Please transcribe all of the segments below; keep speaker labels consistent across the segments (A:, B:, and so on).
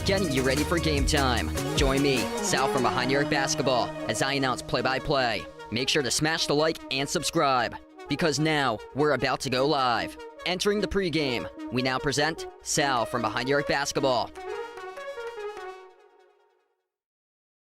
A: Getting you ready for game time. Join me, Sal from Behind the Arc Basketball, as I announce play-by-play. Make sure to smash the like and subscribe, because now we're about to go live. Entering the pregame, we now present Sal from Behind the Arc Basketball.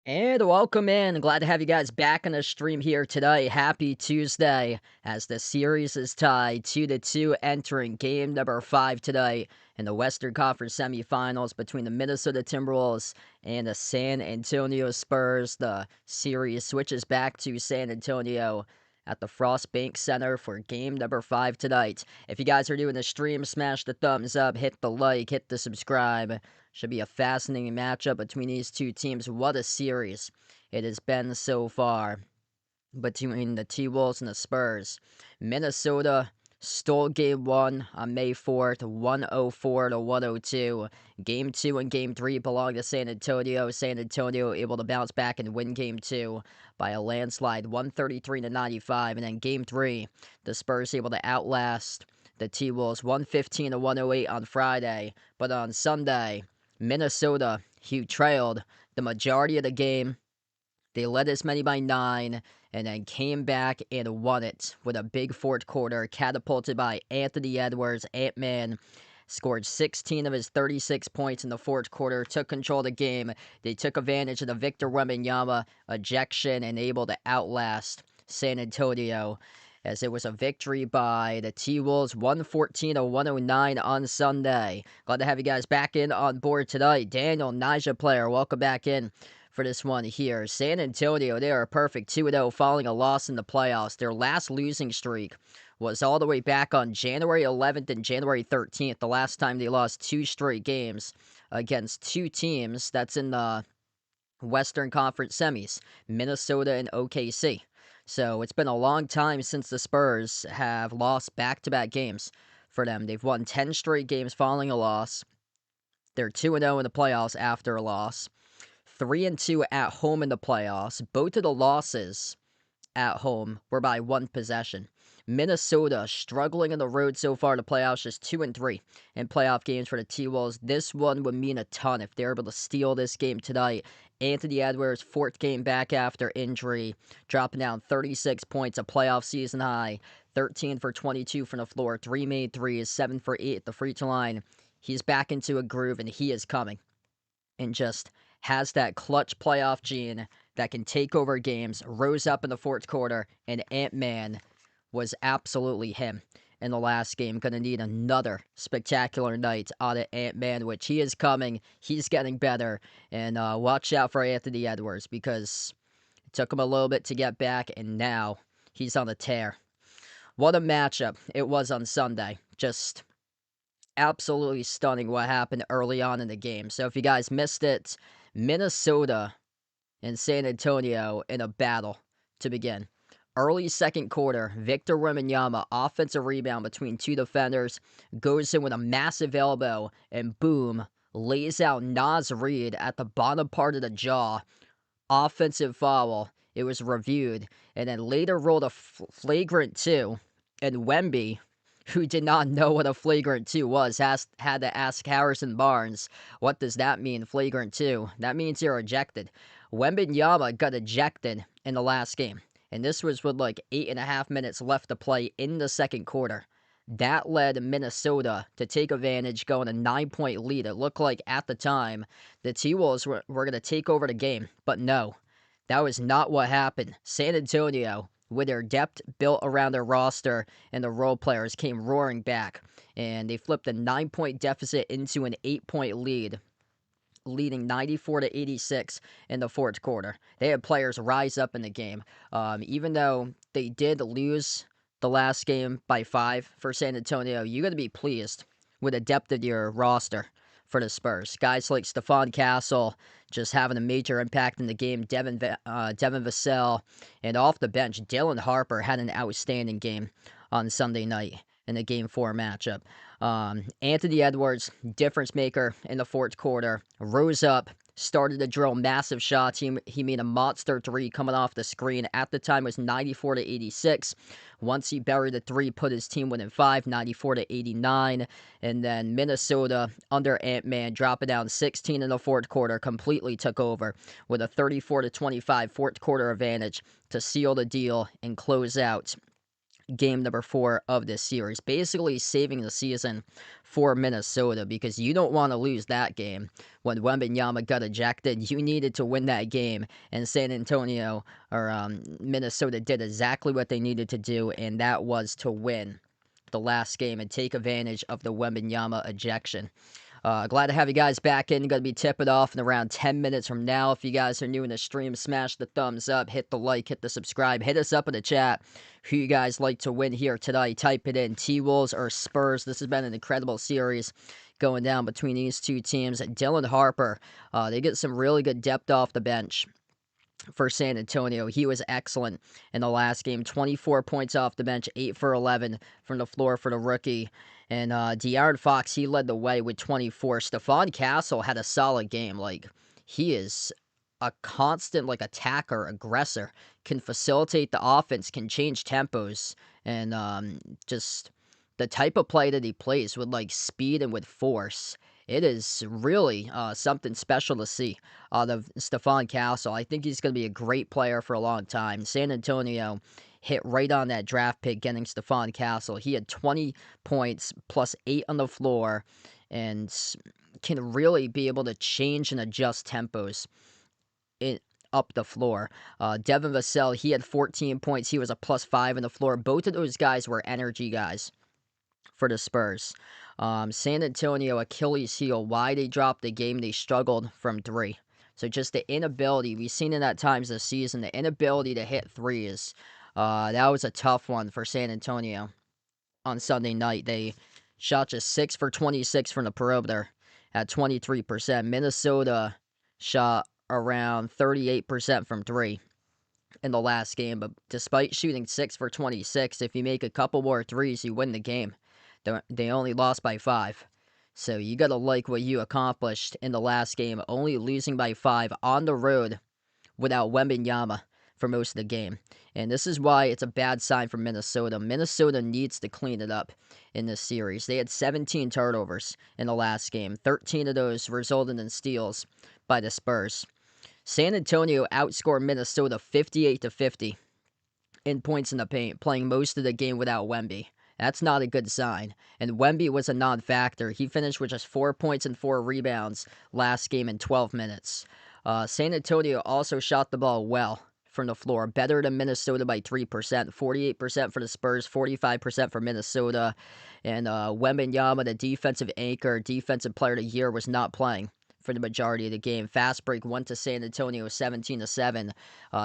A: And welcome in. Glad to have you guys back on the stream here today. Happy Tuesday, as the series is tied 2-2, entering game number 5 today in the Western Conference semifinals between the Minnesota Timberwolves and the San Antonio Spurs. The series switches back to San Antonio at the Frost Bank Center for game number 5 tonight. If you guys are doing the stream, smash the thumbs up, hit the like, hit the subscribe. Should be a fascinating matchup between these two teams. What a series it has been so far between the T-Wolves and the Spurs. Minnesota stole Game 1 on May 4th, 104-102. Game 2 and Game 3 belong to San Antonio. San Antonio able to bounce back and win Game 2 by a landslide, 133-95. And then Game 3, the Spurs able to outlast the T-Wolves, 115-108 on Friday. But on Sunday, Minnesota, who trailed the majority of the game, they led as many by 9, and then came back and won it with a big fourth quarter, catapulted by Anthony Edwards. Ant-Man scored 16 of his 36 points in the fourth quarter, took control of the game. They took advantage of the Victor Wembanyama ejection and able to outlast San Antonio, as it was a victory by the T-Wolves, 114-109 on Sunday. Glad to have you guys back in on board tonight. Daniel, Nija player, welcome back in for this one here. San Antonio, they are a perfect 2-0 following a loss in the playoffs. Their last losing streak was all the way back on January 11th and January 13th, the last time they lost 2 straight games against 2 teams that's in the Western Conference semis, Minnesota and OKC. So it's been a long time since the Spurs have lost back-to-back games for them. They've won 10 straight games following a loss. They're 2-0 in the playoffs after a loss. 3-2 at home in the playoffs. Both of the losses at home were by 1 possession. Minnesota struggling on the road so far in the playoffs, just 2-3 in playoff games for the T-Wolves. This one would mean a ton if they're able to steal this game tonight. Anthony Edwards, 4th game back after injury, dropping down 36 points, a playoff season high, 13 for 22 from the floor, 3 made threes, 7 for 8 at the free throw line. He's back into a groove, and he is coming, and just has that clutch playoff gene that can take over games. Rose up in the fourth quarter, and Ant-Man was absolutely him. in the last game. Going to need another spectacular night out of Ant-Man, which he is coming. He's getting better. And watch out for Anthony Edwards because it took him a little bit to get back, and now he's on a tear. What a matchup it was on Sunday. Just absolutely stunning what happened early on in the game. So if you guys missed it, Minnesota and San Antonio in a battle to begin. Early second quarter, Victor Wembanyama, offensive rebound between two defenders, goes in with a massive elbow, and boom, lays out Naz Reid at the bottom part of the jaw. Offensive foul. It was reviewed, and then later rolled a flagrant 2, and Wemby, who did not know what a flagrant 2 was, had to ask Harrison Barnes, what does that mean, flagrant 2? That means you're ejected. Wembanyama got ejected in the last game, and this was with like 8.5 minutes left to play in the second quarter. That led Minnesota to take advantage, going a 9-point lead. It looked like at the time the T-Wolves were going to take over the game, but no, that was not what happened. San Antonio, with their depth built around their roster and the role players, came roaring back, and they flipped a 9-point deficit into an 8-point lead, leading 94-86 in the fourth quarter. They had players rise up in the game. Even though they did lose the last game by 5 for San Antonio, you got to be pleased with the depth of your roster for the Spurs. Guys like Stephon Castle just having a major impact in the game. Devin Vassell, and off the bench, Dylan Harper had an outstanding game on Sunday night in the Game 4 matchup. Anthony Edwards, difference maker in the fourth quarter, rose up, started to drill massive shots. He made a monster 3 coming off the screen. At the time, it was 94-86. Once he buried the 3, put his team within 5, 94-89. And then Minnesota, under Ant-Man, dropping down 16 in the fourth quarter, completely took over with a 34-25 fourth quarter advantage to seal the deal and close out game number 4 of this series, basically saving the season for Minnesota, because you don't want to lose that game. When Wembanyama got ejected, you needed to win that game, and San Antonio, or Minnesota, did exactly what they needed to do, and that was to win the last game and take advantage of the Wembanyama ejection. Glad to have you guys back in. Going to be tipping off in around 10 minutes from now. If you guys are new in the stream, smash the thumbs up, hit the like, hit the subscribe, hit us up in the chat. Who you guys like to win here tonight? Type it in, T-Wolves or Spurs. This has been an incredible series going down between these two teams. Dylan Harper, they get some really good depth off the bench for San Antonio. He was excellent in the last game. 24 points off the bench, 8 for 11 from the floor for the rookie. And De'Aaron Fox, he led the way with 24. Stephon Castle had a solid game. Like, he is a constant, like, attacker, aggressor, can facilitate the offense, can change tempos, and just the type of play that he plays with, like, speed and with force. It is really something special to see out of Stephon Castle. I think he's going to be a great player for a long time. San Antonio hit right on that draft pick getting Stephon Castle. He had 20 points plus 8 on the floor and can really be able to change and adjust tempos up the floor. Devin Vassell, he had 14 points. He was a plus 5 on the floor. Both of those guys were energy guys for the Spurs. San Antonio, Achilles heel. Why they dropped the game? They struggled from 3. So just the inability, we've seen it at times this season, the inability to hit threes. That was a tough one for San Antonio on Sunday night. They shot just 6 for 26 from the perimeter at 23%. Minnesota shot around 38% from 3 in the last game. But despite shooting 6 for 26, if you make a couple more threes, you win the game. They only lost by 5. So you got to like what you accomplished in the last game, only losing by 5 on the road without Wembanyama for most of the game. And this is why it's a bad sign for Minnesota. Minnesota needs to clean it up in this series. They had 17 turnovers in the last game. 13 of those resulted in steals by the Spurs. San Antonio outscored Minnesota 58-50 in points in the paint, playing most of the game without Wemby. That's not a good sign. And Wemby was a non-factor. He finished with just 4 points and 4 rebounds last game in 12 minutes. San Antonio also shot the ball well from the floor, better than Minnesota by 3%, 48% for the Spurs, 45% for Minnesota. And Wembanyama, the defensive anchor, defensive player of the year, was not playing for the majority of the game. Fast break went to San Antonio 17-7,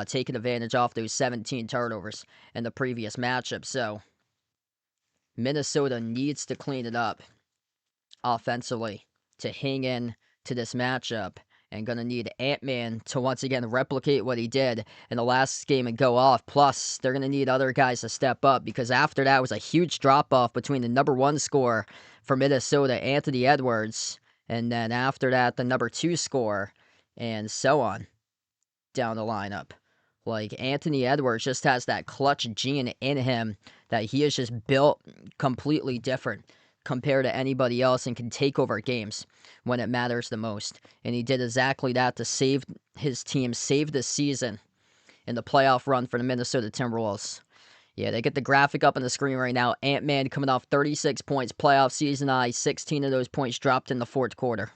A: taking advantage off those 17 turnovers in the previous matchup. So Minnesota needs to clean it up offensively to hang in to this matchup, and going to need Ant-Man to once again replicate what he did in the last game and go off. Plus, they're going to need other guys to step up, because after that was a huge drop-off between the number one scorer for Minnesota, Anthony Edwards, and then after that, the number two scorer, and so on down the lineup. Like, Anthony Edwards just has that clutch gene in him that he is just built completely different compared to anybody else, and can take over games when it matters the most. And he did exactly that to save his team, save the season in the playoff run for the Minnesota Timberwolves. Yeah, they get the graphic up on the screen right now. Ant-Man coming off 36 points, playoff season high. 16 of those points dropped in the fourth quarter.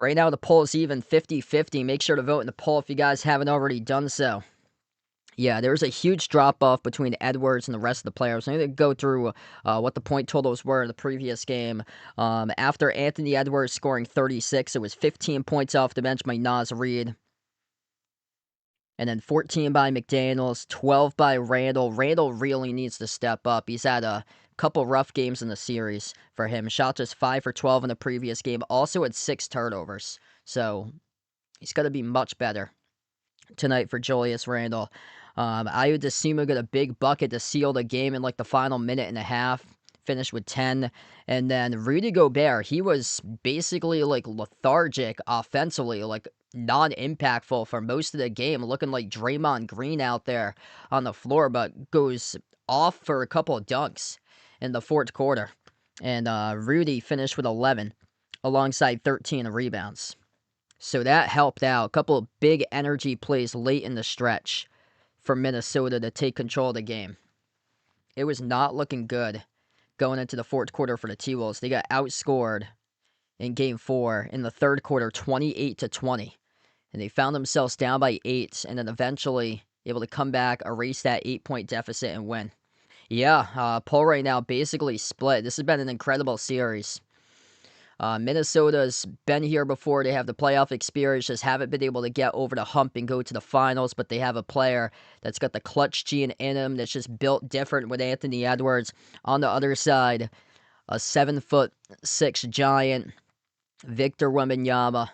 A: Right now, the poll is even 50-50. Make sure to vote in the poll if you guys haven't already done so. Yeah, there was a huge drop-off between Edwards and the rest of the players. I'm going to go through what the point totals were in the previous game. After Anthony Edwards scoring 36, it was 15 points off the bench by Naz Reid. And then 14 by McDaniels, 12 by Randall. Randall really needs to step up. He's had a couple rough games in the series for him. Shot just 5 for 12 in the previous game. Also had 6 turnovers. So he's got to be much better tonight for Julius Randle. Ayo Dosunmu got a big bucket to seal the game in like the final minute and a half. Finished with 10. And then Rudy Gobert, he was basically like lethargic offensively, like non-impactful for most of the game, looking like Draymond Green out there on the floor, but goes off for a couple of dunks in the fourth quarter. And Rudy finished with 11 alongside 13 rebounds. So that helped out. A couple of big energy plays late in the stretch for Minnesota to take control of the game. It was not looking good going into the fourth quarter for the T-Wolves. They got outscored in Game 4 in the third quarter, 28-20. And they found themselves down by 8, and then eventually able to come back, erase that 8-point deficit, and win. Yeah, poll right now basically split. This has been an incredible series. Minnesota's been here before. They have the playoff experience, just haven't been able to get over the hump and go to the finals, but they have a player that's got the clutch gene in him that's just built different with Anthony Edwards. On the other side, a 7'6" giant, Victor Wembanyama.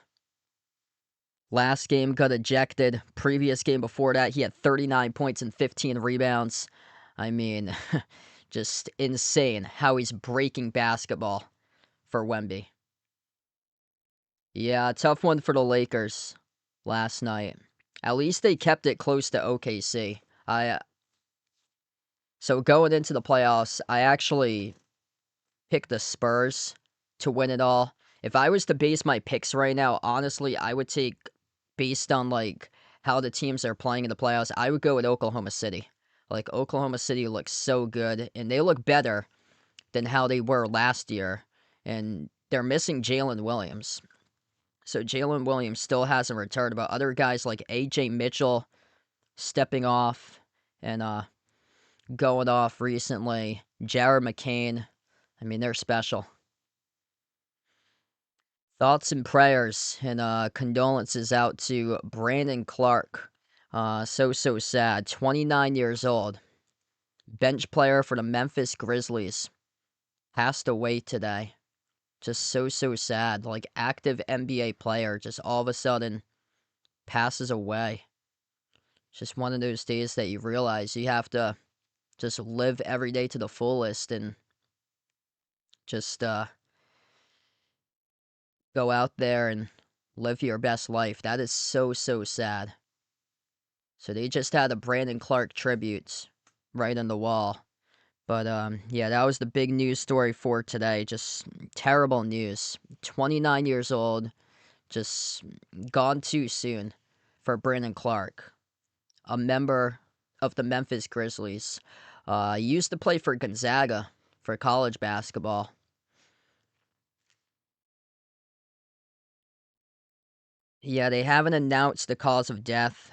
A: Last game got ejected. Previous game before that, he had 39 points and 15 rebounds. I mean, just insane how he's breaking basketball for Wemby. Yeah, tough one for the Lakers last night. At least they kept it close to OKC. So going into the playoffs, I actually picked the Spurs to win it all. If I was to base my picks right now, honestly, I would take, based on like how the teams are playing in the playoffs, I would go with Oklahoma City. Like, Oklahoma City looks so good, and they look better than how they were last year. And they're missing Jalen Williams. So Jalen Williams still hasn't returned, but other guys like A.J. Mitchell stepping off and going off recently. Jared McCain, I mean, they're special. Thoughts and prayers and condolences out to Brandon Clark. So sad. 29 years old. Bench player for the Memphis Grizzlies. Passed away today. Just so sad. Like, active NBA player just all of a sudden passes away. It's just one of those days that you realize you have to just live every day to the fullest and just go out there and live your best life. That is so sad. So they just had a Brandon Clark tribute right on the wall. But yeah, that was the big news story for today. Just terrible news. 29 years old, just gone too soon for Brandon Clark, a member of the Memphis Grizzlies. Used to play for Gonzaga for college basketball. Yeah, they haven't announced the cause of death.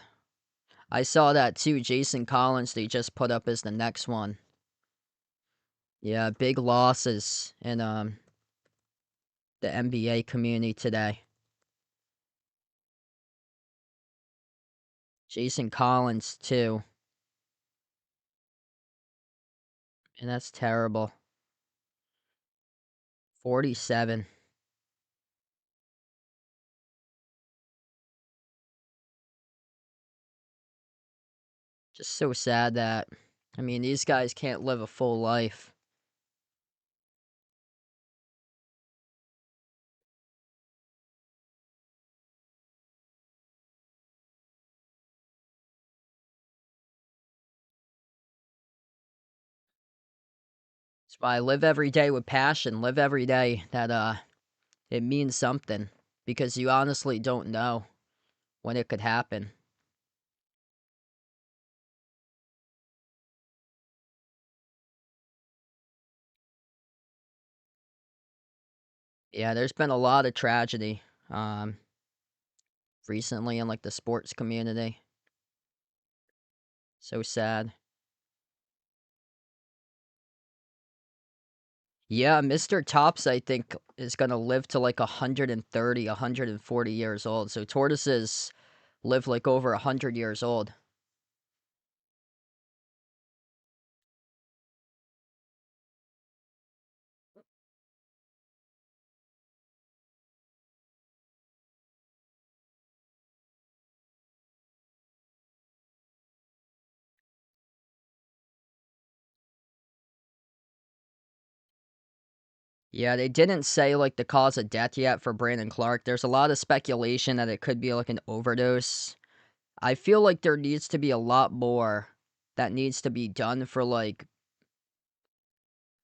A: I saw that too. Jason Collins, they just put up as the next one. Yeah, big losses in the NBA community today. Jason Collins too, and that's terrible. 47. Just so sad that, I mean, these guys can't live a full life. That's why I live every day with passion. Live every day that it means something, because you honestly don't know when it could happen. Yeah, there's been a lot of tragedy um recently in like the sports community. So sad. Yeah, Mr. Tops, I think, is gonna live to like 130, 140 years old. So tortoises live like over 100 years old. Yeah, they didn't say like the cause of death yet for Brandon Clark. There's a lot of speculation that it could be like an overdose. I feel like there needs to be a lot more that needs to be done for like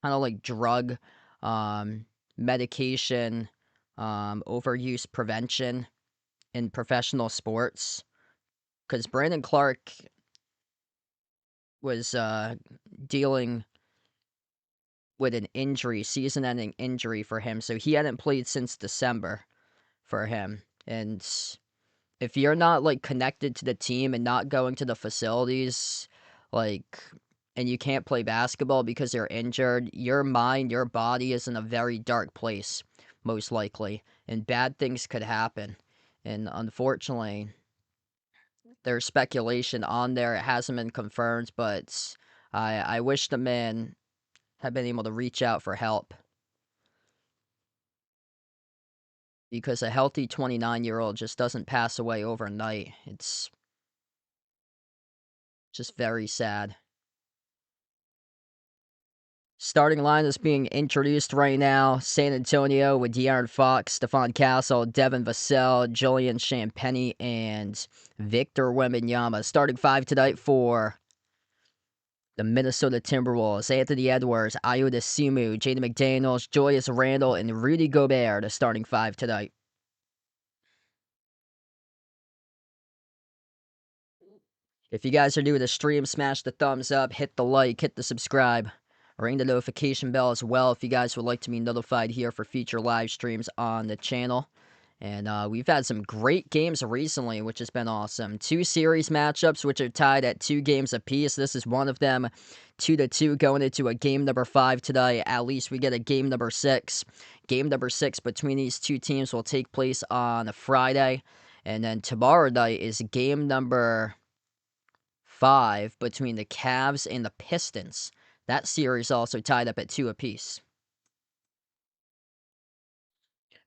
A: kind of like drug, um, medication, overuse prevention in professional sports. Because Brandon Clark was dealing with an injury, season-ending injury for him, so he hadn't played since December for him. And if you're not like connected to the team and not going to the facilities, like, and you can't play basketball because you're injured, your mind, your body is in a very dark place, most likely, and bad things could happen. And unfortunately, there's speculation on there. It hasn't been confirmed, but I wish the man had been able to reach out for help, because a healthy 29-year-old just doesn't pass away overnight. It's just very sad. Starting line is being introduced right now. San Antonio with De'Aaron Fox, Stephon Castle, Devin Vassell, Julian Champagnie, and Victor Wembanyama. Starting five tonight for the Minnesota Timberwolves: Anthony Edwards, Ayo Simu, Jaden McDaniels, Julius Randle, and Rudy Gobert. The starting five tonight. If you guys are new to the stream, smash the thumbs up, hit the like, hit the subscribe, ring the notification bell as well if you guys would like to be notified here for future live streams on the channel. And we've had some great games recently, which has been awesome. Two series matchups, which are tied at 2 games apiece. This is one of them, 2-2, going into a game number 5 today. At least we get a game number 6. Game number 6 between these two teams will take place on Friday. And then tomorrow night is game number 5 between the Cavs and the Pistons. That series also tied up at 2 apiece.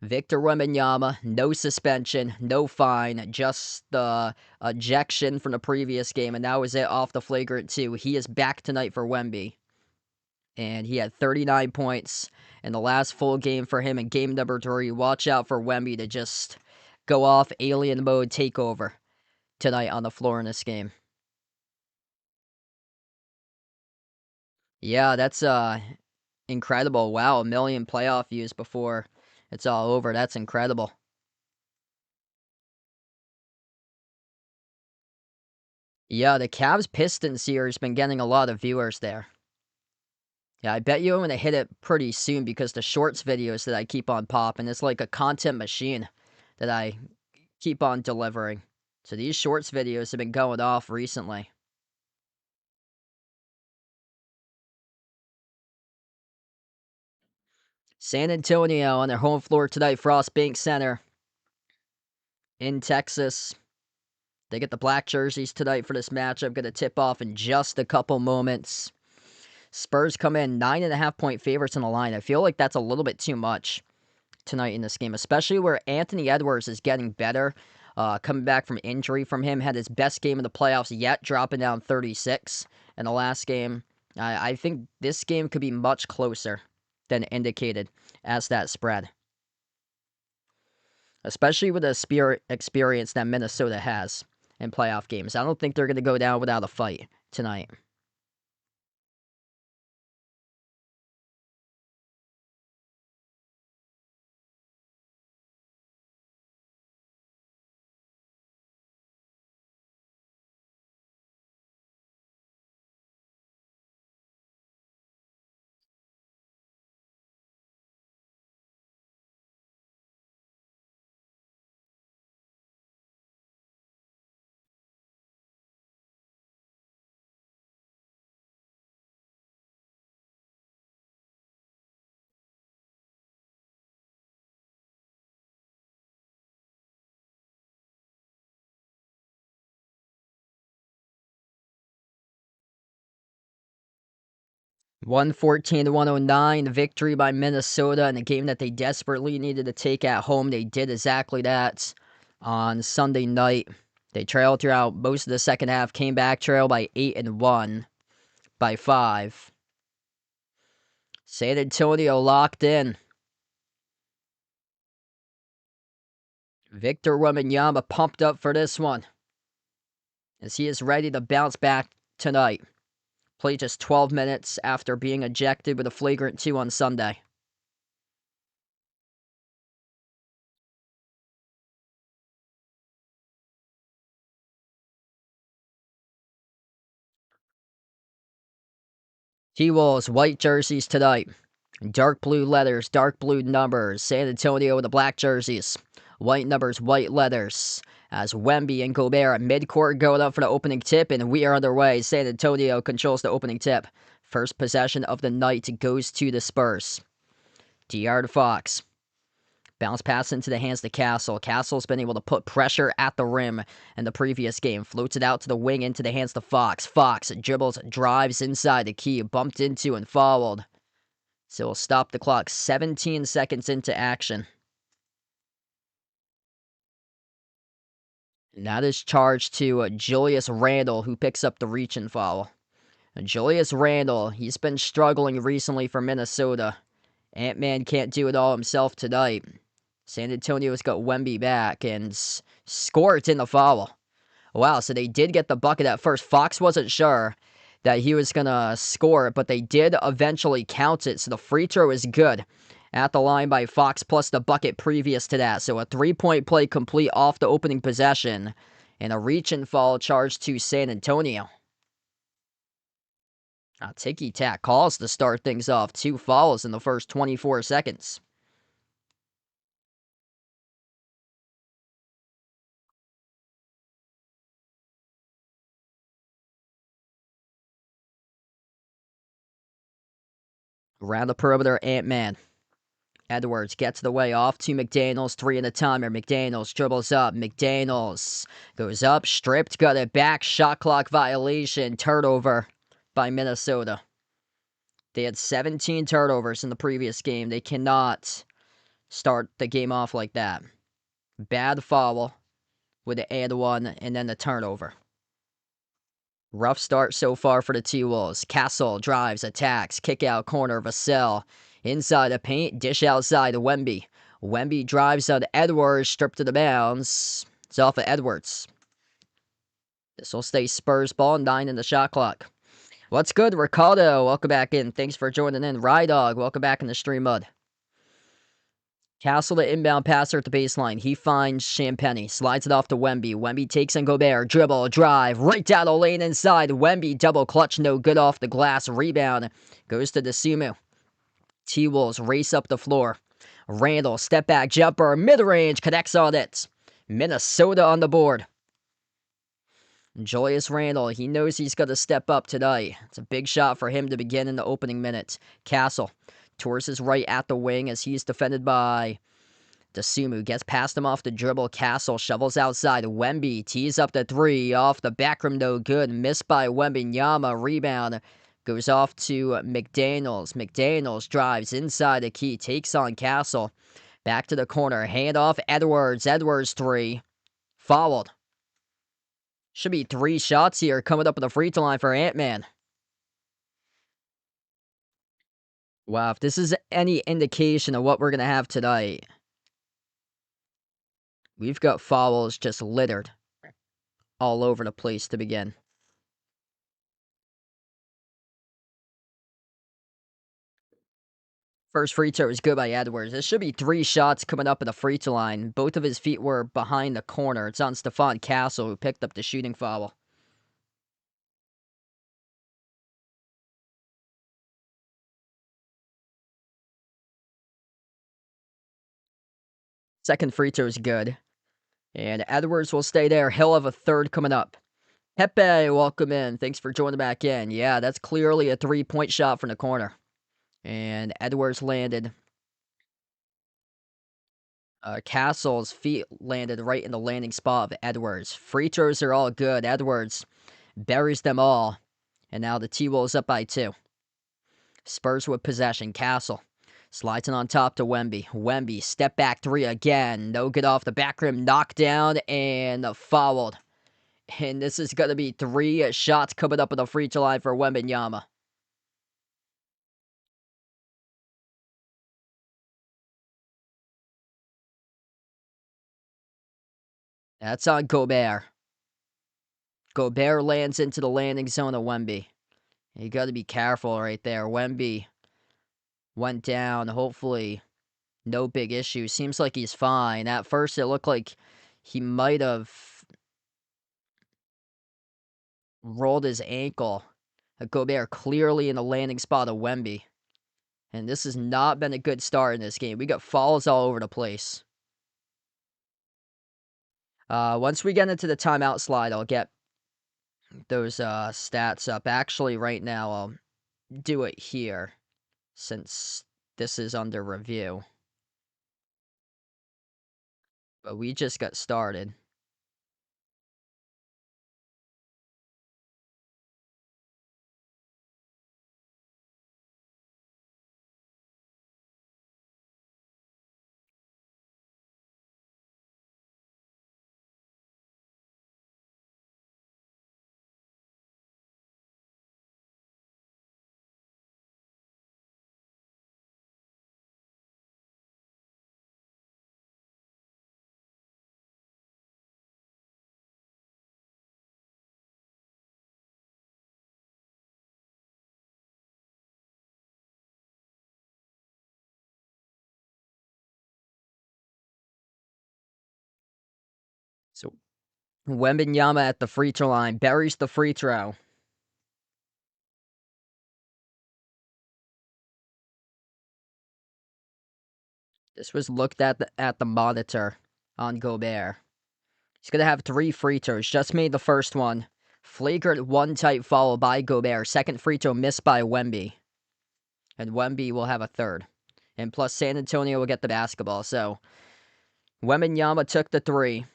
A: Victor Wembanyama, no suspension, no fine, just the ejection from the previous game, and that was it off the flagrant 2. He is back tonight for Wemby, and he had 39 points in the last full game for him in game number 3. Watch out for Wemby to just go off alien mode takeover tonight on the floor in this game. Yeah, that's incredible. Wow, 1 million playoff views before it's all over. That's incredible. Yeah, the Cavs Pistons series been getting a lot of viewers there. Yeah, I bet you I'm gonna hit it pretty soon, because the shorts videos that I keep on popping, it's like a content machine that I keep on delivering. So these shorts videos have been going off recently. San Antonio on their home floor tonight, Frost Bank Center in Texas. They get the black jerseys tonight for this matchup. Going to tip off in just a couple moments. Spurs come in 9.5-point favorites in the line. I feel like that's a little bit too much tonight in this game, especially where Anthony Edwards is getting better. Coming back from injury from him, had his best game in the playoffs yet, dropping down 36 in the last game. I think this game could be much closer than indicated as that spread, especially with the experience that Minnesota has in playoff games. I don't think they're going to go down without a fight tonight. One fourteen to 109 victory by Minnesota in a game that they desperately needed to take at home. They did exactly that on Sunday night. They trailed throughout most of the second half, came back, trailed by 8 and 1 by 5. San Antonio locked in. Victor Wembanyama pumped up for this one, as he is ready to bounce back tonight. Played just 12 minutes after being ejected with a flagrant 2 on Sunday. T-Wolves white jerseys tonight. Dark blue letters, dark blue numbers. San Antonio with the black jerseys. White numbers, white letters. As Wemby and Gobert at midcourt going up for the opening tip, and we are underway. San Antonio controls the opening tip. First possession of the night goes to the Spurs. DR to Fox. Bounce pass into the hands to Castle. Castle's been able to put pressure at the rim in the previous game. Floats it out to the wing into the hands to Fox. Fox dribbles, drives inside the key. Bumped into and fouled. So we'll stop the clock 17 seconds into action. And that is charged to Julius Randle, who picks up the reach and foul. Julius Randle, he's been struggling recently for Minnesota. Ant-Man can't do it all himself tonight. San Antonio's got Wemby back and scored in the foul. Wow, so they did get the bucket at first. Fox wasn't sure that he was going to score it, but they did eventually count it, so the free throw is good at the line by Fox, plus the bucket previous to that. So a three-point play complete off the opening possession, and a reach and foul charged to San Antonio. Ticky-tack calls to start things off. 2 fouls in the first 24 seconds. Around the perimeter, Ant-Man. Edwards gets the way off to McDaniels, 3 in the timer. McDaniels dribbles up. McDaniels goes up, stripped, got it back. Shot clock violation. Turnover by Minnesota. They had 17 turnovers in the previous game. They cannot start the game off like that. Bad foul with the and one and then the turnover. Rough start so far for the T-Wolves. Castle drives, attacks, kick out corner, Vassell. Inside the paint, dish outside to Wemby. Wemby drives on Edwards, stripped to the bounds. It's off of Edwards. This will stay Spurs ball, 9 in the shot clock. What's good, Ricardo? Welcome back in. Thanks for joining in. Rydog, welcome back in the stream mud. Castle the inbound passer at the baseline. He finds Champagnie. Slides it off to Wemby. Wemby takes in Gobert. Dribble, drive, right down the lane inside. Wemby double clutch, no good off the glass. Rebound goes to Desimu. T-Wolves race up the floor. Randle, step back jumper, mid-range, connects on it. Minnesota on the board. Julius Randle, he knows he's got to step up tonight. It's a big shot for him to begin in the opening minutes. Castle towards his right at the wing as he's defended by Dasumu. Gets past him off the dribble. Castle shovels outside. Wemby tees up the three. Off the back rim, no good. Missed by Wembenyama. Rebound goes off to McDaniels. McDaniels drives inside the key. Takes on Castle. Back to the corner. Hand off Edwards. Edwards three. Fouled. Should be 3 shots here coming up at the free throw line for Ant-Man. Wow, if this is any indication of what we're going to have tonight, we've got fouls just littered all over the place to begin. First free throw is good by Edwards. This should be 3 shots coming up at the free throw line. Both of his feet were behind the corner. It's on Stephon Castle, who picked up the shooting foul. Second free throw is good. And Edwards will stay there. He'll have a third coming up. Pepe, welcome in. Thanks for joining back in. Yeah, that's clearly a 3-point shot from the corner. And Edwards landed. Castle's feet landed right in the landing spot of Edwards. Free throws are all good. Edwards buries them all. And now the T-Wolves up by 2. Spurs with possession. Castle slides it on top to Wemby. Wemby, step back 3 again. No good off the back rim. Knocked down and fouled. And this is going to be 3 shots coming up on the free throw line for Wembenyama. That's on Gobert. Gobert lands into the landing zone of Wemby. You got to be careful right there. Wemby went down. Hopefully, no big issue. Seems like he's fine. At first, it looked like he might have rolled his ankle. Gobert clearly in the landing spot of Wemby. And this has not been a good start in this game. We got fouls all over the place. Once we get into the timeout slide, I'll get those stats up. Actually, right now, I'll do it here since this is under review. But we just got started. So Wembenyama at the free throw line buries the free throw. This was looked at the monitor on Gobert. He's going to have 3 free throws. Just made the first one. Flagrant 1 type foul by Gobert. Second free throw missed by Wemby. And Wemby will have a third. And plus San Antonio will get the basketball. So Wembenyama took the 3.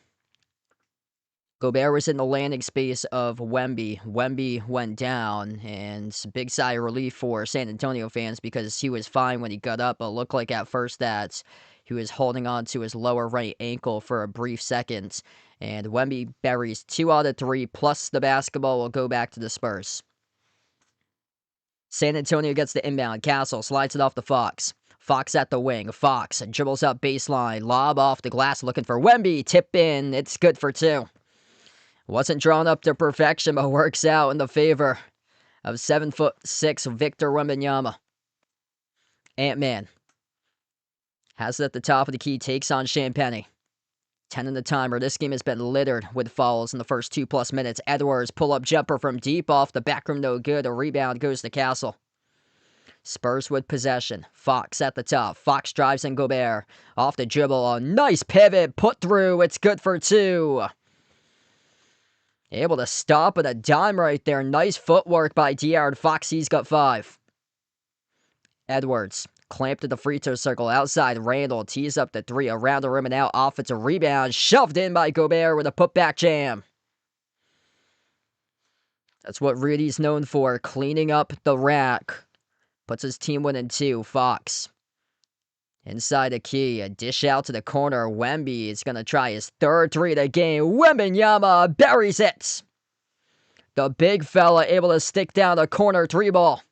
A: Gobert was in the landing space of Wemby. Wemby went down, and it's a big sigh of relief for San Antonio fans because he was fine when he got up, but it looked like at first that he was holding on to his lower right ankle for a brief second. And Wemby buries 2 out of 3, plus the basketball will go back to the Spurs. San Antonio gets the inbound. Castle slides it off to Fox. Fox at the wing. Fox dribbles up baseline. Lob off the glass looking for Wemby. Tip in. It's good for 2. Wasn't drawn up to perfection, but works out in the favor of 7'6" Victor Wembanyama. Ant-Man has it at the top of the key, takes on Champagnie. 10 in the timer. This game has been littered with fouls in the first 2+ minutes. Edwards pull-up jumper from deep off the back rim, no good. A rebound goes to Castle. Spurs with possession. Fox at the top. Fox drives in Gobert. Off the dribble. A nice pivot. Put through. It's good for two. Able to stop at a dime right there. Nice footwork by DR. Fox, he's got 5. Edwards. Clamped at the free throw circle. Outside. Randall tees up the 3. Around the rim and out. Offensive rebound. Shoved in by Gobert with a putback jam. That's what Rudy's known for. Cleaning up the rack. Puts his team winning 2. Fox. Inside the key. A dish out to the corner. Wemby is going to try his 3rd 3 of the game. Wembanyama buries it. The big fella able to stick down the corner 3 ball.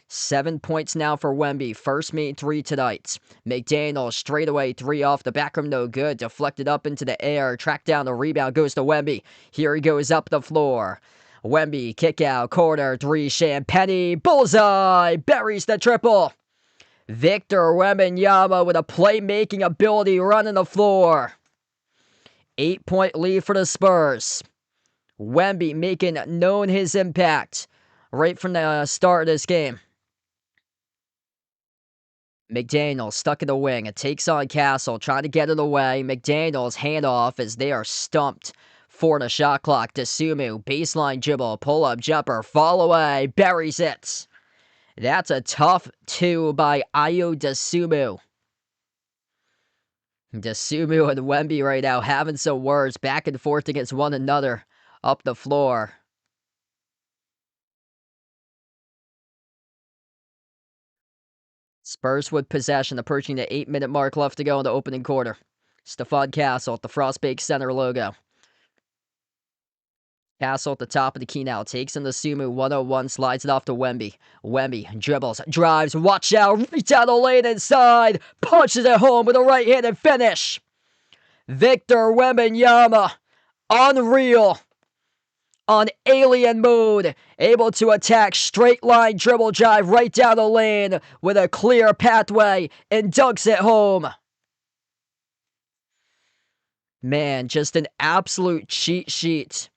A: 7 points now for Wemby. First made 3 tonight. McDaniel straightaway 3 off the back rim, no good. Deflected up into the air. Tracked down the rebound. Goes to Wemby. Here he goes up the floor. Wemby, kick out, corner 3, Champagny, bullseye, buries the triple. Victor Wembanyama with a playmaking ability running the floor. 8-point lead for the Spurs. Wemby making known his impact right from the start of this game. McDaniel stuck in the wing. It takes on Castle, trying to get it away. McDaniel's handoff as they are stumped for the shot clock. Dosunmu, baseline dribble, pull-up jumper, fall away, buries it. That's a tough 2 by Ayo Dosunmu. Dosunmu and Wemby right now having some words back and forth against one another up the floor. Spurs with possession, approaching the 8-minute mark left to go in the opening quarter. Stephon Castle at the Frostbake Center logo. Castle at the top of the key now. Takes in the Sumu 101, slides it off to Wemby. Wemby dribbles, drives, watch out, right down the lane inside. Punches it home with a right-handed finish. Victor Wembanyama, unreal. On alien mode, able to attack straight line dribble drive right down the lane with a clear pathway and dunks it home. Man, just an absolute cheat sheet.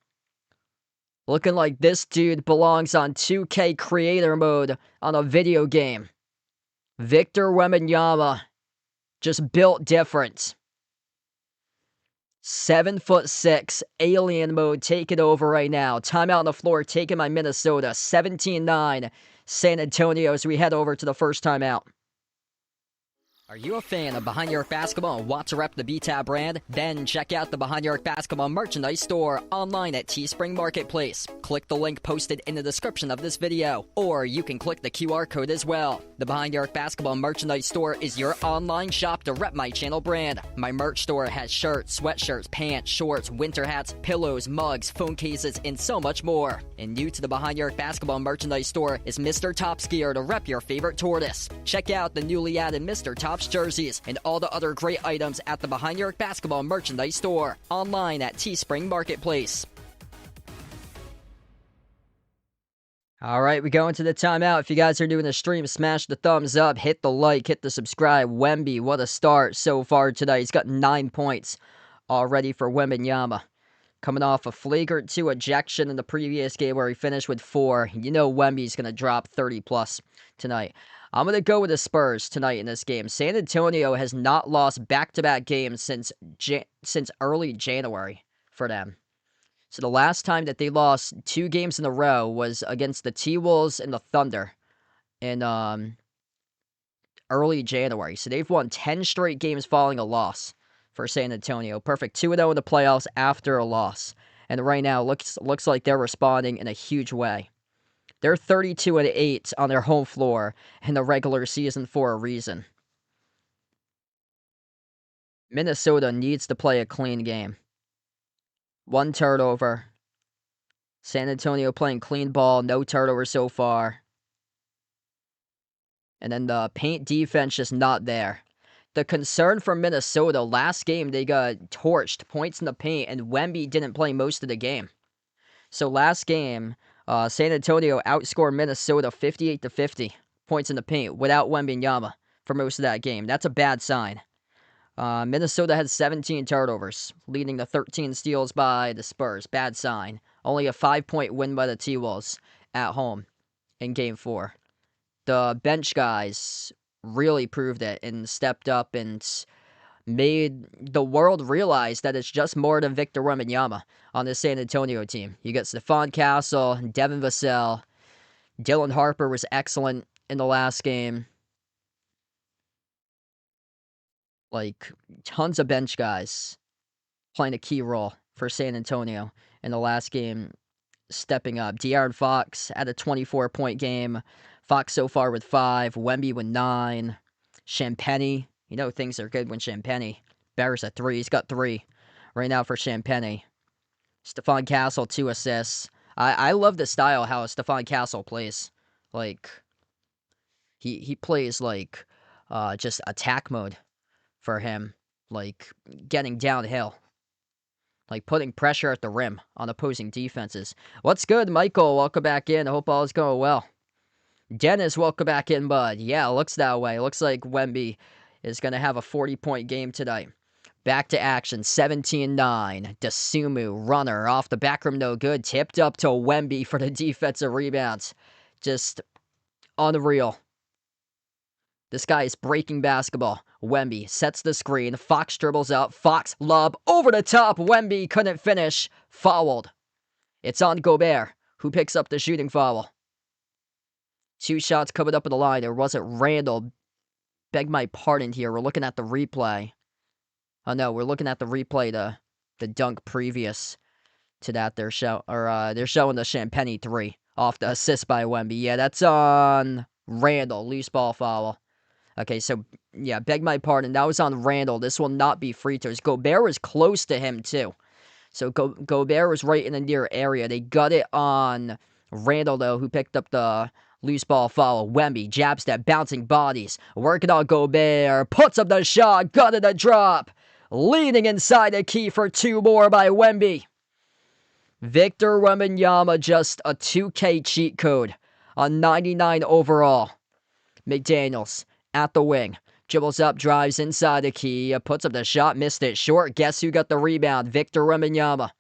A: Looking like this dude belongs on 2K creator mode on a video game. Victor Wembanyama, just built different. 7'6", alien mode taking over right now. Timeout on the floor taken by Minnesota. 17-9, San Antonio as we head over to the first timeout. Are you a fan of Behind Your Arc Basketball and want to rep the BTAB brand? Then check out the Behind Your Arc Basketball merchandise store online at Teespring Marketplace. Click the link posted in the description of this video, or you can click the QR code as well. The Behind Your Arc Basketball merchandise store is your online shop to rep my channel brand. My merch store has shirts, sweatshirts, pants, shorts, winter hats, pillows, mugs, phone cases, and so much more. And new to the Behind Your Arc Basketball merchandise store is Mr. Top's gear to rep your favorite tortoise. Check out the newly added Mr. Top's jerseys and all the other great items at the Behind Your Arc Basketball merchandise store online at Teespring Marketplace. All right, we go into the timeout. If you guys are doing the stream, smash the thumbs up, hit the like, hit the subscribe. Wemby, what a start so far today. He's got 9 points already for Wembanyama. Coming off a flagrant 2 ejection in the previous game where he finished with 4. You know Wemby's going to drop 30-plus tonight. I'm going to go with the Spurs tonight in this game. San Antonio has not lost back-to-back games since early January for them. So the last time that they lost 2 games in a row was against the T-Wolves and the Thunder in early January. So they've won 10 straight games following a loss for San Antonio. Perfect 2-0 in the playoffs after a loss. And right now, looks like they're responding in a huge way. They're 32-8 on their home floor in the regular season for a reason. Minnesota needs to play a clean game. 1 turnover. San Antonio playing clean ball, no turnover so far. And then the paint defense just not there. The concern for Minnesota, last game they got torched, points in the paint, and Wemby didn't play most of the game. So last game, San Antonio outscored Minnesota 58-50 points in the paint without Wembanyama for most of that game. That's a bad sign. Minnesota had 17 turnovers, leading to 13 steals by the Spurs. Bad sign. Only a 5-point win by the T-Wolves at home in Game 4. the bench guys really proved it and stepped up and made the world realize that it's just more than Victor Wembanyama on the San Antonio team. You got Stephon Castle, Devin Vassell, Dylan Harper was excellent in the last game. Like, tons of bench guys playing a key role for San Antonio in the last game, stepping up. De'Aaron Fox had a 24-point game. Fox so far with 5. Wemby with 9. Champagnie, you know things are good when Champagnie bears a 3. He's got 3 right now for Champagnie. Stephon Castle, 2 assists. I love the style how Stephon Castle plays. Like, he plays like just attack mode for him. Like, getting downhill. Like, putting pressure at the rim on opposing defenses. What's good, Michael? Welcome back in. I hope all is going well. Dennis, welcome back in, bud. Yeah, it looks that way. It looks like Wemby is going to have a 40-point game tonight. Back to action, 17-9. Dasumu, runner, off the back rim, no good. Tipped up to Wemby for the defensive rebounds. Just unreal. This guy is breaking basketball. Wemby sets the screen. Fox dribbles out. Fox lob over the top. Wemby couldn't finish. Fouled. It's on Gobert, who picks up the shooting foul. 2 shots coming up in the line. There wasn't Randall. Beg my pardon here. We're looking at the replay. Oh no, we're looking at the replay. The dunk previous to that. They're showing the Champagnie 3 off the assist by Wemby. Yeah, that's on Randall. Loose ball foul. Okay, so, yeah, beg my pardon. That was on Randall. This will not be free throws. Gobert was close to him, too. So, Gobert was right in the near area. They got it on Randall, though, who picked up the loose ball foul. Wemby, jab step, bouncing bodies. Working on Gobert. Puts up the shot. Got it a drop. Leading inside the key for 2 more by Wemby. Victor Wembanyama, just a 2K cheat code. A 99 overall. McDaniels. At the wing. Dribbles up, drives inside the key. Puts up the shot, missed it short. Guess who got the rebound? Victor Wembanyama.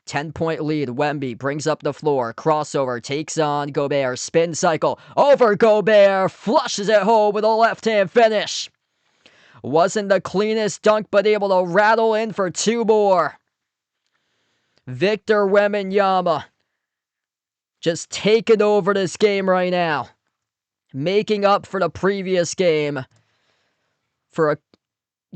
A: 10-point lead. Wemby brings up the floor. Crossover. Takes on Gobert. Spin cycle. Over Gobert. Flushes it home with a left-hand finish. Wasn't the cleanest dunk, but able to rattle in for 2 more. Victor Wembanyama. Just taking over this game right now. Making up for the previous game. For a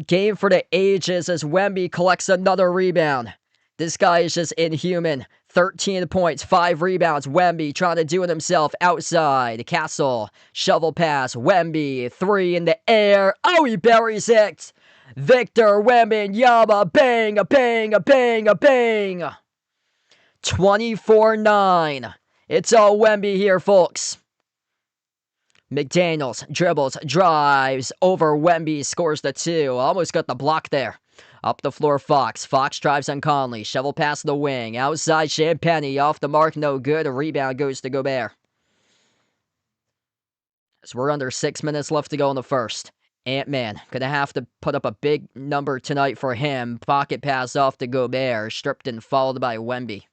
A: game for the ages as Wemby collects another rebound. This guy is just inhuman. 13 points, 5 rebounds. Wemby trying to do it himself outside. Castle, shovel pass. Wemby, 3 in the air. Oh, he buries it. Victor Wembanyama, bang, a bang, a bang, a bang. 24-9. It's all Wemby here, folks. McDaniels dribbles, drives over Wemby, scores the 2. Almost got the block there. Up the floor, Fox. Fox drives on Conley. Shovel pass the wing. Outside, Champagnie. Off the mark, no good. A rebound goes to Gobert. As we're under 6 minutes left to go in the first. Ant-Man gonna have to put up a big number tonight for him. Pocket pass off to Gobert. Stripped and fouled by Wemby.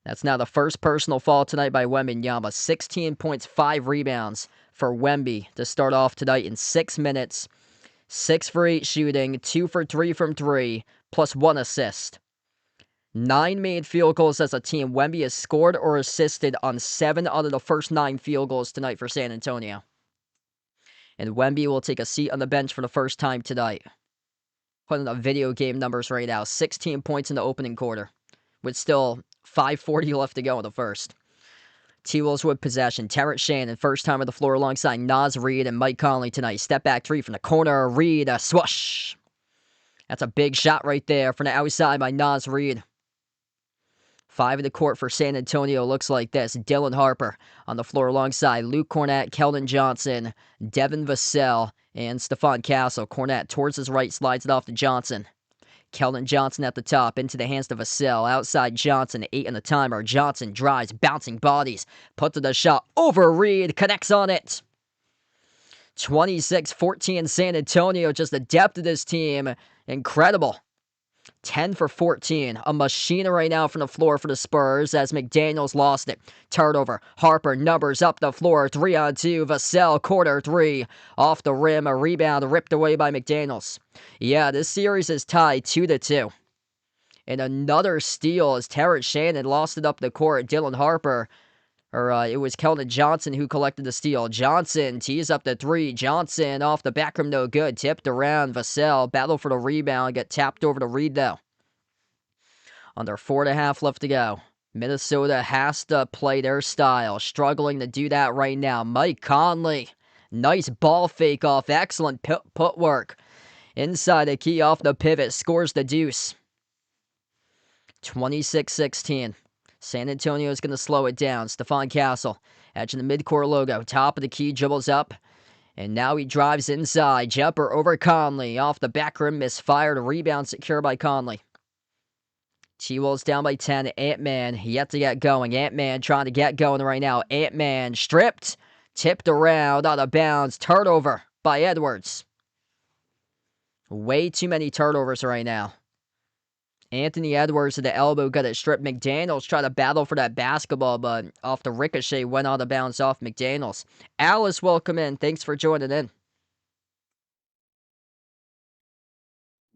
A: That's now the first personal foul tonight by Wembanyama. 16 points, 5 rebounds for Wemby to start off tonight in 6 minutes. 6 for 8 shooting, 2 for 3 from 3, plus 1 assist. 9 made field goals as a team. Wemby has scored or assisted on 7 out of the first 9 field goals tonight for San Antonio. And Wemby will take a seat on the bench for the first time tonight. Putting up video game numbers right now. 16 points in the opening quarter. With still 5:40 left to go in the first. T-Wolves with possession. Terrence Shannon, first time on the floor alongside Naz Reid and Mike Conley tonight. Step back 3 from the corner. Reid, a swoosh. That's a big shot right there from the outside by Naz Reid. 5 in the court for San Antonio looks like this. Dylan Harper on the floor alongside Luke Kornet, Keldon Johnson, Devin Vassell, and Stephon Castle. Kornet towards his right, slides it off to Johnson. Keldon Johnson at the top, into the hands of Vassell. Outside Johnson, 8 on the timer. Johnson drives, bouncing bodies. Puts the shot over Reid, connects on it. 26-14 San Antonio, just the depth of this team. Incredible. 10 for 14. A machine right now from the floor for the Spurs as McDaniels lost it. Turnover. Harper numbers up the floor. 3-on-2. Vassell, corner three. Off the rim. A rebound ripped away by McDaniels. Yeah, this series is tied 2-2. And another steal as Terrence Shannon lost it up the court. Dylan Harper, it was Keldon Johnson who collected the steal. Johnson tees up the three. Johnson off the back rim, no good. Tipped around. Vassell, battle for the rebound. Get tapped over to Reed, though. Under 4.5 left to go. Minnesota has to play their style. Struggling to do that right now. Mike Conley. Nice ball fake off. Excellent put work. Inside the key off the pivot. Scores the deuce. 26-16. San Antonio is going to slow it down. Stephon Castle, edge in the midcourt logo. Top of the key, dribbles up. And now he drives inside. Jumper over Conley. Off the back rim, misfired. Rebound secure by Conley. T-Wolves down by 10. Ant-Man yet to get going. Ant-Man trying to get going right now. Ant-Man stripped. Tipped around. Out of bounds. Turnover by Edwards. Way too many turnovers right now. Anthony Edwards at the elbow got it stripped. McDaniels tried to battle for that basketball, but off the ricochet went out of bounds off McDaniels. Alice, welcome in. Thanks for joining in.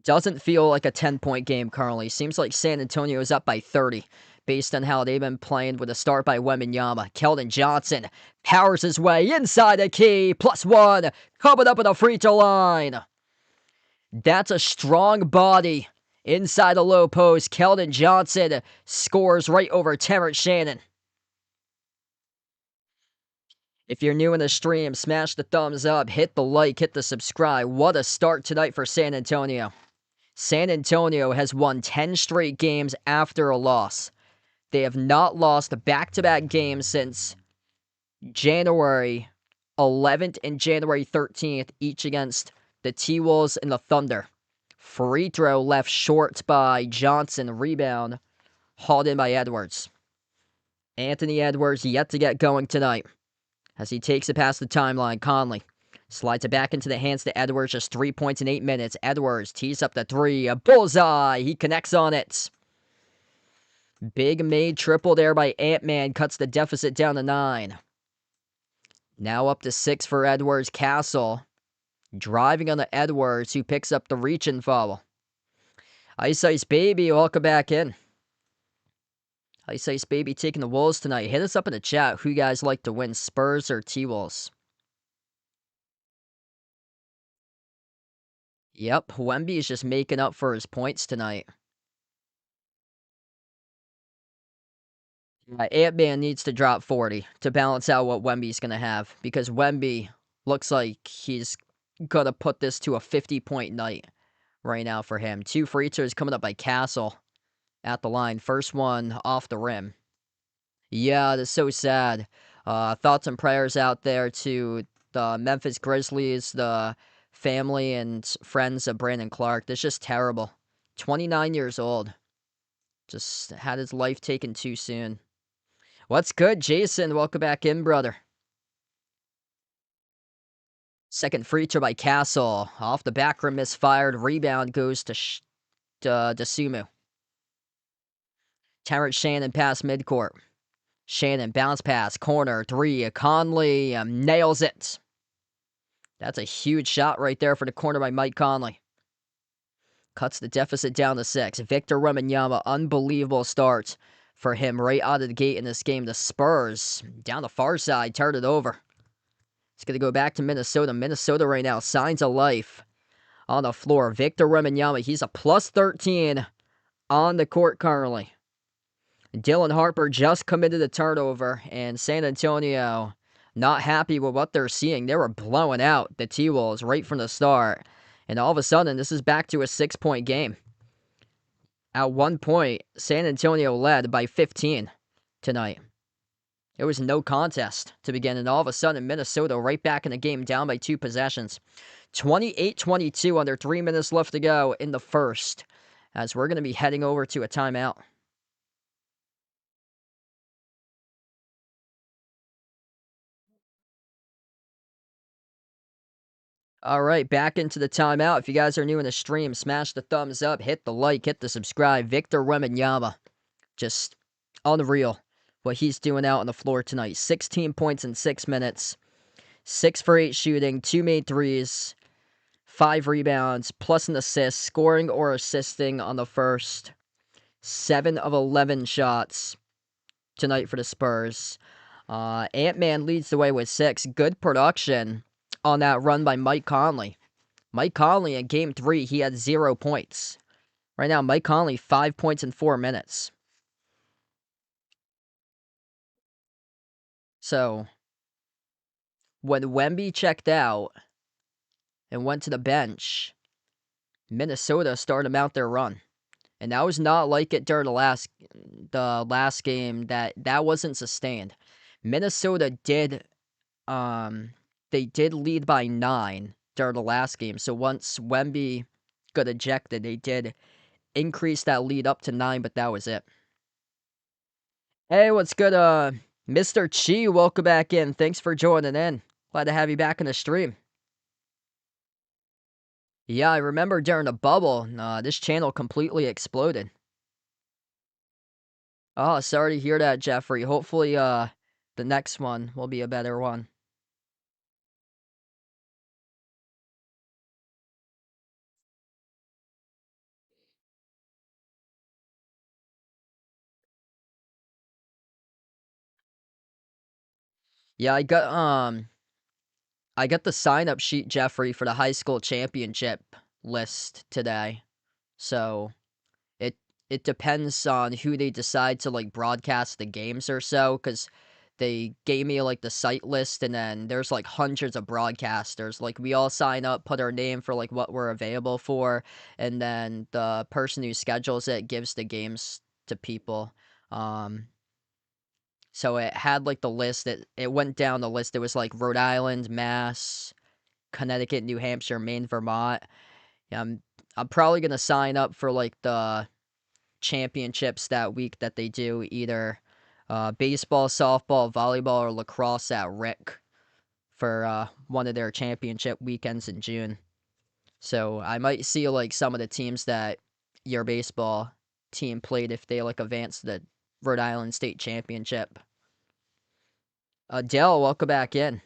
A: Doesn't feel like a 10-point game currently. Seems like San Antonio is up by 30 based on how they've been playing with a start by Wembanyama. Keldon Johnson powers his way inside the key. +1. Coming up at the free throw line. That's a strong body. Inside the low post, Keldon Johnson scores right over Terrence Shannon. If you're new in the stream, smash the thumbs up, hit the like, hit the subscribe. What a start tonight for San Antonio. San Antonio has won 10 straight games after a loss. They have not lost back-to-back games since January 11th and January 13th, each against the T-Wolves and the Thunder. Free throw left short by Johnson. Rebound hauled in by Edwards. Anthony Edwards yet to get going tonight as he takes it past the timeline. Conley slides it back into the hands to Edwards. Just 3 points in 8 minutes. Edwards tees up the three. A bullseye. He connects on it. Big made triple there by Ant-Man. Cuts the deficit down to 9. Now up to 6 for Edwards. Castle driving on the Edwards, who picks up the reach-in foul. Ice Ice Baby, welcome back in. Ice Ice Baby taking the Wolves tonight. Hit us up in the chat who you guys like to win, Spurs or T-Wolves. Yep, Wemby is just making up for his points tonight. Ant-Man needs to drop 40 to balance out what Wemby's going to have, because Wemby looks like he's going to put this to a 50-point night right now for him. 2 free throws coming up by Castle at the line. First one off the rim. Yeah, that's so sad. Thoughts and prayers out there to the Memphis Grizzlies, the family and friends of Brandon Clark. That's just terrible. 29 years old. Just had his life taken too soon. What's good, Jason? Welcome back in, brother. Second free throw by Castle. Off the back rim, misfired. Rebound goes to Sumu. Terrence Shannon past midcourt. Shannon bounce pass, corner, 3. Conley nails it. That's a huge shot right there for the corner by Mike Conley. Cuts the deficit down to 6. Victor Wembanyama, unbelievable start for him right out of the gate in this game. The Spurs, down the far side, turned it over. It's going to go back to Minnesota. Minnesota right now, signs of life on the floor. Victor Wembanyama, he's a +13 on the court currently. Dylan Harper just committed a turnover, and San Antonio not happy with what they're seeing. They were blowing out the T-Wolves right from the start, and all of a sudden, this is back to a 6-point game. At one point, San Antonio led by 15 tonight. It was no contest to begin, and all of a sudden, Minnesota right back in the game, down by 2 possessions. 28-22, under 3 minutes left to go in the first, as we're going to be heading over to a timeout. All right, back into the timeout. If you guys are new in the stream, smash the thumbs up, hit the like, hit the subscribe. Victor Wembanyama, just unreal what he's doing out on the floor tonight. 16 points in 6 minutes, 6 for 8 shooting, 2 made threes, 5 rebounds, plus an assist, scoring or assisting on the first 7 of 11 shots tonight for the Spurs. Ant-Man leads the way with 6. Good production on that run by Mike Conley. Mike Conley in Game 3, he had 0 points. Right now, Mike Conley, 5 points in 4 minutes. So, when Wemby checked out and went to the bench, Minnesota started to mount their run. And that was not like it during the last game. That wasn't sustained. Minnesota did they did lead by 9 during the last game. So once Wemby got ejected, they did increase that lead up to 9, but that was it. Hey, what's good, Mr. Chi? Welcome back in. Thanks for joining in. Glad to have you back in the stream. Yeah, I remember during the bubble, this channel completely exploded. Oh, sorry to hear that, Jeffrey. Hopefully, the next one will be a better one. Yeah, I got the sign-up sheet, Jeffrey, for the high school championship list today. So it it depends on who they decide to like broadcast the games or so, because they gave me like the site list, and then there's like hundreds of broadcasters. Like we all sign up, put our name for like what we're available for, and then the person who schedules it gives the games to people. So it had like the list. It went down the list. It was like Rhode Island, Mass, Connecticut, New Hampshire, Maine, Vermont. Yeah, I'm probably gonna sign up for like the championships that week that they do, either baseball, softball, volleyball, or lacrosse at Rick for one of their championship weekends in June. So I might see like some of the teams that your baseball team played if they like advanced to the Rhode Island State Championship. Dell, welcome back in.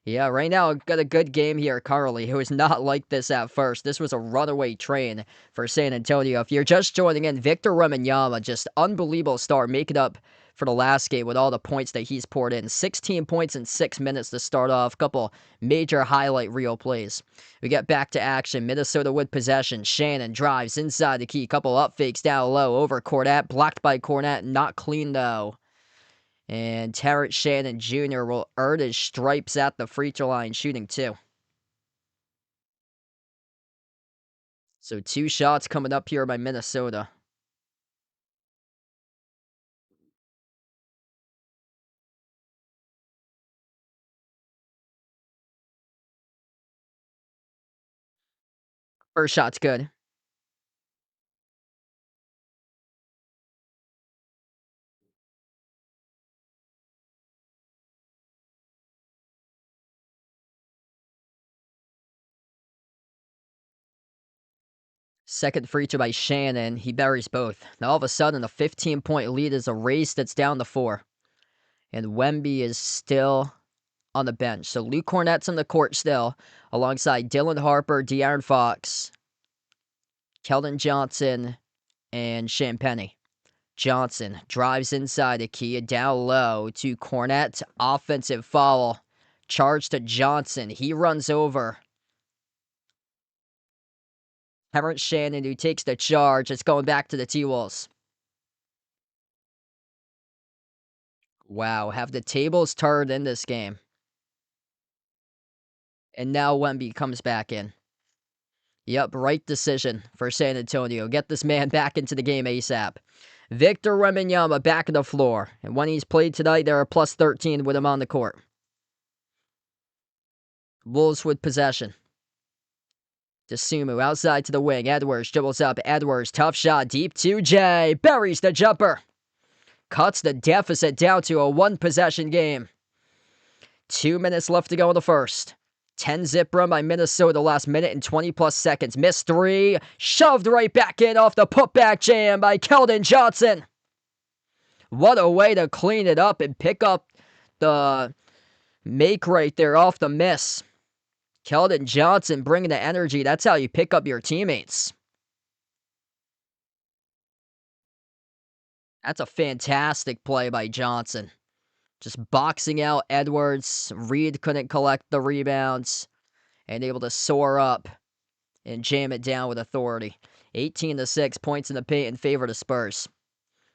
A: Yeah, right now, got a good game here, Carly, who is not like this at first. This was a runaway train for San Antonio. If you're just joining in, Victor Wembanyama, just unbelievable start, making up for the last game with all the points that he's poured in. 16 points in 6 minutes to start off. Couple major highlight reel plays. We get back to action. Minnesota with possession. Shannon drives inside the key. Couple up fakes down low over Cornette. Blocked by Cornette. Not clean, though. And Terrence Shannon Jr. will earn his stripes at the free throw line, shooting 2. So 2 shots coming up here by Minnesota. First shot's good. Second free throw by Shannon. He buries both. Now all of a sudden, a 15-point lead is erased. That's down to 4. And Wemby is still on the bench. So Luke Cornett's on the court still, alongside Dylan Harper, De'Aaron Fox, Keldon Johnson, and Champagnie. Johnson drives inside the key, down low to Cornette. Offensive foul. Charge to Johnson. He runs over Terrence Shannon, who takes the charge. It's going back to the T-Wolves. Wow, have the tables turned in this game. And now Wemby comes back in. Yep, right decision for San Antonio. Get this man back into the game ASAP. Victor Wembanyama back on the floor. And when he's played tonight, there are plus 13 with him on the court. Wolves with possession. DeSumo outside to the wing. Edwards dribbles up. Edwards, tough shot. Deep 2J. Buries the jumper. Cuts the deficit down to a 1-possession game. 2 minutes left to go in the first. 10-zip run by Minnesota last minute and 20-plus seconds. Missed three. Shoved right back in off the putback jam by Keldon Johnson. What a way to clean it up and pick up the make right there off the miss. Keldon Johnson bringing the energy. That's how you pick up your teammates. That's a fantastic play by Johnson. Just boxing out Edwards. Reed couldn't collect the rebounds and able to soar up and jam it down with authority. 18-6 points in the paint in favor of the Spurs.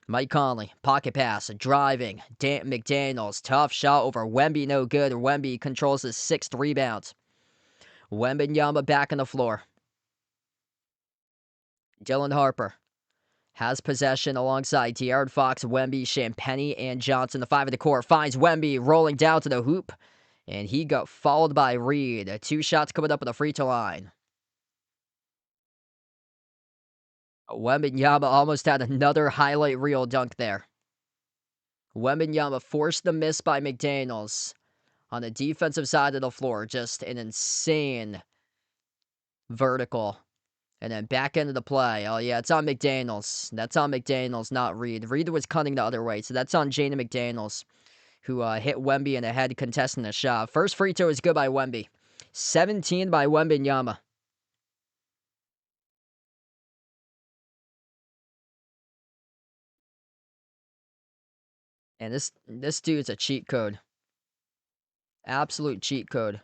A: Mike Conley, pocket pass, driving. McDaniels, tough shot over Wemby, no good. Wemby controls his 6th rebound. Wembanyama back on the floor. Dylan Harper has possession alongside De'Aaron Fox, Wemby, Champagnie, and Johnson. The 5 of the court finds Wemby rolling down to the hoop, and he got fouled by Reed. 2 shots coming up at the free throw line. Wembanyama almost had another highlight reel dunk there. Wembanyama forced the miss by McDaniels on the defensive side of the floor. Just an insane vertical. And then back into the play. Oh, yeah, it's on McDaniels. That's on McDaniels, not Reed. Reed was cutting the other way, so that's on Jaden McDaniels, who hit Wemby in the head contesting the shot. First free throw is good by Wemby. 17 by Wembanyama. And this dude's a cheat code. Absolute cheat code.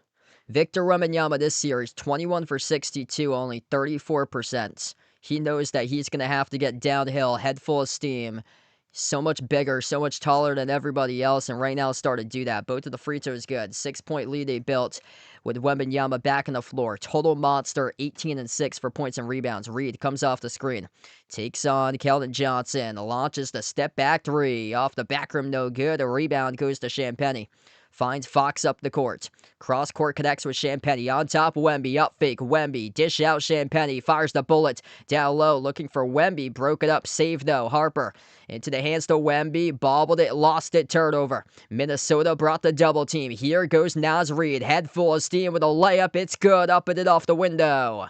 A: Victor Wembanyama this series, 21 for 62, only 34%. He knows that he's going to have to get downhill, head full of steam. So much bigger, so much taller than everybody else, and right now started to do that. Both of the free throws good. 6-point lead they built with Wembanyama back on the floor. Total monster, 18-6 for points and rebounds. Reed comes off the screen. Takes on Keldon Johnson. Launches the step back 3. Off the back rim, no good. A rebound goes to Champagnie. Finds Fox up the court. Cross court connects with Champagnie. On top, Wemby. Up fake. Wemby. Dish out Champagnie. Fires the bullet. Down low. Looking for Wemby. Broke it up. Save though. Harper. Into the hands to Wemby. Bobbled it. Lost it. Turnover. Minnesota brought the double team. Here goes Naz Reid. Head full of steam with a layup. It's good. Up and it off the window.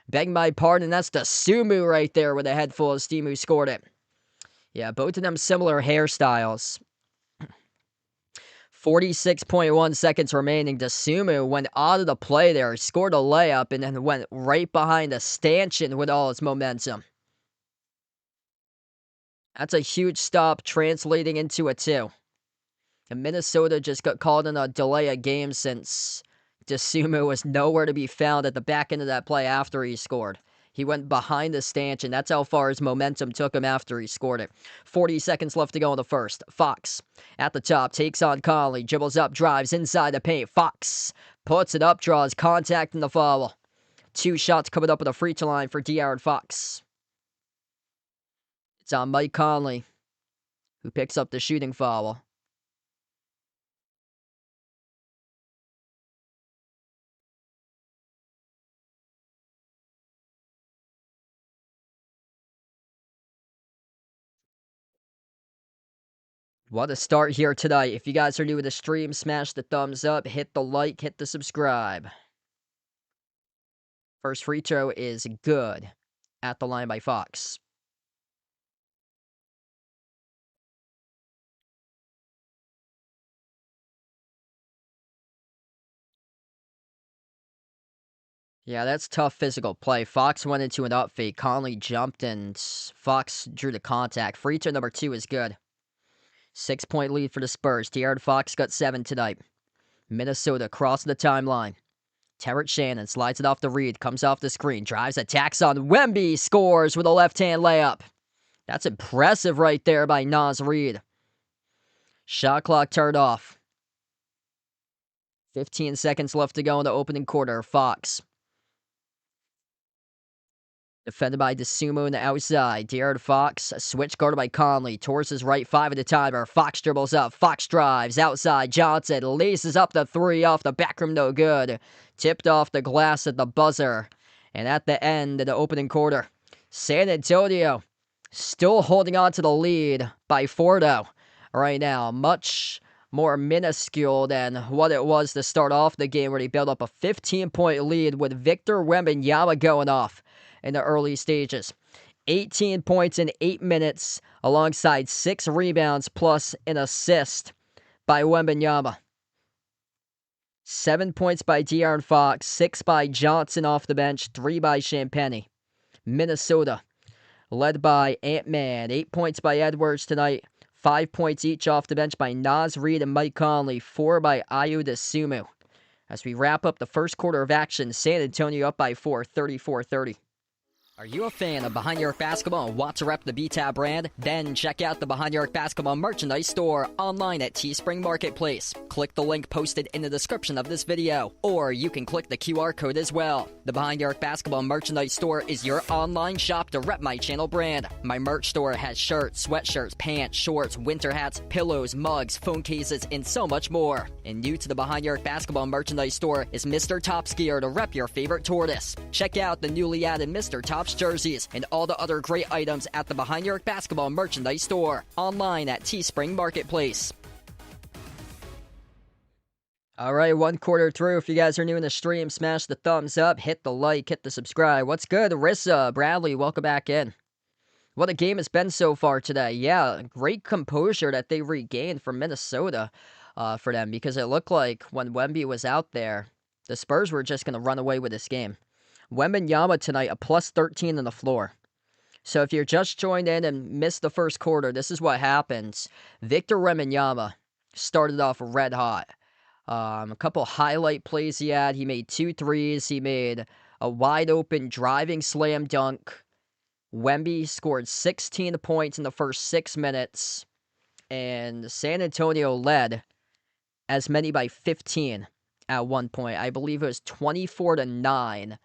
A: Beg my pardon. That's the Sumu right there with a head full of steam who scored it. Yeah, both of them similar hairstyles. 46.1 seconds remaining. Sumu went out of the play there, scored a layup, and then went right behind the stanchion with all its momentum. That's a huge stop translating into a 2. And Minnesota just got called in a delay of game since Sumu was nowhere to be found at the back end of that play after he scored. He went behind the stanchion. That's how far his momentum took him after he scored it. 40 seconds left to go in the first. Fox at the top, takes on Conley, dribbles up, drives inside the paint. Fox puts it up, draws contact in the foul. 2 shots coming up at the free throw line for De'Aaron Fox. It's on Mike Conley, who picks up the shooting foul. What a start here tonight. If you guys are new to the stream, smash the thumbs up, hit the like, hit the subscribe. First free throw is good at the line by Fox. Yeah, that's tough physical play. Fox went into an up fake. Conley jumped and Fox drew the contact. Free throw number 2 is good. 6-point lead for the Spurs. De'Aaron Fox got 7 tonight. Minnesota crossing the timeline. Terrence Shannon slides it off the Reed, comes off the screen, drives, attacks on Wemby, scores with a left-hand layup. That's impressive right there by Naz Reid. Shot clock turned off. 15 seconds left to go in the opening quarter. Fox. Defended by Sumu on the outside. De'Aaron Fox, switch guarded by Conley. Towards his right, 5 at the timer. Fox dribbles up. Fox drives. Outside, Johnson laces up the 3 off the back rim, no good. Tipped off the glass at the buzzer. And at the end of the opening quarter, San Antonio still holding on to the lead by 4 right now. Much more minuscule than what it was to start off the game, where they built up a 15-point lead with Victor Wembanyama going off in the early stages. 18 points in 8 minutes, alongside 6 rebounds plus an assist by Wembanyama. 7 points by De'Aaron Fox, 6 by Johnson off the bench, 3 by Champagnie. Minnesota, led by Ant-Man. 8 points by Edwards tonight. 5 points each off the bench by Naz Reid and Mike Conley. 4 by Ayo Dosunmu. As we wrap up the first quarter of action, San Antonio up by 4, 34-30. Are you a fan of Behind Your Arc Basketball and want to rep the BTAB brand? Then check out the Behind Your Arc Basketball merchandise store online at Teespring Marketplace. Click the link posted in the description of this video, or you can click the QR code as well. The Behind Your Arc Basketball merchandise store is your online shop to rep my channel brand. My merch store has shirts, sweatshirts, pants, shorts, winter hats, pillows, mugs, phone cases, and so much more. And new to the Behind Your Arc Basketball merchandise store is Mr. Top's gear to rep your favorite tortoise. Check out the newly added Mr. Top's jerseys and all the other great items at the Behind Your Arc Basketball merchandise store online at Teespring Marketplace. All right, one quarter through. If you guys are new in the stream, smash the thumbs up, hit the like, hit the subscribe. What's good, Rissa, Bradley? Welcome back in. What a game it's been so far today. Yeah, great composure that they regained from Minnesota for them, because it looked like when Wemby was out there, the Spurs were just going to run away with this game. Wembanyama tonight, a plus 13 on the floor. So if you're just joined in and missed the first quarter, this is what happens. Victor Wembanyama started off red hot. A couple highlight plays he had. He made 2 threes. He made a wide-open driving slam dunk. Wemby scored 16 points in the first 6 minutes, and San Antonio led as many by 15 at one point. I believe it was 24-9.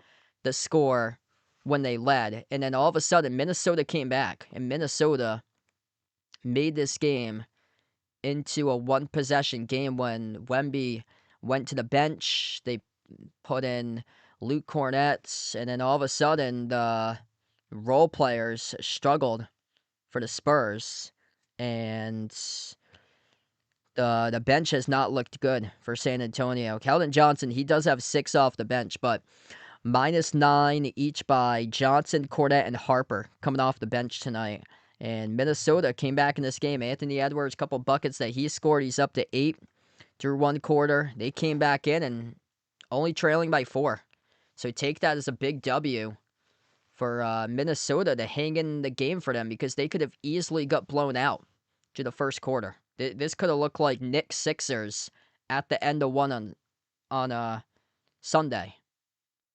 A: The score when they led, and then all of a sudden Minnesota came back, and Minnesota made this game into a one-possession game when Wemby went to the bench. They put in Luke Cornett, and then all of a sudden the role players struggled for the Spurs, and the bench has not looked good for San Antonio. Keldon Johnson, he does have 6 off the bench, but -9 each by Johnson, Cornett, and Harper coming off the bench tonight. And Minnesota came back in this game. Anthony Edwards, a couple buckets that he scored. He's up to 8 through one quarter. They came back in and only trailing by 4. So take that as a big W for Minnesota to hang in the game for them, because they could have easily got blown out to the first quarter. This could have looked like Knicks Sixers at the end of one on Sunday.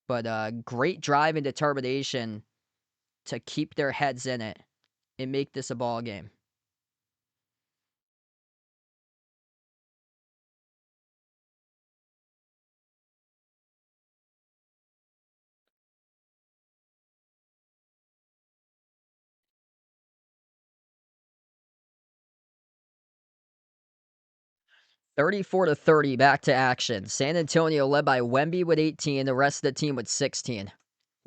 A: But great drive and determination to keep their heads in it and make this a ball game. (34-30) back to action. San Antonio led by Wemby with 18, the rest of the team with 16.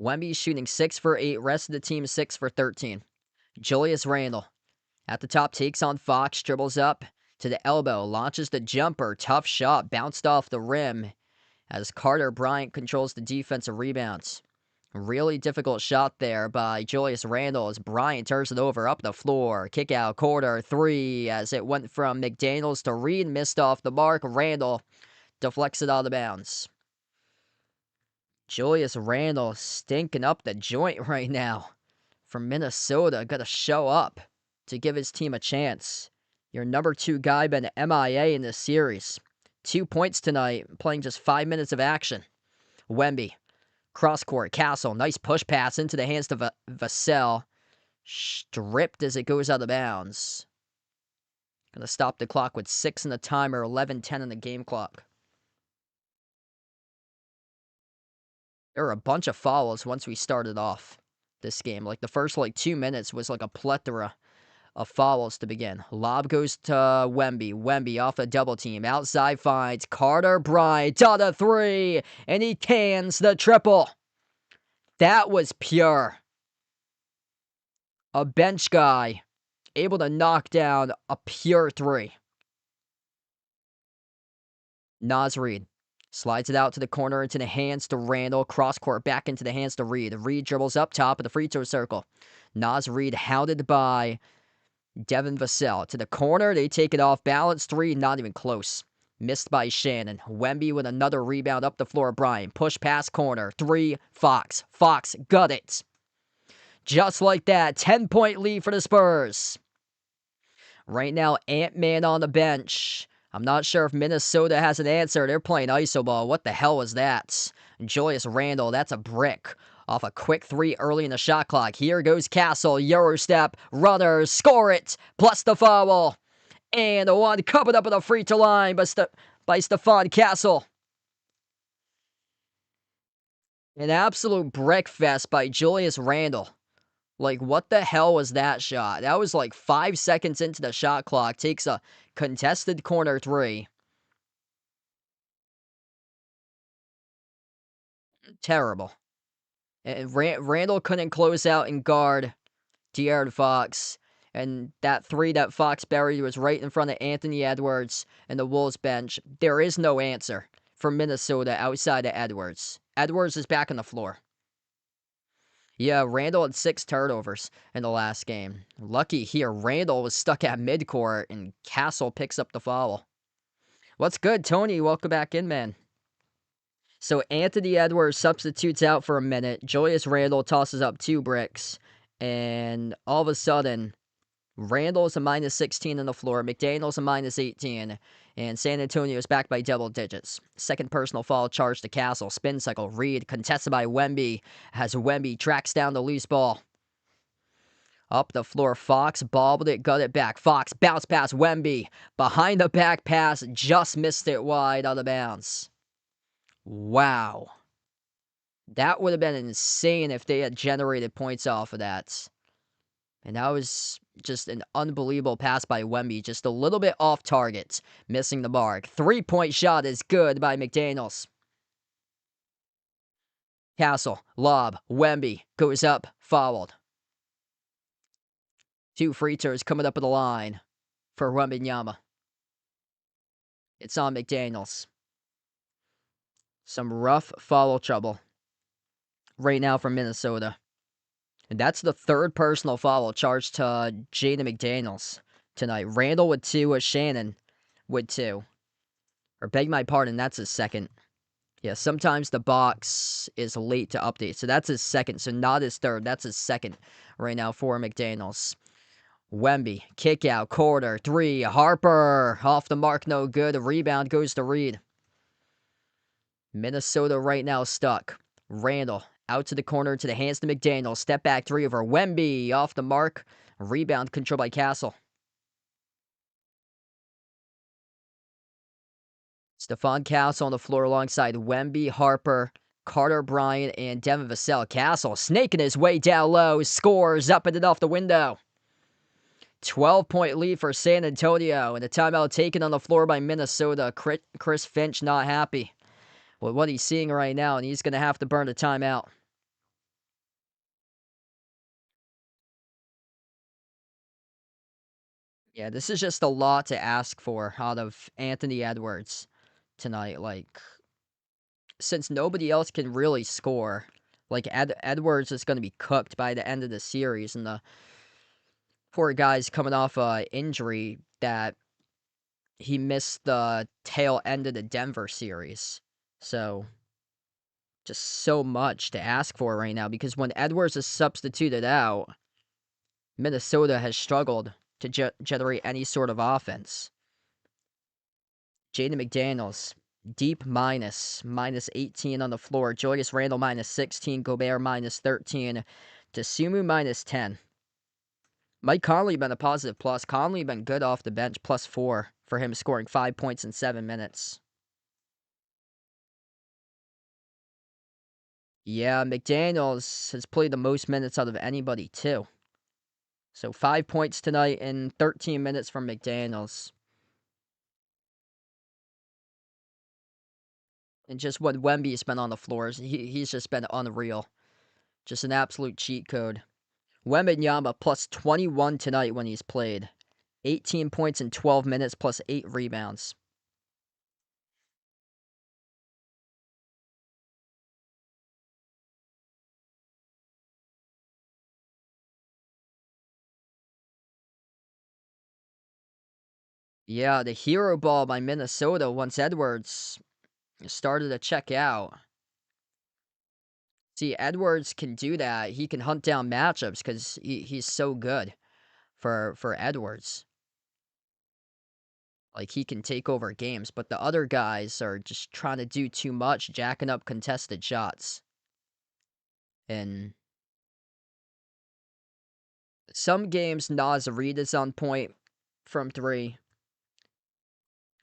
A: Wemby shooting 6 for 8, rest of the team 6 for 13. Julius Randle at the top takes on Fox, dribbles up to the elbow, launches the jumper, tough shot, bounced off the rim as Carter Bryant controls the defensive rebounds. Really difficult shot there by Julius Randle as Bryant turns it over up the floor. Kick out, quarter 3 as it went from McDaniels to Reed, missed off the mark. Randle deflects it out of bounds. Julius Randle stinking up the joint right now from Minnesota. Got to show up to give his team a chance. Your number 2 guy been MIA in this series. 2 points tonight, playing just 5 minutes of action. Wemby. Cross-court, Castle, nice push pass into the hands of Vassell. Stripped as it goes out of bounds. Gonna stop the clock with 6 in the timer, 11:10 in the game clock. There were a bunch of fouls once we started off this game. Like the first 2 minutes was like a plethora of fouls to begin. Lob goes to Wemby. Wemby off a double team. Outside finds Carter Bryant on a 3. And he cans the triple. That was pure. A bench guy able to knock down a pure 3. Naz Reid slides it out to the corner into the hands to Randall. Cross court back into the hands to Reid. Reid dribbles up top of the free throw circle. Naz Reid hounded by Devin Vassell. To the corner, they take it off balance. Three, not even close. Missed by Shannon. Wemby with another rebound up the floor. Brian. Push pass corner. Three, Fox. Fox got it. Just like that, 10-point lead for the Spurs. Right now, Ant-Man on the bench. I'm not sure if Minnesota has an answer. They're playing iso ball. What the hell was that? Julius Randle, that's a brick. Off a quick three early in the shot clock. Here goes Castle. Euro step. Runner. Score it. Plus the foul. And the one covered up at the free throw line by Stephon Castle. An absolute breakfast by Julius Randle. Like, what the hell was that shot? That was like 5 seconds into the shot clock. Takes a contested corner three. Terrible. And Randall couldn't close out and guard De'Aaron Fox. And that three that Fox buried was right in front of Anthony Edwards and the Wolves bench. There is no answer for Minnesota outside of Edwards. Edwards is back on the floor. Yeah, Randall had 6 turnovers in the last game. Lucky here, Randall was stuck at midcourt, and Castle picks up the foul. What's good, Tony? Welcome back in, man. So Anthony Edwards substitutes out for a minute. Julius Randle tosses up 2 bricks, and all of a sudden, Randall's a minus 16 on the floor, McDaniel's a minus 18, and San Antonio's back by double digits. Second personal foul charged to Castle. Spin cycle, Reid, contested by Wemby, as Wemby tracks down the loose ball. Up the floor, Fox bobbled it, got it back. Fox bounce pass, Wemby. Behind the back pass, just missed it wide out of bounds. Wow. That would have been insane if they had generated points off of that. And that was just an unbelievable pass by Wemby. Just a little bit off target. Missing the mark. 3-point shot is good by McDaniels. Castle. Lob. Wemby. Goes up. Fouled. 2 free throws coming up at the line for Wembanyama. It's on McDaniels. Some rough foul trouble right now from Minnesota. And that's the 3rd personal foul charged to Jaden McDaniels tonight. Randall with 2, Shannon with 2. Or beg my pardon, that's his 2nd. Yeah, sometimes the box is late to update. So that's his 2nd, so not his 3rd. That's his 2nd right now for McDaniels. Wemby, kick out, quarter, 3, Harper, off the mark, no good. A rebound goes to Reid. Minnesota right now stuck. Randall, out to the corner, to the hands to McDaniel. Step back 3 over Wemby, off the mark. Rebound controlled by Castle. Stephon Castle on the floor alongside Wemby, Harper, Carter Bryant, and Devin Vassell. Castle snaking his way down low, scores up and off the window. 12-point lead for San Antonio, and a timeout taken on the floor by Minnesota. Chris Finch not happy with what he's seeing right now, and he's going to have to burn a timeout. Yeah, this is just a lot to ask for out of Anthony Edwards tonight. Like, since nobody else can really score, like Edwards is going to be cooked by the end of the series, and the poor guy's coming off a injury that he missed the tail end of the Denver series. So, just so much to ask for right now, because when Edwards is substituted out, Minnesota has struggled to generate any sort of offense. Jaden McDaniels, deep minus 18 on the floor. Julius Randle minus 16. Gobert minus 13. Dosunmu minus 10. Mike Conley been a positive plus. Conley been good off the bench, plus 4 for him, scoring 5 points in 7 minutes. Yeah, McDaniels has played the most minutes out of anybody, too. So 5 points tonight in 13 minutes from McDaniels. And just what Wemby's been on the floors, he's just been unreal. Just an absolute cheat code. Wembanyama plus 21 tonight when he's played. 18 points in 12 minutes plus 8 rebounds. Yeah, the hero ball by Minnesota once Edwards started to check out. See, Edwards can do that. He can hunt down matchups because he's so good for Edwards. Like, he can take over games, but the other guys are just trying to do too much, jacking up contested shots. And some games, Naz Reid is on point from three.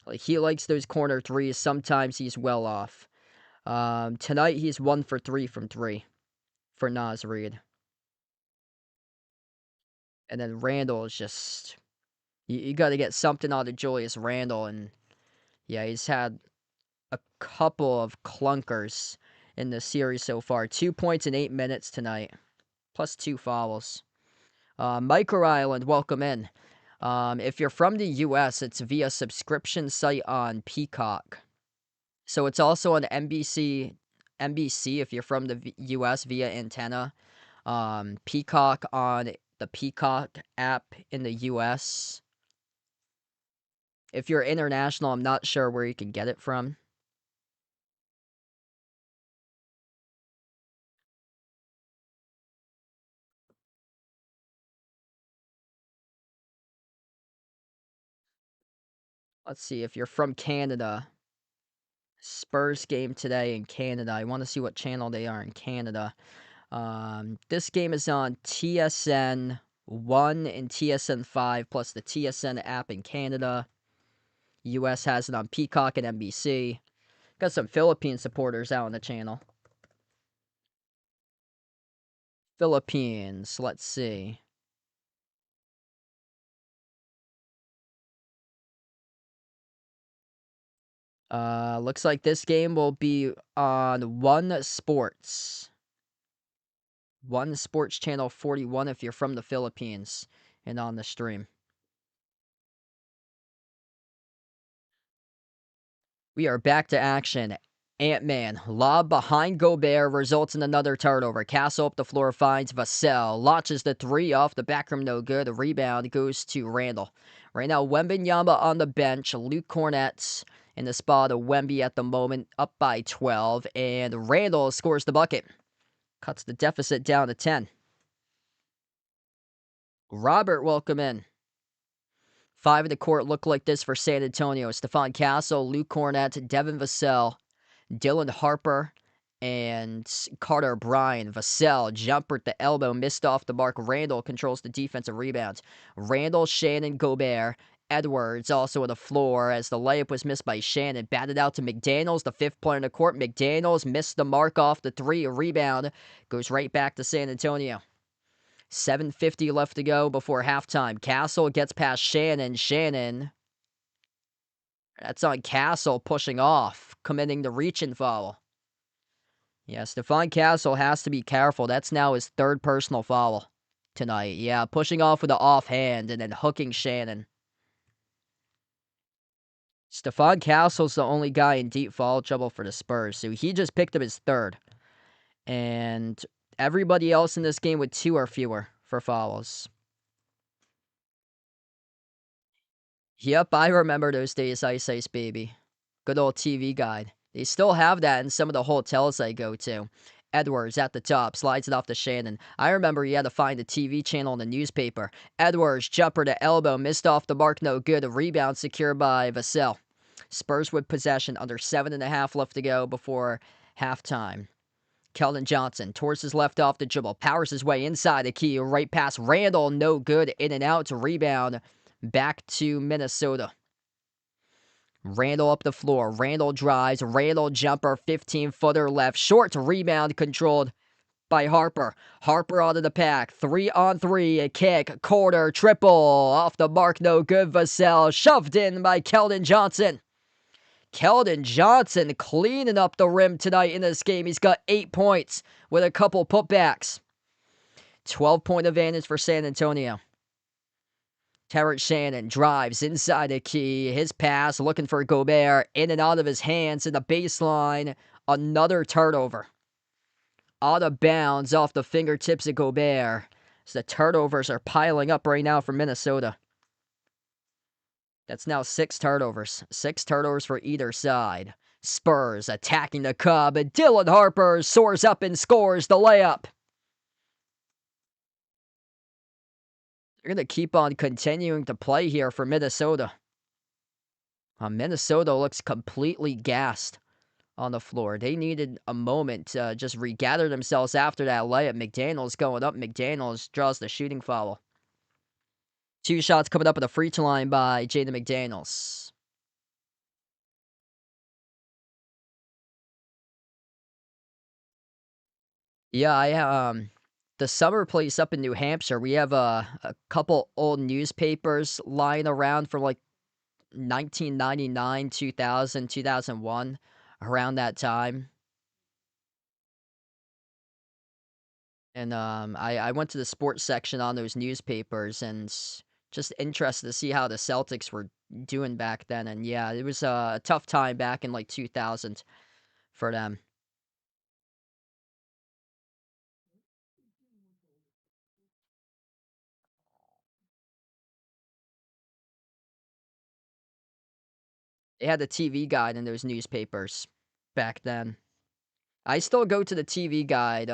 A: Like, he likes those corner threes. Sometimes he's well off. Tonight, he's 1 for 3 from three for Naz Reid. And then Randall is just... You got to get something out of Julius Randle. And, yeah, he's had a couple of clunkers in the series so far. 2 points in 8 minutes tonight, plus 2 fouls. Micro Island, welcome in. If you're from the U.S., it's via subscription site on Peacock. So it's also on NBC if you're from the U.S. via antenna. Peacock on the Peacock app in the U.S. If you're international, I'm not sure where you can get it from. Let's see, if you're from Canada, Spurs game today in Canada. I want to see what channel they are in Canada. This game is on TSN 1 and TSN 5, plus the TSN app in Canada. US has it on Peacock and NBC. Got some Philippine supporters out on the channel. Philippines, let's see. Looks like this game will be on One Sports. One Sports Channel 41 if you're from the Philippines and on the stream. We are back to action. Ant-Man, lob behind Gobert, results in another turnover. Castle up the floor, finds Vassell. Launches the three off the back rim, no good. A rebound goes to Randall. Right now, Wembanyama on the bench. Luke Cornett's in the spot of Wemby at the moment, up by 12. And Randall scores the bucket. Cuts the deficit down to 10. Robert, welcome in. 5 in the court look like this for San Antonio. Stephon Castle, Luke Cornett, Devin Vassell, Dylan Harper, and Carter Bryan. Vassell, jumper at the elbow, missed off the mark. Randall controls the defensive rebounds. Randall, Shannon, Gobert. Edwards also on the floor as the layup was missed by Shannon. Batted out to McDaniels, the 5th player in the court. McDaniels missed the mark off the 3. A rebound goes right back to San Antonio. 7:50 left to go before halftime. Castle gets past Shannon. Shannon. That's on Castle pushing off, committing the reach-in foul. Yeah, Stephon Castle has to be careful. That's now his 3rd personal foul tonight. Yeah, pushing off with the offhand and then hooking Shannon. Stephon Castle's the only guy in deep foul trouble for the Spurs, so he just picked up his 3rd. And everybody else in this game with 2 or fewer for fouls. Yep, I remember those days, Ice Ice Baby. Good old TV guide. They still have that in some of the hotels I go to. Edwards at the top, slides it off to Shannon. I remember you had to find the TV channel in the newspaper. Edwards, jumper to elbow, missed off the mark, no good. A rebound secured by Vassell. Spurs with possession, under 7.5 left to go before halftime. Keldon Johnson towards his left off the dribble, powers his way inside the key, right past Randall, no good, in and out to rebound, back to Minnesota. Randall up the floor, Randall drives, Randall jumper, 15-footer left, short rebound controlled by Harper. Harper out of the pack, 3-on-3, a kick, quarter, triple, off the mark, no good, Vassell, shoved in by Keldon Johnson. Keldon Johnson cleaning up the rim tonight in this game. He's got 8 points with a couple putbacks. 12-point advantage for San Antonio. Terrence Shannon drives inside the key. His pass looking for Gobert. In and out of his hands in the baseline. Another turnover. Out of bounds off the fingertips of Gobert. So the turnovers are piling up right now for Minnesota. That's now 6 turnovers. 6 turnovers for either side. Spurs attacking the Cub, and Dylan Harper soars up and scores the layup. They're going to keep on continuing to play here for Minnesota. Minnesota looks completely gassed on the floor. They needed a moment to just regather themselves after that layup. McDaniels going up. McDaniels draws the shooting foul. 2 shots coming up at the free throw line by Jaden McDaniels. Yeah, the summer place up in New Hampshire, we have a couple old newspapers lying around from like 1999, 2000, 2001, around that time. And I went to the sports section on those newspapers and just interested to see how the Celtics were doing back then. And yeah, it was a tough time back in like 2000 for them. They had the TV guide in those newspapers back then. I still go to the TV guide.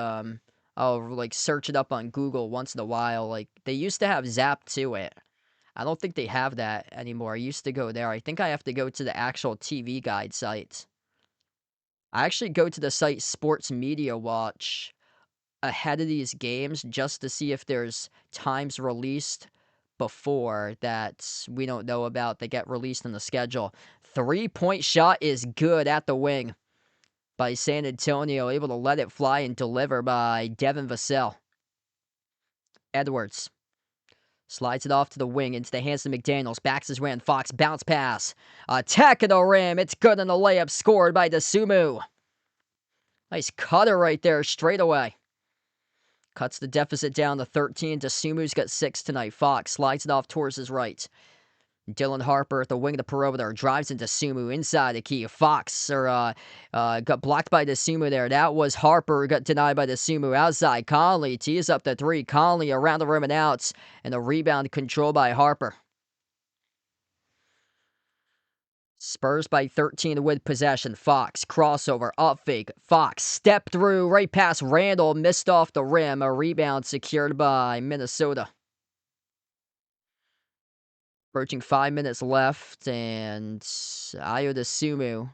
A: I'll like search it up on Google once in a while. Like they used to have Zap to it. I don't think they have that anymore. I used to go there. I think I have to go to the actual TV guide site. I actually go to the site Sports Media Watch ahead of these games just to see if there's times released before that we don't know about that get released in the schedule. 3-point shot is good at the wing by San Antonio, able to let it fly and deliver by Devin Vassell. Edwards slides it off to the wing into the hands of McDaniels. Backs his way on Fox. Bounce pass. Attack of the rim. It's good on the layup scored by DeSumo. Nice cutter right there straight away. Cuts the deficit down to 13. DeSumu's got 6 tonight. Fox slides it off towards his right. Dylan Harper at the wing of the perimeter drives into Sumu inside the key. Fox got blocked by DeSumo there. That was Harper who got denied by DeSumo. Outside, Conley tees up the 3. Conley around the rim and out, and the rebound controlled by Harper. Spurs by 13 with possession. Fox crossover, up fake. Fox step through right past Randall, missed off the rim. A rebound secured by Minnesota. Approaching 5 minutes left, and Ayo DeSumo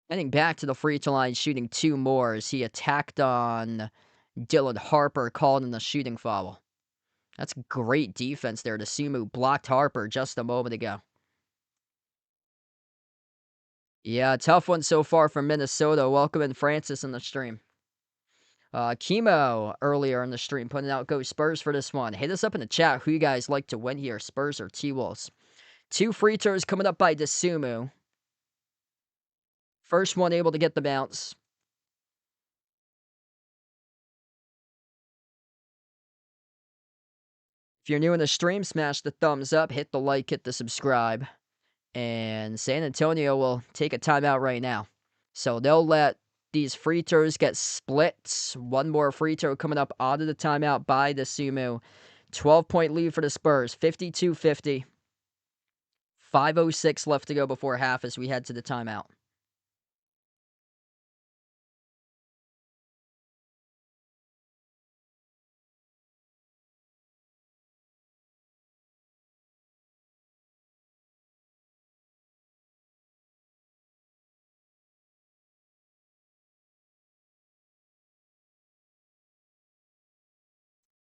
A: heading back to the free throw line, shooting 2 more as he attacked on Dylan Harper, called in the shooting foul. That's great defense there. DeSumo blocked Harper just a moment ago. Yeah, tough one so far from Minnesota. Welcoming Francis in the stream. Chemo earlier in the stream putting out Go Spurs for this one. Hit us up in the chat who you guys like to win here, Spurs or T-Wolves. 2 free throws coming up by DeSumo. First one able to get the bounce. If you're new in the stream, smash the thumbs up, hit the like, hit the subscribe. And San Antonio will take a timeout right now. So they'll let these free throws get split. One more free throw coming up out of the timeout by DeSumo. 12-point lead for the Spurs, 52-50. 5:06 left to go before half as we head to the timeout.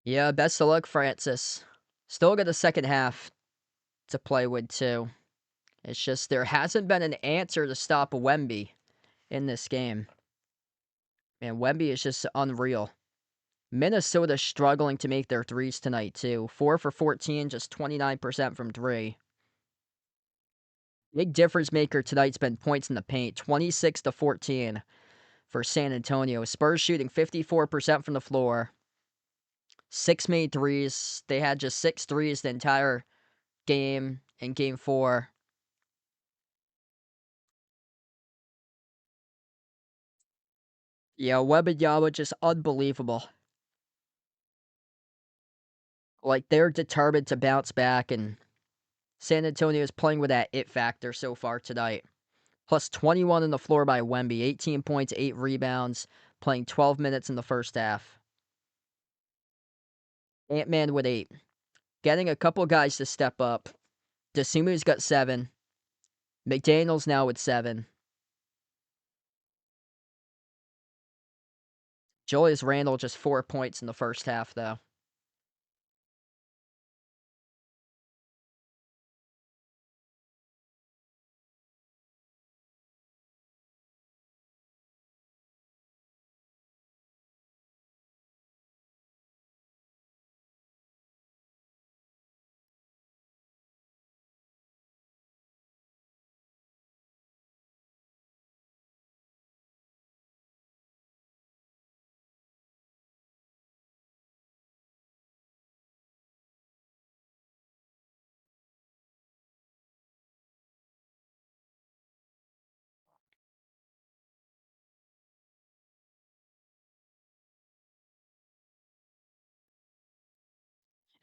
A: Yeah, best of luck, Francis. Still got the second half to play with, too. It's just there hasn't been an answer to stop Wemby in this game. Man, Wemby is just unreal. Minnesota struggling to make their threes tonight, too. 4 for 14, just 29% from 3. Big difference maker tonight's been points in the paint, 26-14 for San Antonio. Spurs shooting 54% from the floor. 6 made threes. They had just 6 threes the entire game in game 4. Yeah, Wembanyama just unbelievable. Like, they're determined to bounce back and San Antonio is playing with that it factor so far tonight. Plus 21 on the floor by Wemby. 18 points, 8 rebounds, playing 12 minutes in the first half. Ant-Man with 8. Getting a couple guys to step up. Desumu's got 7. McDaniels now with 7. Julius Randle just 4 points in the first half, though.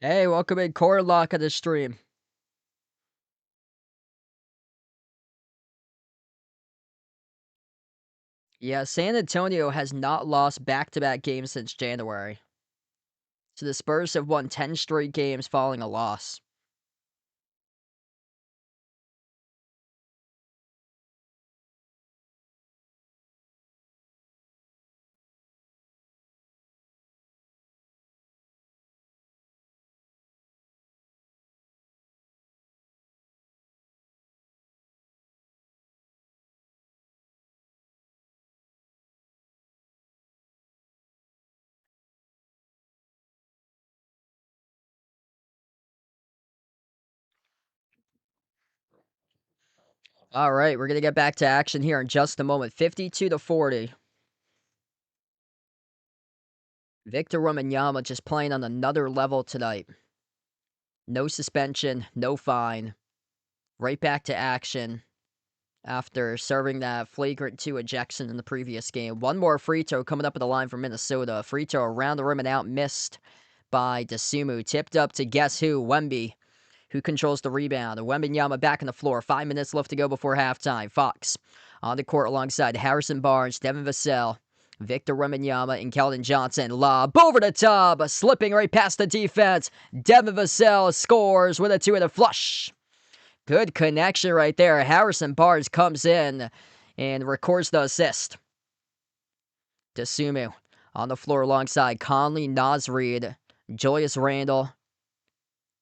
A: Hey, welcome in Core Lock of the stream. Yeah, San Antonio has not lost back-to-back games since January. So the Spurs have won 10 straight games following a loss. All right, we're going to get back to action here in just a moment. 52-40. Victor Wembanyama just playing on another level tonight. No suspension, no fine. Right back to action after serving that flagrant 2 ejection in the previous game. One more free throw coming up at the line from Minnesota. Free throw around the rim and out, missed by Dosunmu. Tipped up to guess who? Wemby, who controls the rebound. Wembanyama back on the floor. 5 minutes left to go before halftime. Fox on the court alongside Harrison Barnes, Devin Vassell, Victor Wembanyama, and Keldon Johnson. Lob over the top, slipping right past the defense. Devin Vassell scores with a 2-handed flush. Good connection right there. Harrison Barnes comes in and records the assist. Dosunmu on the floor alongside Conley, Naz Reid, Julius Randle,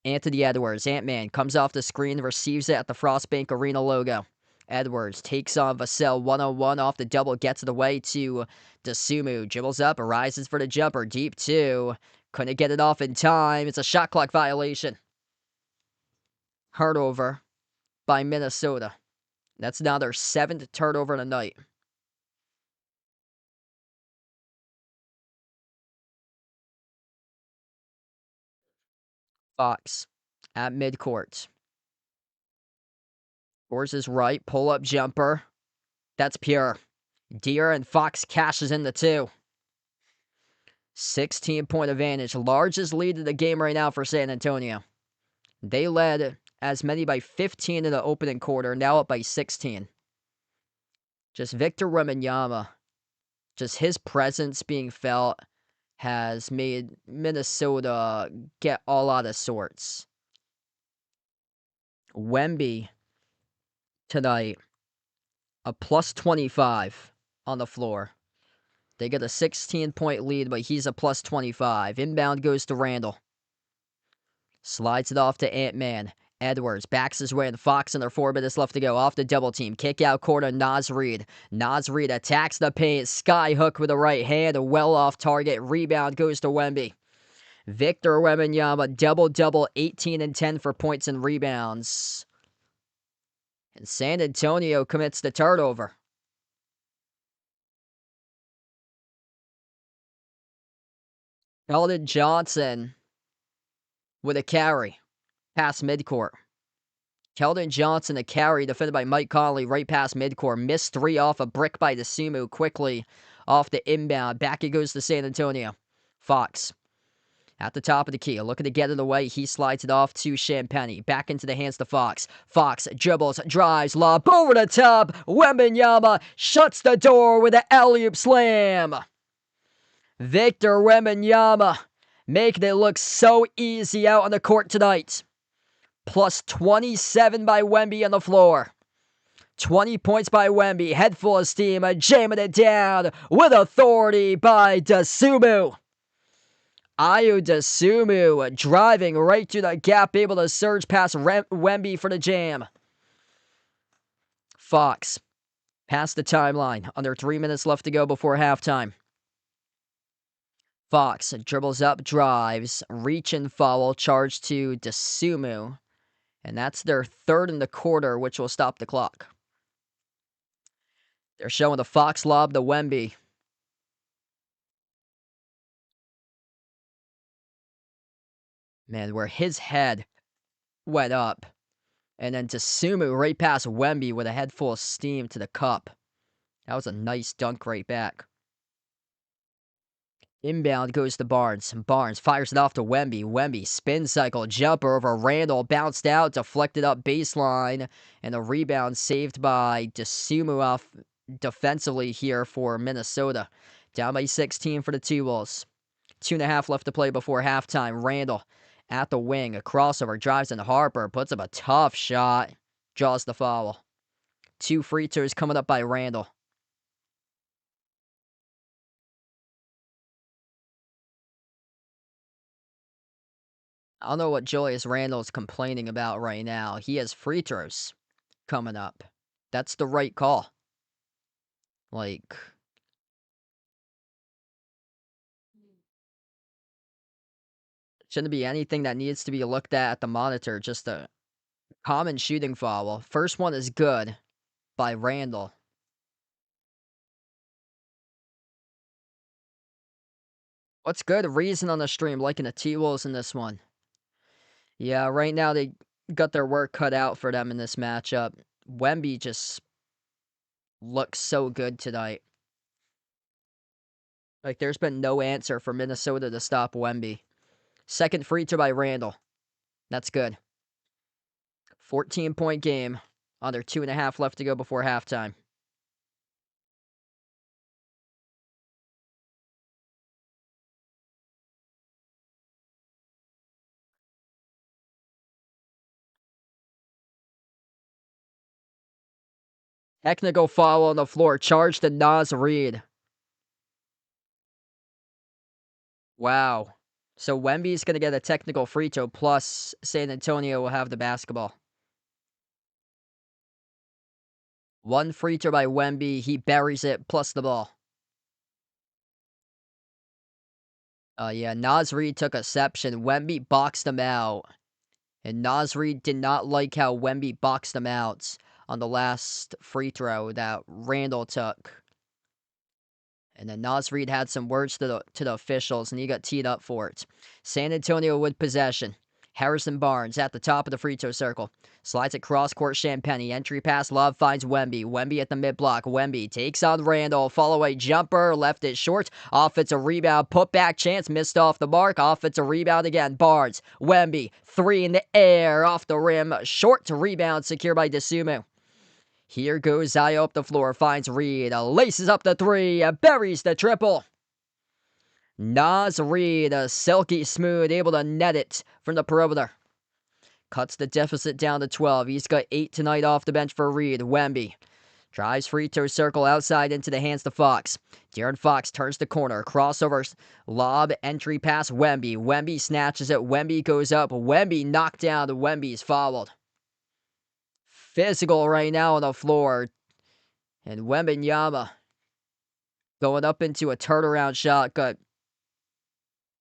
A: Anthony Edwards. Ant-Man comes off the screen, receives it at the Frostbank Arena logo. Edwards takes on Vassell one-on-one off the double, gets it away to Dosunmu. Dribbles up, arises for the jumper. Deep 2. Couldn't get it off in time. It's a shot clock violation. Turnover by Minnesota. That's now their 7th turnover in a night. Fox at midcourt. Scores is right. Pull-up jumper. That's pure. Deere and Fox cashes in the 2. 16-point advantage. Largest lead of the game right now for San Antonio. They led as many by 15 in the opening quarter, now up by 16. Just Victor Wembanyama, just his presence being felt has made Minnesota get all out of sorts. Wemby tonight, a plus 25 on the floor. They get a 16-point lead, but he's a plus 25. Inbound goes to Randle. Slides it off to Ant-Man. Edwards backs his way, and Fox in their 4 minutes left to go. Off the double team. Kick out corner, Naz Reid. Naz Reid attacks the paint. Skyhook with the right hand. Well off target. Rebound goes to Wemby. Victor Wembanyama, double-double, 18 and 10 for points and rebounds. And San Antonio commits the turnover. Keldon Johnson with a carry past midcourt. Keldon Johnson, a carry defended by Mike Conley right past midcourt. Missed 3 off a brick by Dosunmu quickly off the inbound. Back it goes to San Antonio. Fox At the top of the key, looking to get it away. He slides it off to Champagny. Back into the hands to Fox. Fox dribbles, drives, lob over the top. Wembanyama shuts the door with an alley-oop slam. Victor Wembanyama making it look so easy out on the court tonight. Plus 27 by Wemby on the floor. 20 points by Wemby. Head full of steam. Jamming it down with authority by Dosunmu. Ayo Dosunmu driving right through the gap, able to surge past Wemby for the jam. Fox past the timeline. Under 3 minutes left to go before halftime. Fox dribbles up, drives, reach and foul, charge to Dosunmu. And that's their third in the quarter, which will stop the clock. They're showing the Fox lob to Wemby. Man, where his head went up. And then Dosunmu right past Wemby with a head full of steam to the cup. That was a nice dunk right back. Inbound goes to Barnes. Barnes fires it off to Wemby. Wemby spin cycle, jumper over Randall. Bounced out, deflected up baseline. And a rebound saved by Dosunmu off defensively here for Minnesota. Down by 16 for the T-Wolves. 2.5 left to play before halftime. Randall at the wing. A crossover. Drives in Harper. Puts up a tough shot. Draws the foul. 2 free throws coming up by Randall. I don't know what Julius Randle's complaining about right now. He has free throws coming up. That's the right call. Like, shouldn't be anything that needs to be looked at the monitor. Just a common shooting foul. First one is good by Randle. What's good? Reason on the stream, liking the T-Wolves in this one. Yeah, right now they got their work cut out for them in this matchup. Wemby just looks so good tonight. Like, there's been no answer for Minnesota to stop Wemby. Second free throw by Randle. That's good. 14-point game. Under 2.5 left to go before halftime. Technical foul on the floor. Charge to Naz Reid. Wow. So Wemby's going to get a technical free throw, plus San Antonio will have the basketball. One free throw by Wemby. He buries it, plus the ball. Yeah, Naz Reid took exception. Wemby boxed him out. And Naz Reid did not like how Wemby boxed him out on the last free throw that Randle took. And then Naz Reid had some words to the officials, and he got teed up for it. San Antonio with possession. Harrison Barnes at the top of the free throw circle. Slides it cross-court Champagny. Entry pass, Love finds Wemby. Wemby at the mid-block. Wemby takes on Randall. Follow-away jumper. Left it short. Offensive rebound. Put back chance. Missed off the mark. Offensive rebound again. Barnes. Wemby. 3 in the air. Off the rim. Short to rebound. Secured by Dosunmu. Here goes Ayo up the floor. Finds Reid. Laces up the 3. Buries the triple. Naz Reid, silky smooth, able to net it from the perimeter. Cuts the deficit down to 12. He's got 8 tonight off the bench for Reid. Wemby drives free throw circle outside into the hands to Fox. De'Aaron Fox turns the corner. Crossover lob entry pass Wemby. Wemby snatches it. Wemby goes up. Wemby knocked down. Wemby's fouled. Physical right now on the floor. And Wembanyama going up into a turnaround shot. Got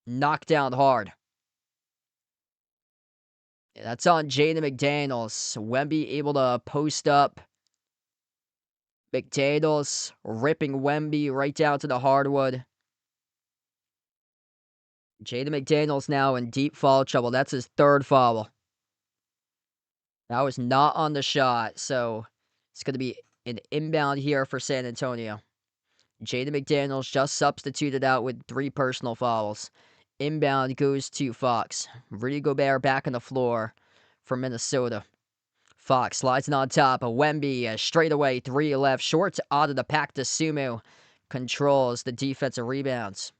A: knocked down hard. Yeah, that's on Jaden McDaniels. Wemby able to post up. McDaniels ripping Wemby right down to the hardwood. Jaden McDaniels now in deep foul trouble. That's his third foul. That was not on the shot, so it's going to be an inbound here for San Antonio. Jaden McDaniels just substituted out with 3 personal fouls. Inbound goes to Fox. Rudy Gobert back on the floor for Minnesota. Fox slides it on top. Wemby, a straightaway three left. Short out of the pack to Sumu. Controls the defensive rebounds.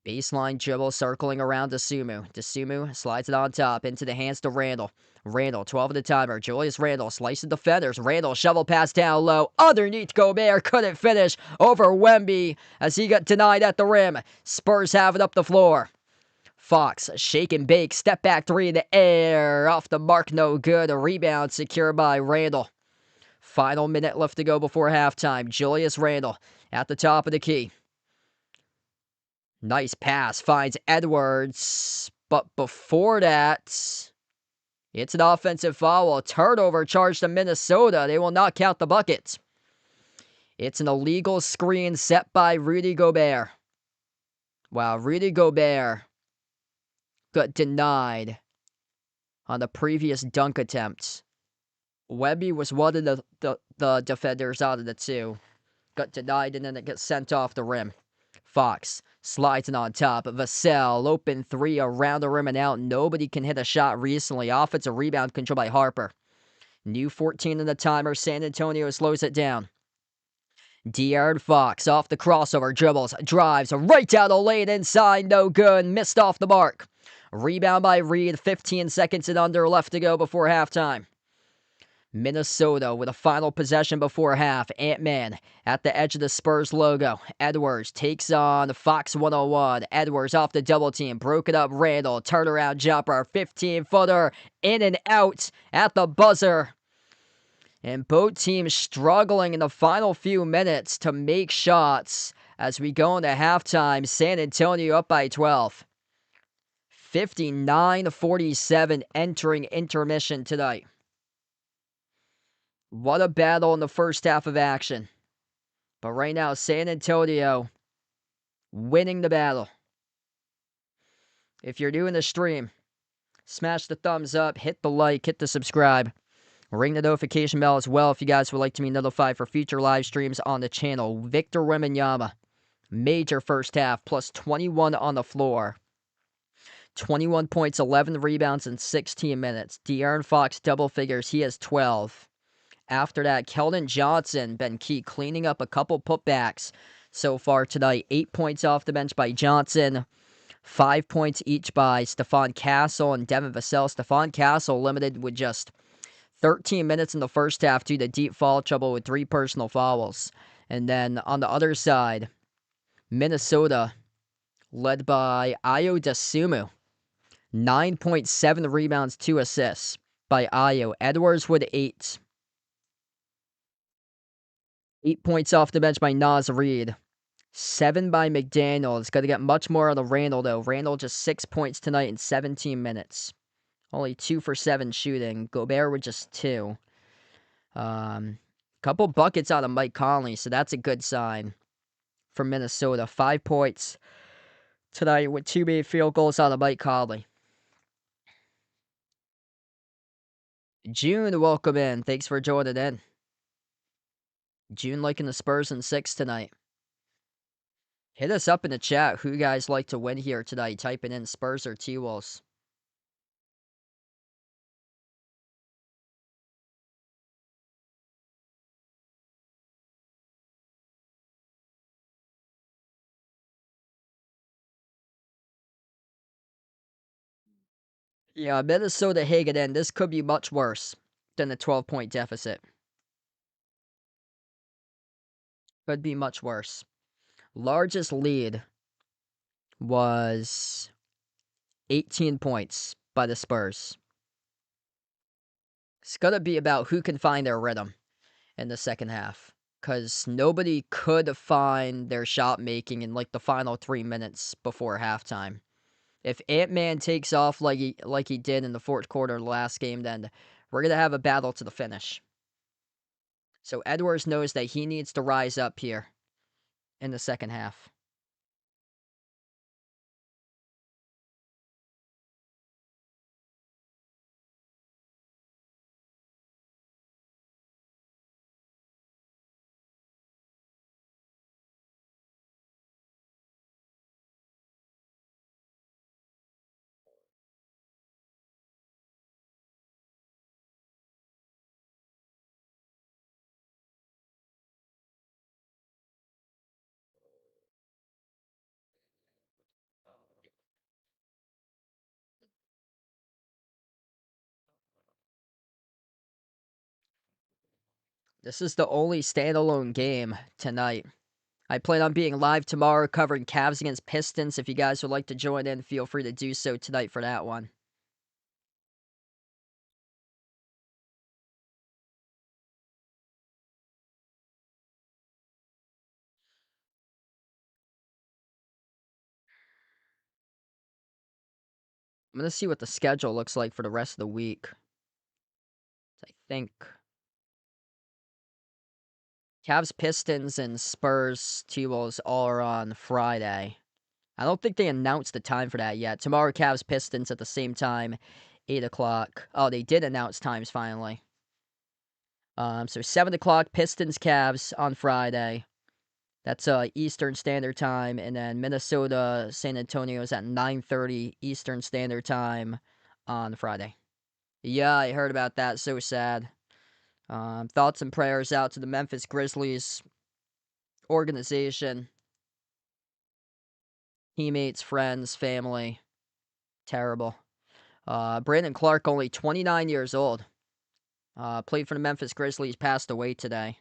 A: Baseline dribble circling around Sumu. Sumu slides it on top into the hands to Randall. Randall, 12 of the timer. Julius Randall slices defenders. Randall shovel pass down low. Underneath Gobert. Couldn't finish over Wemby as he got denied at the rim. Spurs have it up the floor. Fox, shake and bake. Step back three in the air. Off the mark, no good. A rebound secured by Randall. Final minute left to go before halftime. Julius Randall at the top of the key. Nice pass, finds Edwards. But before that, it's an offensive foul. A turnover charge to Minnesota. They will not count the bucket. It's an illegal screen set by Rudy Gobert. Wow, Rudy Gobert got denied on the previous dunk attempt. Wemby was one of the defenders out of the two. Got denied and then it gets sent off the rim. Fox slides it on top. Vassell, open three around the rim and out. Nobody can hit a shot recently. Offensive rebound controlled by Harper. New 14 in the timer. San Antonio slows it down. De'Aaron Fox off the crossover. Dribbles. Drives right down the lane inside. No good. Missed off the mark. Rebound by Reed. 15 seconds and under left to go before halftime. Minnesota with a final possession before half. Ant-Man at the edge of the Spurs logo. Edwards takes on Fox 101. Edwards off the double team. Broke it up. Randall. Turnaround jumper. 15-footer. In and out at the buzzer. And both teams struggling in the final few minutes to make shots as we go into halftime. San Antonio up by 12. 59-47 entering intermission tonight. What a battle in the first half of action. But right now, San Antonio winning the battle. If you're doing the stream, smash the thumbs up, hit the like, hit the subscribe. Ring the notification bell as well if you guys would like to be notified for future live streams on the channel. Victor Wembanyama, major first half, plus 21 on the floor. 21 points, 11 rebounds in 16 minutes. De'Aaron Fox, double figures, he has 12. After that, Keldon Johnson been key, cleaning up a couple putbacks so far tonight. 8 points off the bench by Johnson. 5 points each by Stephon Castle and Devin Vassell. Stephon Castle limited with just 13 minutes in the first half due to deep foul trouble with 3 personal fouls. And then on the other side, Minnesota led by Ayo Dosunmu. 9.7 rebounds, 2 assists by Ayo. Edwards with 8. 8 points off the bench by Naz Reid. 7 by McDaniel. It's going to get much more out of Randall, though. Randall just 6 points tonight in 17 minutes. Only 2 for 7 shooting. Gobert with just 2. Couple buckets out of Mike Conley, so that's a good sign for Minnesota. 5 points tonight with 2 made field goals out of Mike Conley. June, welcome in. Thanks for joining in. June liking the Spurs in 6 tonight. Hit us up in the chat who you guys like to win here tonight. Typing in Spurs or T-Wolves. Yeah, Minnesota hanging in. This could be much worse than the 12-point deficit. Could be much worse. Largest lead was 18 points by the Spurs. It's going to be about who can find their rhythm in the second half. Because nobody could find their shot making in like the final 3 minutes before halftime. If Ant-Man takes off like he did in the fourth quarter of the last game, then we're going to have a battle to the finish. So Edwards knows that he needs to rise up here in the second half. This is the only standalone game tonight. I plan on being live tomorrow covering Cavs against Pistons. If you guys would like to join in, feel free to do so tonight for that one. I'm going to see what the schedule looks like for the rest of the week. I think Cavs, Pistons, and Spurs, T-Wolves all are on Friday. I don't think they announced the time for that yet. Tomorrow, Cavs, Pistons at the same time, 8 o'clock. Oh, they did announce times finally. So 7 o'clock, Pistons, Cavs on Friday. That's Eastern Standard Time, and then Minnesota, San Antonio is at 9:30 Eastern Standard Time on Friday. Yeah, I heard about that. So sad. Thoughts and prayers out to the Memphis Grizzlies organization, teammates, friends, family. Terrible. Brandon Clark, only 29 years old. Played for the Memphis Grizzlies, passed away today.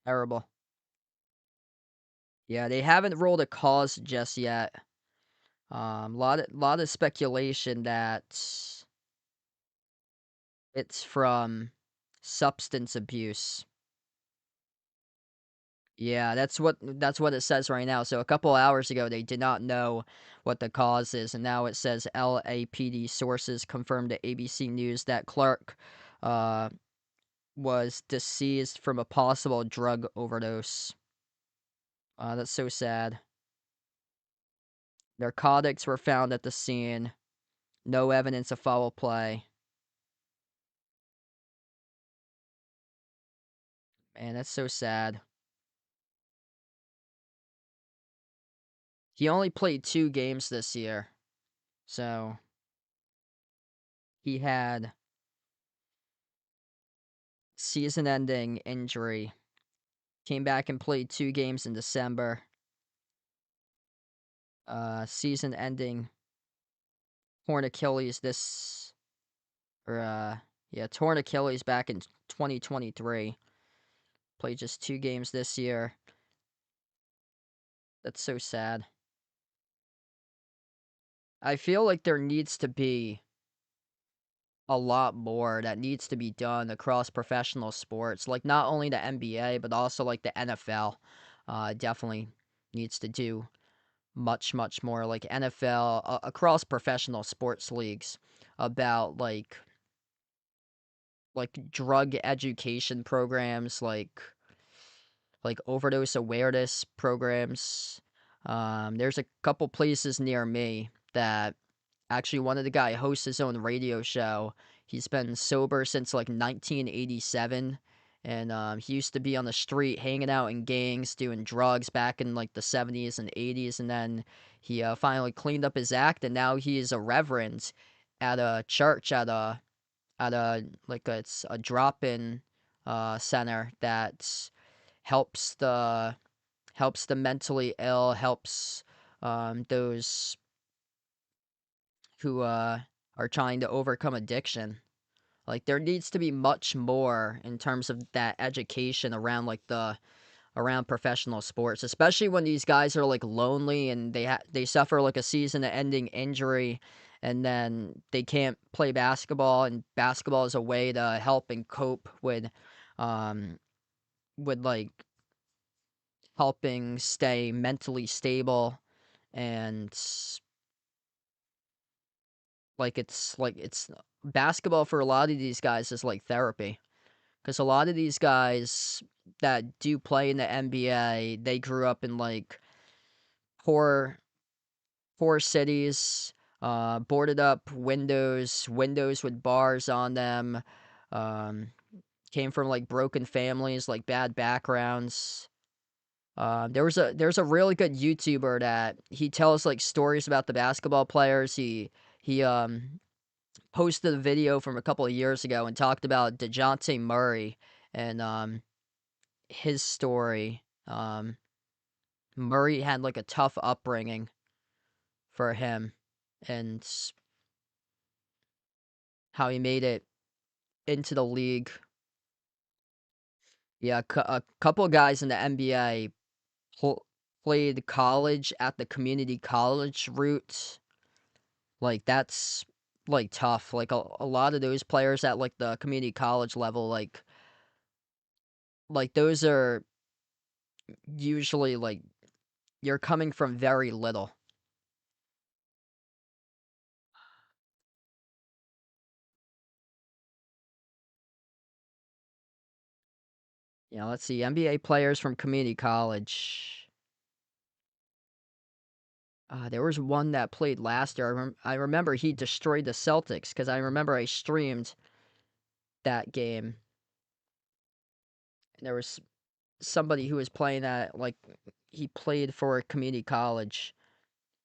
A: Terrible. Yeah, they haven't ruled a cause just yet. Lot of speculation that it's from substance abuse. Yeah, that's what it says right now. So a couple hours ago, they did not know what the cause is, and now it says LAPD sources confirmed to ABC News that Clark uh, was deceased from a possible drug overdose. That's so sad. Narcotics were found at the scene. No evidence of foul play. Man, that's so sad. He only played 2 games this year. So he had season-ending injury. Came back and played 2 games in December. Season-ending torn Achilles torn Achilles back in 2023. Played just 2 games this year. That's so sad. I feel like there needs to be a lot more that needs to be done across professional sports. Like, not only the NBA, but also, like, the NFL. Definitely needs to do much, much more. Like, NFL, across professional sports leagues, about, like drug education programs, like overdose awareness programs. There's a couple places near me that actually one of the guy hosts his own radio show. He's been sober since like 1987, and he used to be on the street hanging out in gangs doing drugs back in like the 70s and 80s, and then he finally cleaned up his act, and now he is a reverend at a church at a like it's a drop-in center that helps the mentally ill, helps those who are trying to overcome addiction. Like, there needs to be much more in terms of that education around like the around professional sports, especially when these guys are like lonely and they suffer like a season-ending injury, and then they can't play basketball, and basketball is a way to help and cope um like helping stay mentally stable, and like it's basketball for a lot of these guys is like therapy, because a lot of these guys that do play in the NBA, they grew up in like poor cities, boarded up windows with bars on them, um, came from like broken families, like bad backgrounds. There's a really good YouTuber that he tells like stories about the basketball players. He posted a video from a couple of years ago and talked about DeJounte Murray and his story. Murray had like a tough upbringing for him, and how he made it into the league. Yeah, a couple guys in the NBA pl- played college at the community college route. Like that's like tough. Like a lot of those players at like the community college level, like those are usually like you're coming from very little. Yeah, let's see. NBA players from community college. There was one that played last year. I remember he destroyed the Celtics because I remember I streamed that game. And there was somebody who was playing that, like, he played for a community college.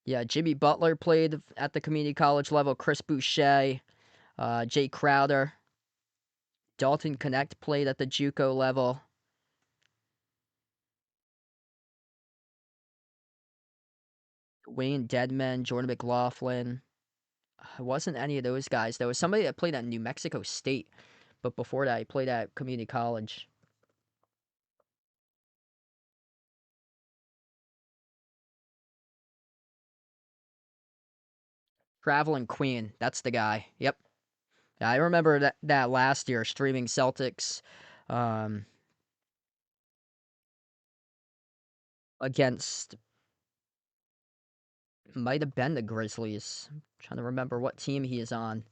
A: Yeah, Jimmy Butler played at the community college level. Chris Boucher, Jay Crowder, Dalton Connect played at the JUCO level. Wayne Deadman, Jordan McLaughlin. It wasn't any of those guys. There was somebody that played at New Mexico State, but before that, he played at community college. Traveling Queen, that's the guy. Yep. Yeah, I remember that last year streaming Celtics um, against might have been the Grizzlies. I'm trying to remember what team he is on.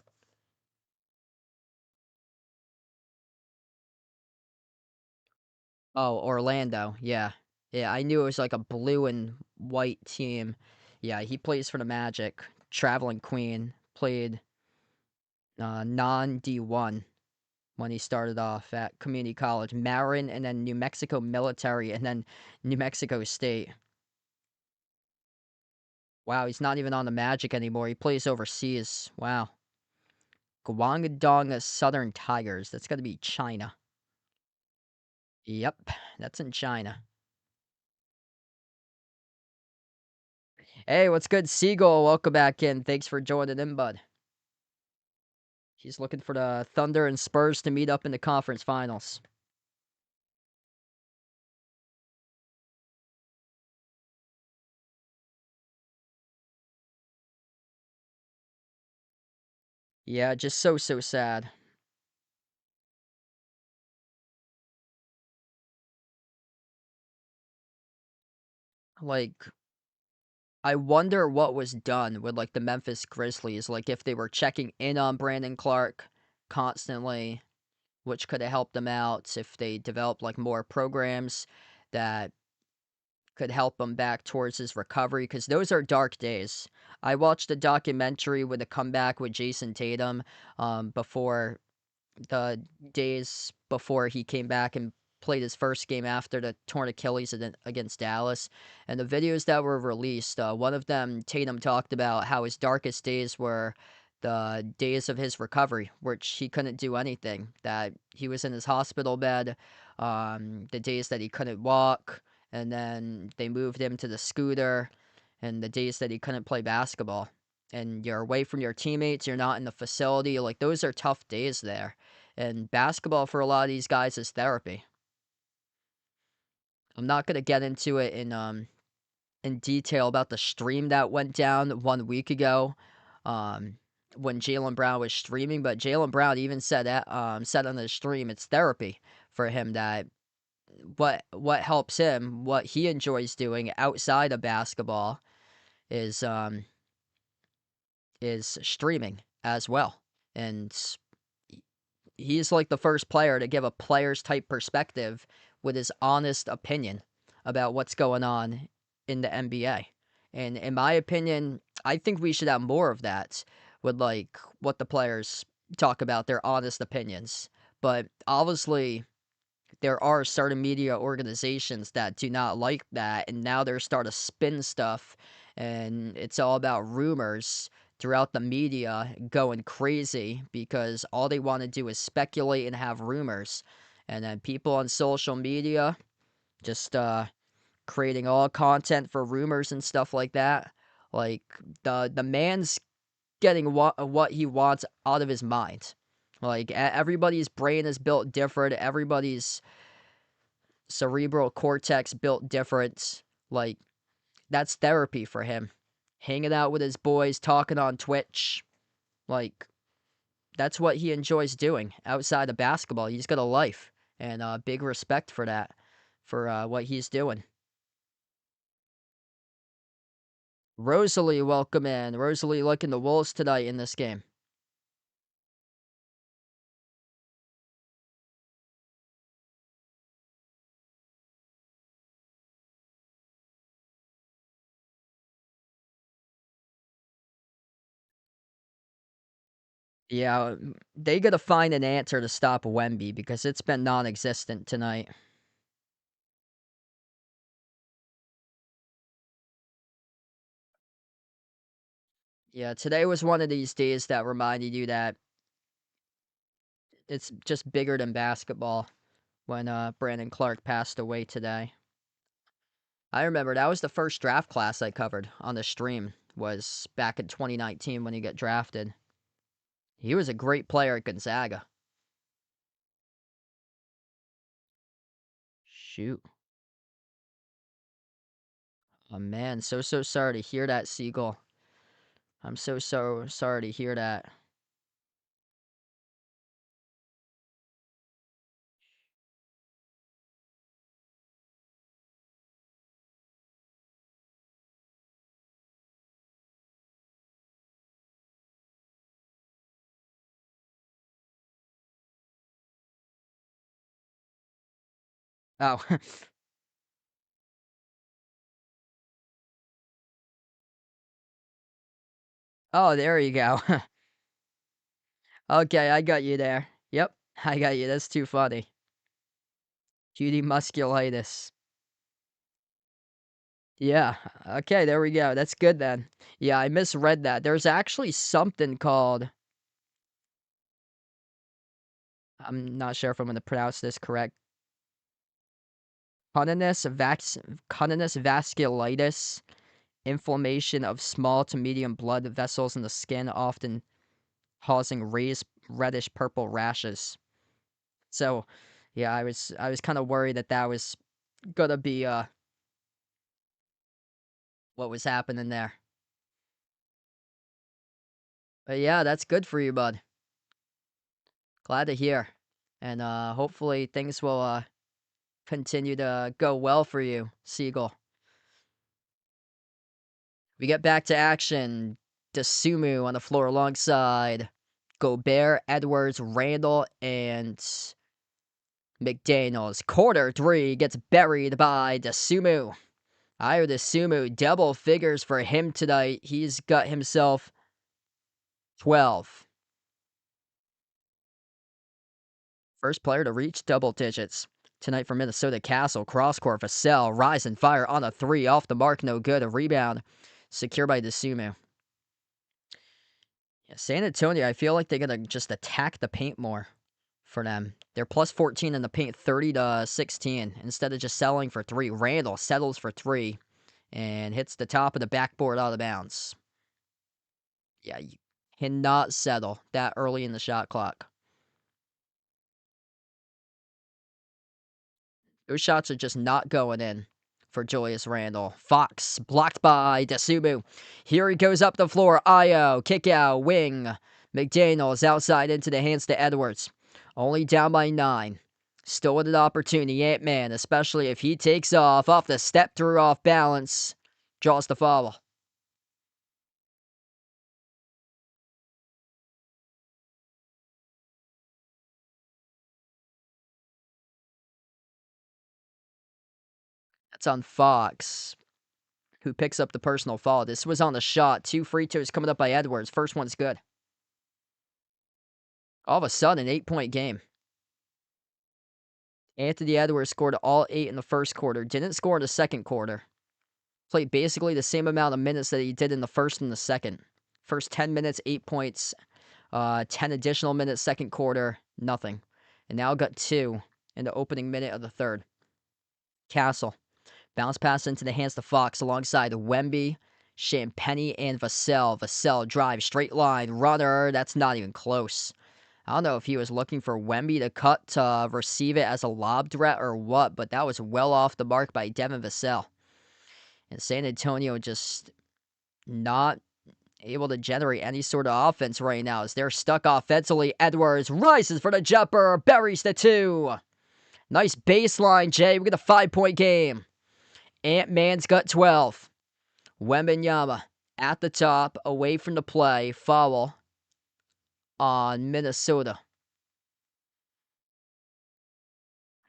A: Oh, Orlando. Yeah. Yeah, I knew it was like a blue and white team. Yeah, he plays for the Magic. Traveling Queen played non D1 when he started off at community college. Marin and then New Mexico Military and then New Mexico State. Wow, he's not even on the Magic anymore. He plays overseas. Wow. Guangdong Southern Tigers. That's got to be China. Yep, that's in China. Hey, what's good, Seagull? Welcome back in. Thanks for joining in, bud. He's looking for the Thunder and Spurs to meet up in the conference finals. Yeah, just so sad. Like, I wonder what was done with like the Memphis Grizzlies. Like, if they were checking in on Brandon Clark constantly, which could have helped them out. If they developed like more programs that could help him back towards his recovery, because those are dark days. I watched a documentary with a comeback with Jason Tatum before the days before he came back and played his first game after the torn Achilles against Dallas. And the videos that were released, one of them, Tatum talked about how his darkest days were the days of his recovery, which he couldn't do anything, that he was in his hospital bed, the days that he couldn't walk, and then they moved him to the scooter, and the days that he couldn't play basketball. And you're away from your teammates, you're not in the facility. Like, those are tough days there. And basketball for a lot of these guys is therapy. I'm not gonna get into it in detail about the stream that went down 1 week ago, um, when Jalen Brown was streaming. But Jalen Brown even said on the stream it's therapy for him, that what helps him, what he enjoys doing outside of basketball is streaming as well. And he's like the first player to give a player's type perspective with his honest opinion about what's going on in the NBA. And in my opinion, I think we should have more of that with like what the players talk about, their honest opinions. But obviously, there are certain media organizations that do not like that, and now they're starting to spin stuff, and it's all about rumors throughout the media going crazy because all they want to do is speculate and have rumors. And then people on social media just creating all content for rumors and stuff like that. Like, the man's getting what he wants out of his mind. Like, everybody's brain is built different. Everybody's cerebral cortex built different. Like, that's therapy for him. Hanging out with his boys, talking on Twitch. Like, that's what he enjoys doing outside of basketball. He's got a life, and big respect for that, for what he's doing. Rosalie, welcome in. Rosalie looking the Wolves tonight in this game. Yeah, they got to find an answer to stop Wemby because it's been non-existent tonight. Yeah, today was one of these days that reminded you that it's just bigger than basketball when Brandon Clark passed away today. I remember that was the first draft class I covered on the stream, was back in 2019 when he got drafted. He was a great player at Gonzaga. Shoot. Oh man, so sorry to hear that, Siegel. I'm so sorry to hear that. Oh. Oh, there you go. Okay, I got you there. Yep, I got you. That's too funny. QD musculitis. Yeah. Okay, there we go. That's good then. Yeah, I misread that. There's actually something called, I'm not sure if I'm going to pronounce this correct. Cutaneous vasculitis, inflammation of small to medium blood vessels in the skin, often causing raised reddish purple rashes. So, yeah, I was kind of worried that that was gonna be what was happening there. But yeah, that's good for you, bud. Glad to hear. And hopefully things will continue to go well for you, Siegel. We get back to action. Dasumu on the floor alongside Gobert, Edwards, Randall, and McDaniels. Quarter three gets buried by Dasumu. Ayo Dasumu, double figures for him tonight. He's got himself 12. First player to reach double digits. Tonight for Minnesota, Castle, cross-court, Vassell, rise and fire on a three, off the mark, no good. A rebound, secured by Dasumu. Yeah, San Antonio, I feel like they're going to just attack the paint more for them. They're plus 14 in the paint, 30 to 16, instead of just settling for three. Randall settles for three and hits the top of the backboard out of bounds. Yeah, you cannot settle that early in the shot clock. Those shots are just not going in for Julius Randle. Fox blocked by Dasumu. Here he goes up the floor. Ayo, kick out, wing. McDaniels outside into the hands to Edwards. Only down by 9. Still with an opportunity, Ant-Man, especially if he takes off the step through, off balance. Draws the foul. That's on Fox, who picks up the personal foul. This was on the shot. 2 free throws coming up by Edwards. First one's good. All of a sudden, 8-point game. Anthony Edwards scored all 8 in the first quarter. Didn't score in the second quarter. Played basically the same amount of minutes that he did in the first and the second. First 10 minutes, 8 points. 10 additional minutes, second quarter, nothing. And now got 2 in the opening minute of the third. Castle. Bounce pass into the hands to Fox alongside Wemby, Champagnie, and Vassell. Vassell drive, straight line, runner. That's not even close. I don't know if he was looking for Wemby to cut to receive it as a lob threat or what, but that was well off the mark by Devin Vassell. And San Antonio just not able to generate any sort of offense right now as they're stuck offensively. Edwards rises for the jumper, buries the 2. Nice baseline, Jay. We get a 5-point game. Ant-Man's got 12. Wembanyama at the top, away from the play. Foul on Minnesota.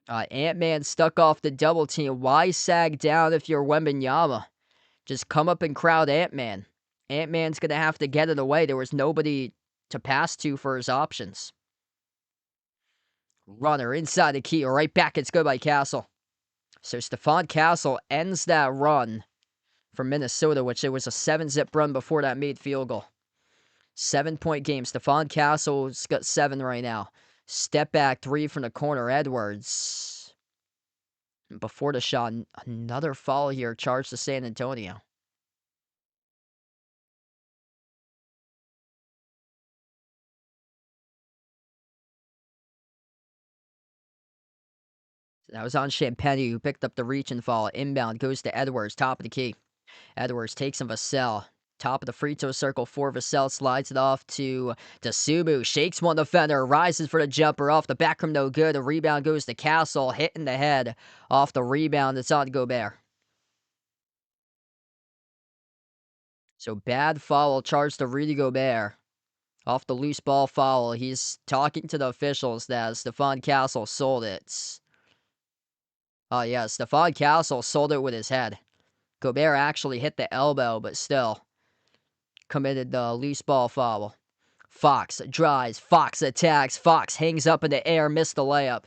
A: Ant-Man stuck off the double team. Why sag down if you're Wembanyama? Just come up and crowd Ant-Man. Ant-Man's going to have to get it away. There was nobody to pass to for his options. Runner inside the key. Right back. It's good by Castle. So Stephon Castle ends that run for Minnesota, which it was a 7-zip run before that made field goal. 7-point game. Stephon Castle's got 7 right now. Step back 3 from the corner. Edwards. Before the shot, another foul here charged to San Antonio. That was on Champagny, who picked up the reach and fall. Inbound goes to Edwards, top of the key. Edwards takes him Vassell. Top of the free throw circle for Vassell. Slides it off to Subu. Shakes one defender. Rises for the jumper. Off the back rim, no good. The rebound goes to Castle. Hit in the head. Off the rebound, it's on Gobert. So bad foul charged to Rudy Gobert. Off the loose ball foul. He's talking to the officials that Stephon Castle sold it. Oh, yeah, Stephon Castle sold it with his head. Gobert actually hit the elbow, but still committed the loose ball foul. Fox drives. Fox attacks. Fox hangs up in the air. Missed the layup.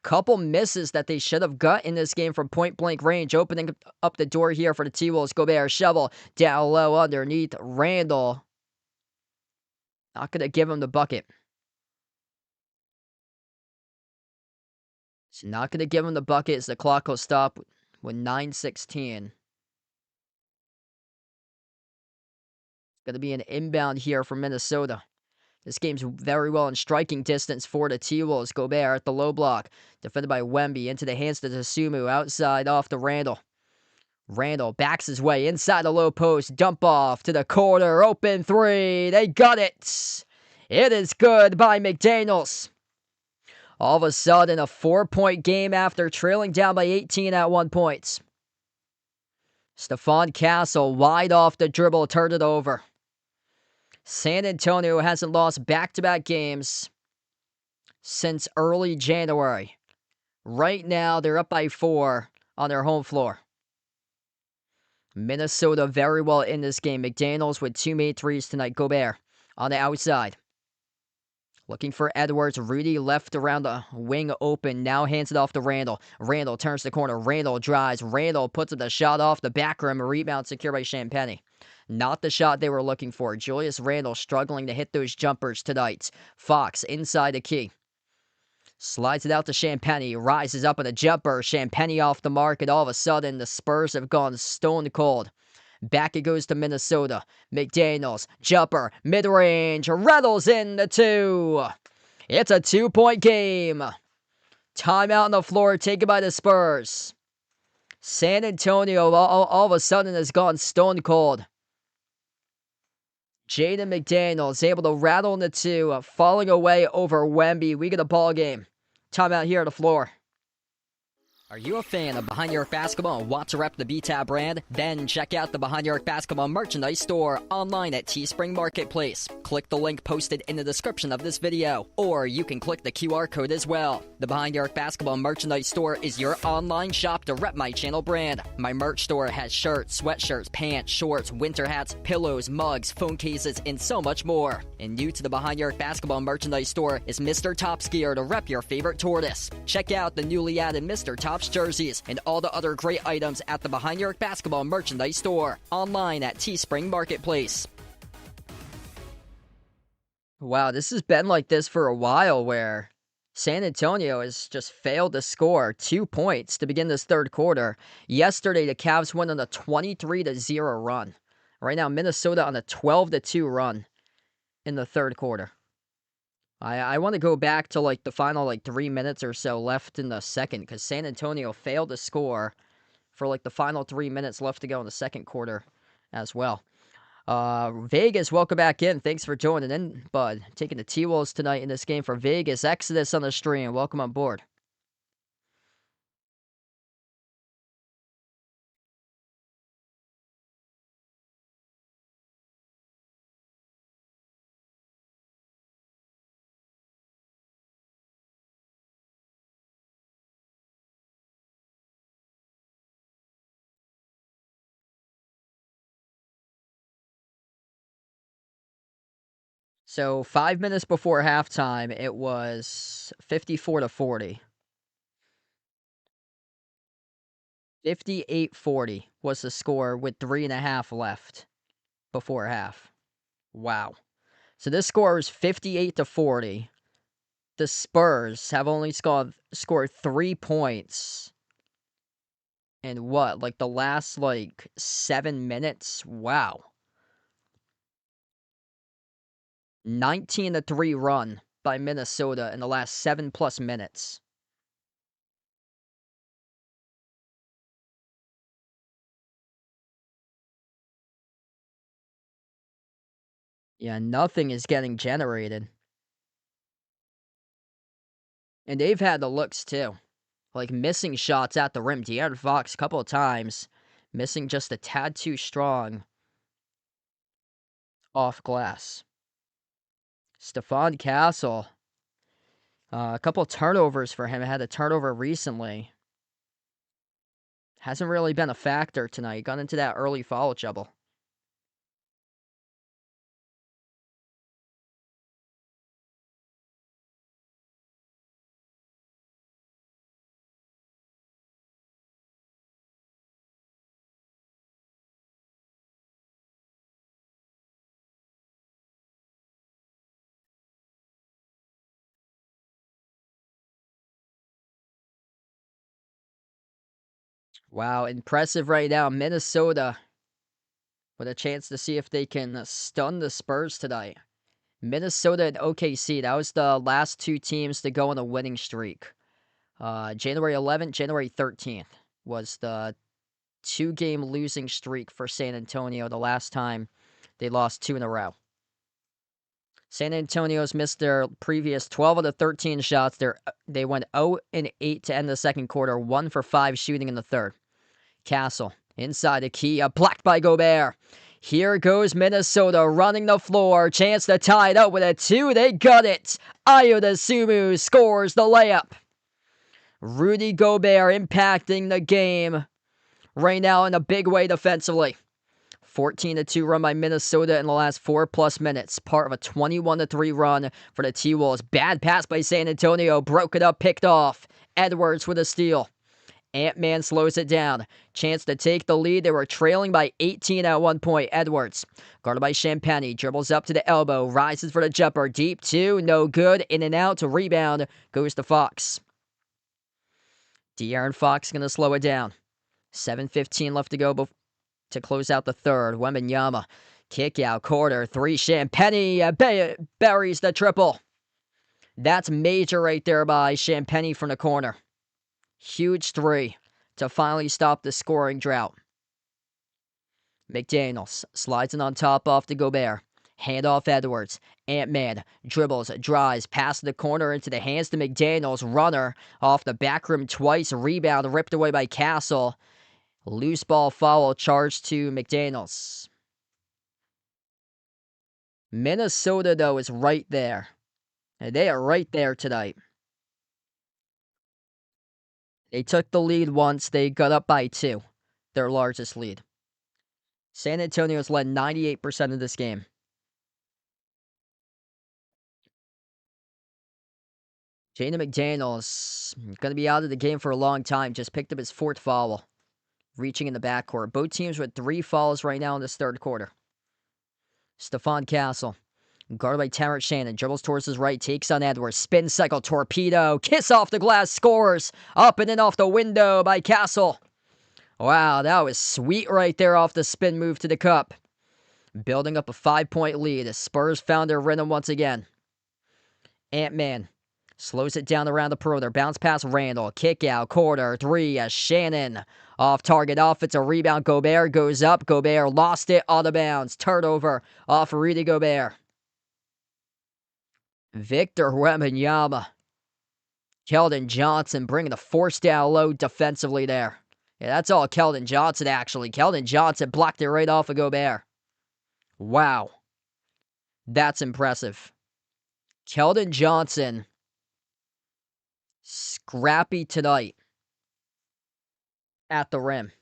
A: Couple misses that they should have got in this game from point-blank range. Opening up the door here for the T-Wolves. Gobert shovel down low underneath. Randall. Not going to give him the bucket. So not going to give him the bucket as the clock will stop with 9:16. Going to be an inbound here for Minnesota. This game's very well in striking distance for the T-Wolves. Gobert at the low block. Defended by Wemby. Into the hands to Tasumu. Outside off to Randall. Randall backs his way inside the low post. Dump off to the corner. Open 3. They got it. It is good by McDaniels. All of a sudden, a 4-point game after trailing down by 18 at 1 point. Stephon Castle wide off the dribble. Turned it over. San Antonio hasn't lost back-to-back games since early January. Right now, they're up by 4 on their home floor. Minnesota very well in this game. McDaniels with 2 made threes tonight. Gobert on the outside. Looking for Edwards. Rudy left around the wing open. Now hands it off to Randall. Randall turns the corner. Randall drives. Randall puts the shot off the back rim. A rebound secured by Champagny. Not the shot they were looking for. Julius Randall struggling to hit those jumpers tonight. Fox inside the key. Slides it out to Champagny. Rises up in a jumper. Champagny off the mark. And all of a sudden, the Spurs have gone stone cold. Back it goes to Minnesota. McDaniels, jumper, mid-range, rattles in the 2. It's a 2-point game. Timeout on the floor taken by the Spurs. San Antonio all of a sudden has gone stone cold. Jaden McDaniels able to rattle in the 2, falling away over Wemby. We get a ball game. Timeout here on the floor. Are you a fan of Behind Your Arc Basketball and want to rep the B-Tab brand? Then check out the Behind Your Arc Basketball merchandise store online at Teespring Marketplace. Click the link posted in the description of this video, or you can click the QR code as well. The Behind Your Arc Basketball merchandise store is your online shop to rep my channel brand. My merch store has shirts, sweatshirts, pants, shorts, winter hats, pillows, mugs, phone cases, and so much more. And new to the Behind Your Arc Basketball merchandise store is Mr. Top's gear to rep your favorite tortoise. Check out the newly added Mr. Top's jerseys and all the other great items at the Behind Your Arc Basketball merchandise store online at Teespring Marketplace. Wow, this has been like this for a while where San Antonio has just failed to score 2 points to begin this third quarter. Yesterday, the Cavs went on a 23-0 run. Right now, Minnesota on a 12-2 run in the third quarter. I want to go back to like the final 3 minutes or so left in the second because San Antonio failed to score for like the final 3 minutes left to go in the second quarter as well. Vegas, welcome back in. Thanks for joining in, bud. Taking the T-Wolves tonight in this game for Vegas. Exodus on the stream. Welcome on board. So 5 minutes before halftime, it was 54-40. 58-40 was the score with 3.5 left before half. Wow. So this score is 58-40. The Spurs have only scored 3 points in the last 7 minutes? Wow. 19-3 run by Minnesota in the last 7+ minutes. Yeah, nothing is getting generated. And they've had the looks too. Like missing shots at the rim. De'Aaron Fox a couple of times missing just a tad too strong off glass. Stephon Castle, a couple of turnovers for him. Had a turnover recently. Hasn't really been a factor tonight. Got into that early foul trouble. Wow, impressive right now. Minnesota with a chance to see if they can stun the Spurs tonight. Minnesota and OKC, that was the last two teams to go on a winning streak. January 11th, January 13th was the 2-game losing streak for San Antonio the last time they lost 2 in a row. San Antonio's missed their previous 12 of the 13 shots. They went 0-8 to end the second quarter, 1 for 5 shooting in the third. Castle inside the key, blocked by Gobert. Here goes Minnesota running the floor. Chance to tie it up with a 2. They got it. Ayo Dosunmu scores the layup. Rudy Gobert impacting the game right now in a big way defensively. 14-2 run by Minnesota in the last 4+ minutes. Part of a 21-3 run for the T-Wolves. Bad pass by San Antonio. Broke it up, picked off. Edwards with a steal. Ant-Man slows it down. Chance to take the lead. They were trailing by 18 at one point. Edwards, guarded by Champagnie, dribbles up to the elbow. Rises for the jumper. Deep 2, no good. In and out. Rebound goes to Fox. De'Aaron Fox going to slow it down. 7:15 left to go to close out the third. Wembanyama, kick out, quarter 3. Champagnie buries the triple. That's major right there by Champagnie from the corner. Huge 3 to finally stop the scoring drought. McDaniels slides it on top off to Gobert. Hand off Edwards. Ant-Man dribbles, drives, past the corner into the hands to McDaniels. Runner off the back rim twice. Rebound ripped away by Castle. Loose ball foul charged to McDaniels. Minnesota, though, is right there. And they are right there tonight. They took the lead once. They got up by 2. Their largest lead. San Antonio's led 98% of this game. Jaden McDaniels going to be out of the game for a long time. Just picked up his 4th foul. Reaching in the backcourt. Both teams with 3 fouls right now in this third quarter. Stephon Castle, guarded by Terrence Shannon, dribbles towards his right, takes on Edwards, spin cycle, torpedo, kiss off the glass, scores, up and in off the window by Castle. Wow, that was sweet right there off the spin move to the cup. Building up a 5-point lead, the Spurs found their rhythm once again. Ant-Man slows it down around the perimeter. Bounce pass Randall. Kick out. Corner. Three. Shannon. Off target. Offensive rebound. Gobert goes up. Gobert lost it. Out of bounds. Turnover. Off Rudy Gobert. Victor Wembanyama. Keldon Johnson bringing the force down low defensively there. Yeah, that's all Keldon Johnson, actually. Keldon Johnson blocked it right off of Gobert. Wow. That's impressive. Keldon Johnson, scrappy tonight at the rim.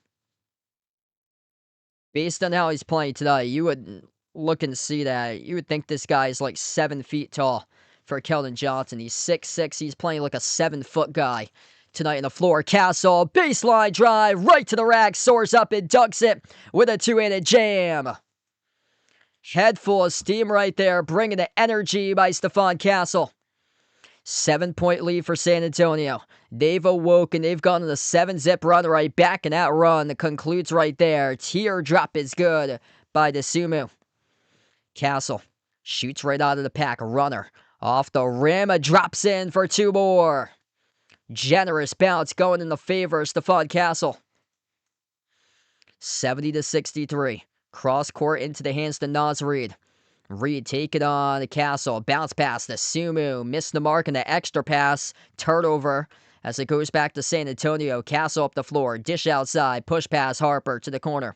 A: Based on how he's playing tonight, you would look and see that. You would think this guy is like 7 feet tall for Keldon Johnson. He's 6'6". He's playing like a 7-foot guy tonight on the floor. Castle, baseline drive, right to the rack, soars up and dunks it with a two-handed jam. Head full of steam right there, bringing the energy by Stephon Castle. 7-point lead for San Antonio. They've awoken. They've gone on a 7-zip run right back, and that run concludes right there. Teardrop is good by DeSumo. Castle shoots right out of the pack. Runner off the rim, drops in for two more. Generous bounce going in the favor of Stephon Castle. 70-63. Cross court into the hands to Naz Reid. Reid take it on the Castle. Bounce pass to Sumu. Missed the mark in the extra pass. Turnover as it goes back to San Antonio. Castle up the floor. Dish outside. Push pass Harper to the corner.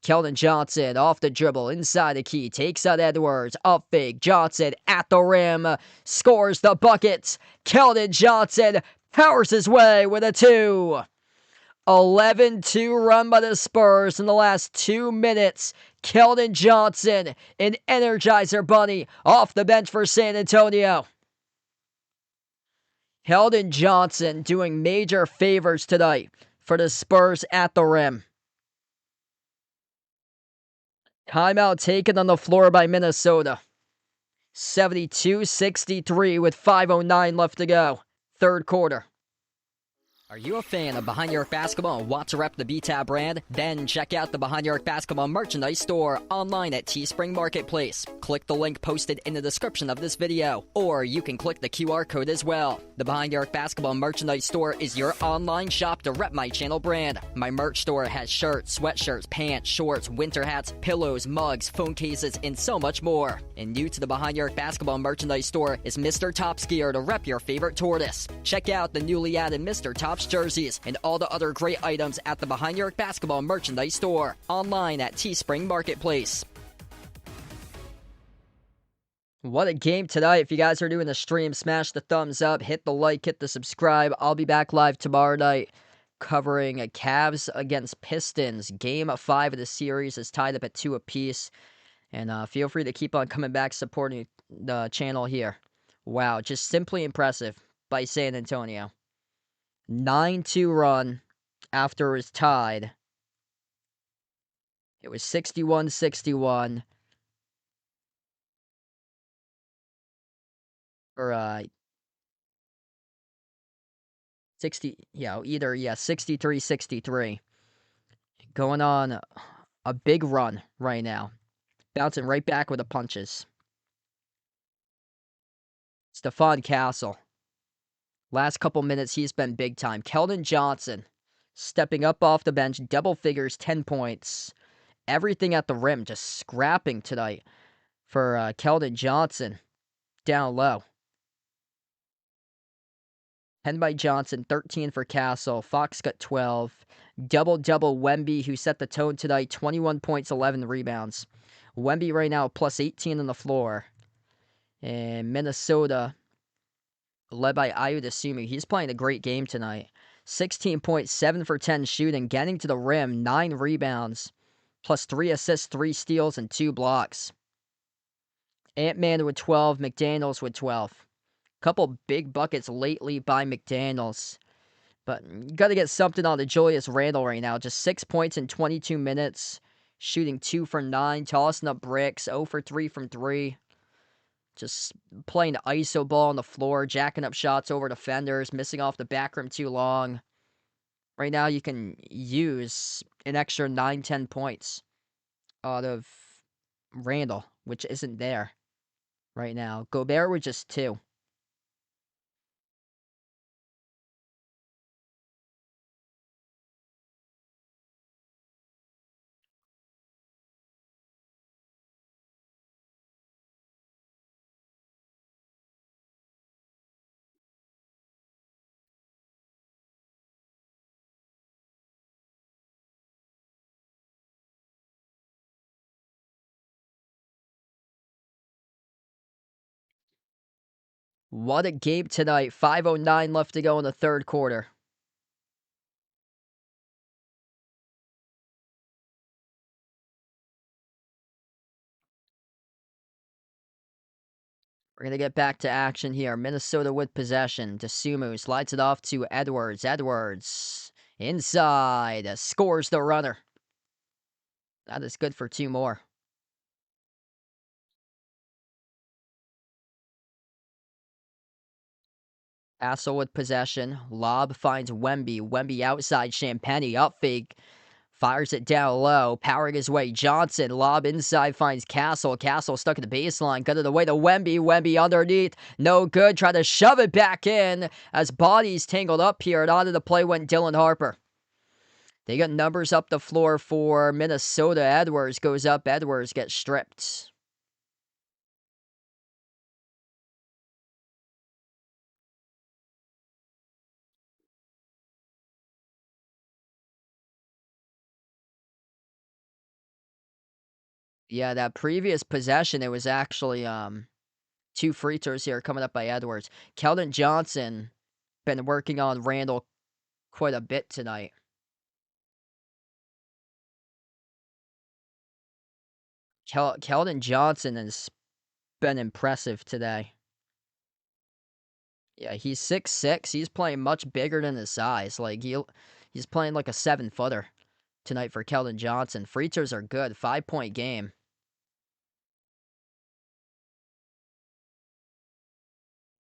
A: Keldon Johnson off the dribble. Inside the key. Takes out Edwards. Up fake. Johnson at the rim. Scores the bucket. Keldon Johnson powers his way with a 2. 11-2 run by the Spurs in the last 2 minutes. Keldon Johnson, an Energizer Bunny, off the bench for San Antonio. Keldon Johnson doing major favors tonight for the Spurs at the rim. Timeout taken on the floor by Minnesota. 72-63 with 5:09 left to go. Third quarter. Are you a fan of Behind Your Arc Basketball and want to rep the BTAB brand? Then check out the Behind Your Arc Basketball merchandise store online at Teespring Marketplace. Click the link posted in the description of this video, or you can click the QR code as well. The Behind Your Arc Basketball merchandise store is your online shop to rep my channel brand. My merch store has shirts, sweatshirts, pants, shorts, winter hats, pillows, mugs, phone cases, and so much more. And new to the Behind Your Arc Basketball merchandise store is Mr. Top Skier to rep your favorite tortoise. Check out the newly added Mr. Top's jerseys and all the other great items at the Behind Your Arc Basketball merchandise store online at Teespring Marketplace. What a game tonight. If you guys are doing the stream, smash the thumbs up, hit the like, hit the subscribe. I'll be back live tomorrow night covering Cavs against Pistons. Game 5 of the series is tied up at 2 apiece. And feel free to keep on coming back supporting the channel here. Wow, just simply impressive by San Antonio. 9-2 run after it was tied. It was 61-61. Or 63-63. Going on a big run right now. Bouncing right back with the punches. Stephon Castle. Last couple minutes, he's been big time. Keldon Johnson stepping up off the bench, double figures, 10 points. Everything at the rim, just scrapping tonight for Keldon Johnson down low. 10 by Johnson, 13 for Castle. Fox got 12. Double-double Wemby, who set the tone tonight, 21 points, 11 rebounds. Wemby right now plus 18 on the floor. And Minnesota, led by Ayo Dosunmu, he's playing a great game tonight. 16 points, 7 for 10 shooting, getting to the rim, 9 rebounds, plus 3 assists, 3 steals, and 2 blocks. Ant-Man with 12, McDaniels with 12. Couple big buckets lately by McDaniels. But you got to get something on to Julius Randle right now. Just 6 points in 22 minutes. Shooting 2 for 9. Tossing up bricks. 0 for 3 from 3. Just playing the ISO ball on the floor. Jacking up shots over defenders. Missing off the back rim too long. Right now you can use an extra 9-10 points out of Randle, which isn't there right now. Gobert with just 2. What a game tonight. 5:09 left to go in the third quarter. We're going to get back to action here. Minnesota with possession. DeSumo slides it off to Edwards. Edwards inside. Scores the runner. That is good for two more. Castle with possession. Lob finds Wemby. Wemby outside. Champagny up fake. Fires it down low. Powering his way. Johnson. Lob inside finds Castle. Castle stuck at the baseline. Got it away to Wemby. Wemby underneath. No good. Try to shove it back in as bodies tangled up here. And onto the play went Dylan Harper. They got numbers up the floor for Minnesota. Edwards goes up. Edwards gets stripped. Yeah, that previous possession, it was actually two free throws here coming up by Edwards. Keldon Johnson been working on Randall quite a bit tonight. Keldon Johnson has been impressive today. Yeah, he's 6'6". He's playing much bigger than his size. Like he's playing like a 7-footer tonight for Keldon Johnson. Free throws are good. 5-point game.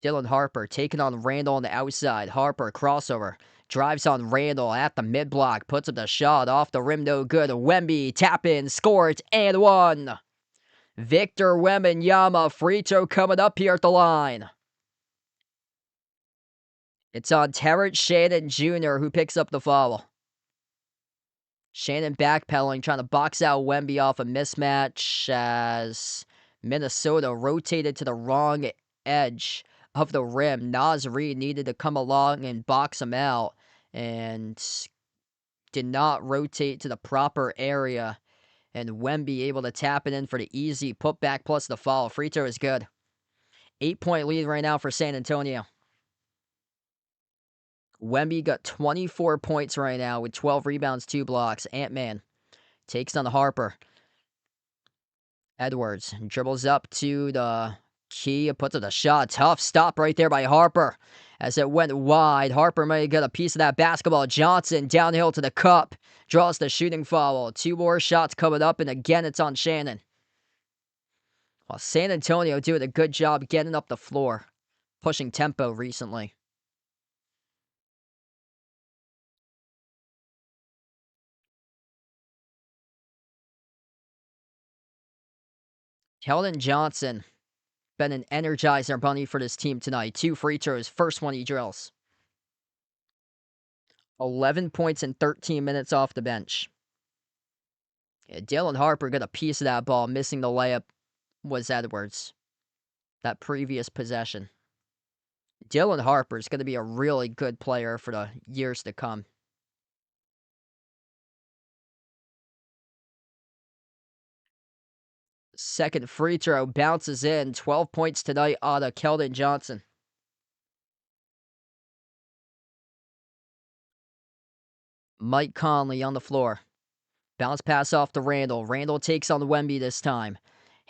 A: Dylan Harper taking on Randall on the outside. Harper crossover. Drives on Randall at the mid-block. Puts up the shot. Off the rim, no good. Wemby tap in. Scores and one. Victor Wembanyama. Free throw coming up here at the line. It's on Terrence Shannon Jr. who picks up the foul. Shannon backpedaling, trying to box out Wemby off a mismatch as Minnesota rotated to the wrong edge of the rim. Naz Reid needed to come along and box him out and did not rotate to the proper area. And Wemby able to tap it in for the easy putback plus the foul. Free throw is good. 8-point lead right now for San Antonio. Wemby got 24 points right now with 12 rebounds, 2 blocks. Ant-Man takes on Harper. Edwards dribbles up to the key, puts up the shot. Tough stop right there by Harper as it went wide. Harper may get a piece of that basketball. Johnson downhill to the cup. Draws the shooting foul. 2 more shots coming up, and again it's on Shannon. While San Antonio doing a good job getting up the floor, pushing tempo recently. Keldon Johnson been an energizer bunny for this team tonight. 2 free throws. First one he drills. 11 points in 13 minutes off the bench. Yeah, Dylan Harper got a piece of that ball. Missing the layup was Edwards. That previous possession. Dylan Harper is going to be a really good player for the years to come. Second free throw bounces in. 12 points tonight out of Keldon Johnson. Mike Conley on the floor. Bounce pass off to Randall. Randall takes on Wemby this time.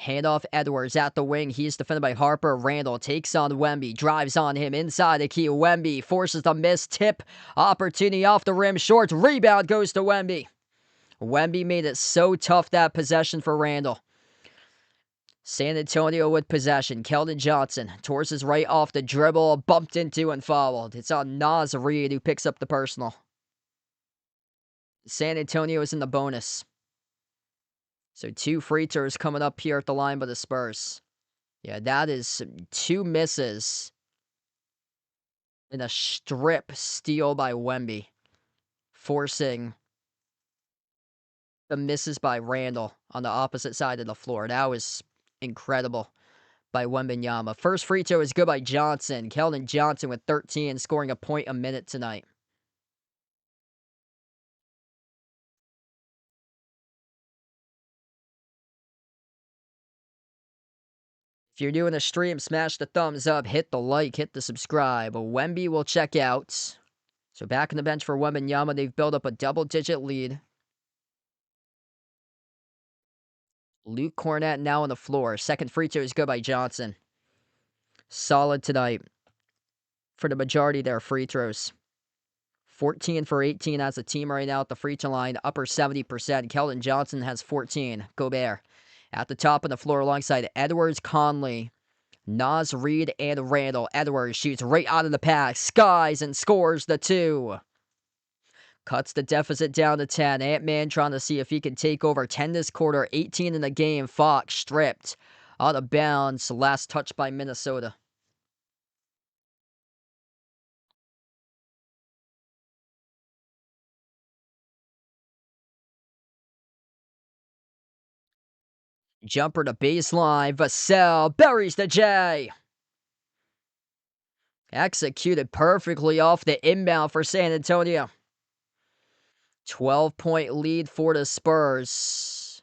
A: Handoff Edwards at the wing. He's defended by Harper. Randall takes on Wemby. Drives on him inside the key. Wemby forces the miss. Tip. Opportunity off the rim. Short. Rebound goes to Wemby. Wemby made it so tough that possession for Randall. San Antonio with possession. Keldon Johnson towards his right off the dribble. Bumped into and fouled. It's on Naz Reid who picks up the personal. San Antonio is in the bonus. So 2 free throws coming up here at the line by the Spurs. Yeah, that is 2 misses and a strip steal by Wemby, forcing the misses by Randall on the opposite side of the floor. That was incredible by Wembanyama. First free throw is good by Johnson. Keldon Johnson with 13, scoring a point a minute tonight. If you're doing a stream, smash the thumbs up, hit the like, hit the subscribe. Wemby will check out. So back on the bench for Wembanyama, they've built up a double-digit lead. Luke Cornett now on the floor. Second free throw is good by Johnson. Solid tonight for the majority of their free throws. 14 for 18 as a team right now at the free throw line, upper 70%. Keldon Johnson has 14. Gobert at the top of the floor alongside Edwards, Conley, Nas Reed, and Randall. Edwards shoots right out of the pack, skies, and scores the two. Cuts the deficit down to 10. Ant-Man trying to see if he can take over 10 this quarter, 18 in the game. Fox stripped out of bounds. Last touch by Minnesota. Jumper to baseline. Vassell buries the J. Executed perfectly off the inbound for San Antonio. 12-point lead for the Spurs.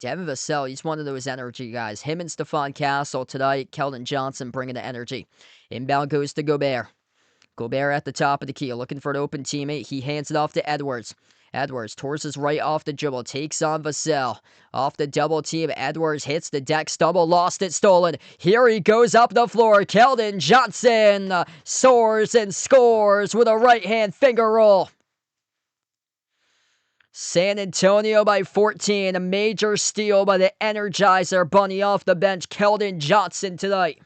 A: Devin Vassell, he's one of those energy guys. Him and Stephon Castle tonight. Keldon Johnson bringing the energy. Inbound goes to Gobert. Gobert at the top of the key, looking for an open teammate. He hands it off to Edwards. Edwards towards his right off the dribble, takes on Vassell. Off the double team, Edwards hits the deck, stumble, lost it, stolen. Here he goes up the floor. Keldon Johnson soars and scores with a right-hand finger roll. San Antonio by 14. A major steal by the Energizer Bunny off the bench. Keldon Johnson tonight.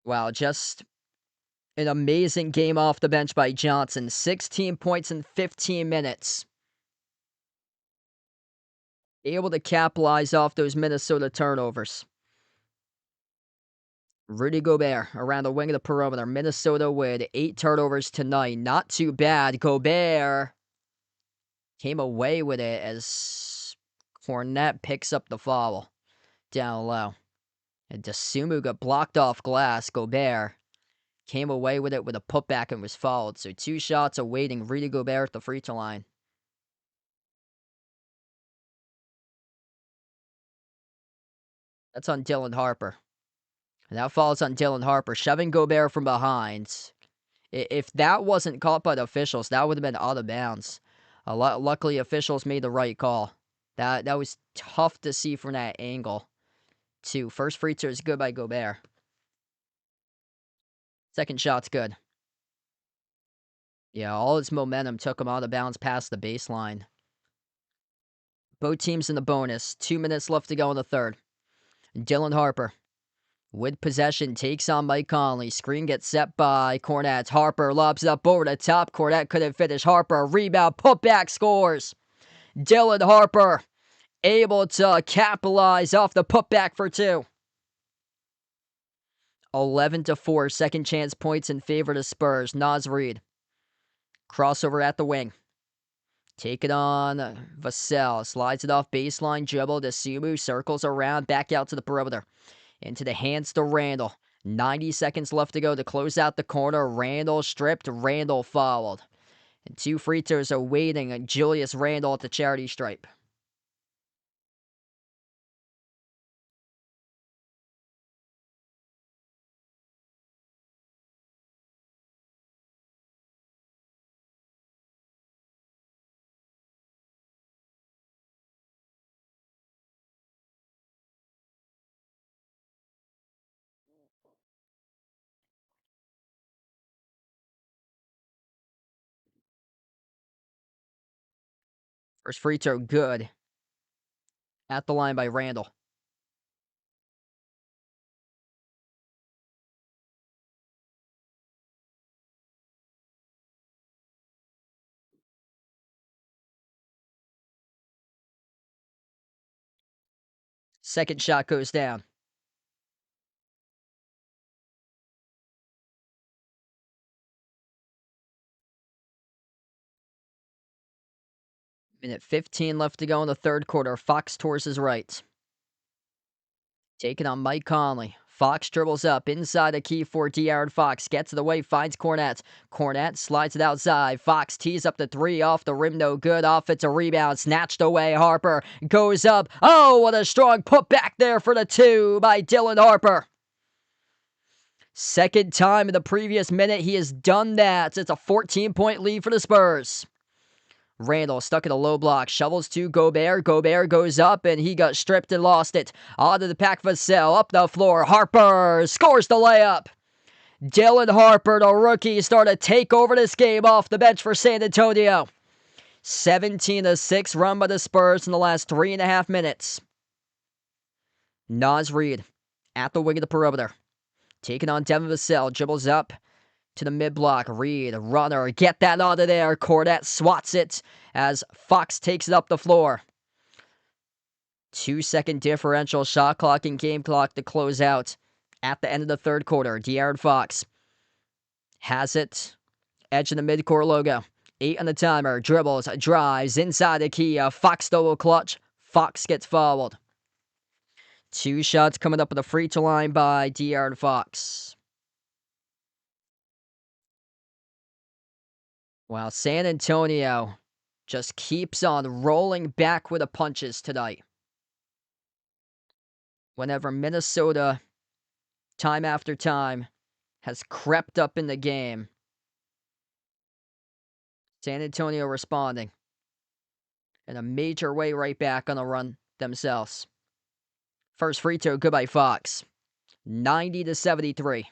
A: Wow, just an amazing game off the bench by Johnson. 16 points in 15 minutes. Able to capitalize off those Minnesota turnovers. Rudy Gobert around the wing of the perimeter. Minnesota with 8 turnovers tonight. Not too bad. Gobert came away with it as Cornette picks up the foul down low. And Dosunmu got blocked off glass. Gobert came away with it with a putback and was fouled. So 2 shots awaiting Rudy Gobert at the free throw line. That's on Dylan Harper. And that falls on Dylan Harper, shoving Gobert from behind. If that wasn't caught by the officials, that would have been out of bounds. Luckily, officials made the right call. That was tough to see from that angle, too. First free throw is good by Gobert. Second shot's good. Yeah, all his momentum took him out of bounds past the baseline. Both teams in the bonus. 2 minutes left to go in the third. Dylan Harper with possession, takes on Mike Conley. Screen gets set by Cornette. Harper lobs it up over the top. Cornette couldn't finish. Harper, rebound, putback, scores. Dylan Harper able to capitalize off the putback for 2. 11-4, second chance points in favor of the Spurs. Nas Reed. Crossover at the wing. Take it on Vassell. Slides it off baseline dribble. Dosunmu circles around, back out to the perimeter. Into the hands to Randall. 90 seconds left to go to close out the corner. Randall stripped. Randall fouled. And 2 free throws are waiting. Julius Randall at the charity stripe. First free throw good. At the line by Randall. Second shot goes down. Minute 15 left to go in the third quarter. Fox towards his right. Taking on Mike Conley. Fox dribbles up inside the key for De'Aaron Fox. Gets it away, finds Cornette. Cornette slides it outside. Fox tees up the three off the rim, no good. Offensive rebound, snatched away. Harper goes up. Oh, what a strong putback there for the two by Dylan Harper. Second time in the previous minute he has done that. It's a 14-point lead for the Spurs. Randall stuck in a low block, shovels to Gobert. Gobert goes up, and he got stripped and lost it. Onto the Pac Vassell, up the floor. Harper scores the layup. Dylan Harper, the rookie, started to take over this game off the bench for San Antonio. 17-6 run by the Spurs in the last 3.5 minutes. Naz Reid at the wing of the perimeter. Taking on Devin Vassell, dribbles up to the mid-block. Reid, runner, get that out of there. Cornette swats it as Fox takes it up the floor. 2-second differential, shot clock and game clock to close out at the end of the third quarter. De'Aaron Fox has it, edge in the mid-court logo. 8 on the timer, dribbles, drives, inside the key. Fox double clutch. Fox gets fouled. 2 shots coming up at the free throw line by De'Aaron Fox. Wow, San Antonio just keeps on rolling back with the punches tonight. Whenever Minnesota, time after time, has crept up in the game, San Antonio responding in a major way right back on the run themselves. First free throw, good by Fox. 90-73.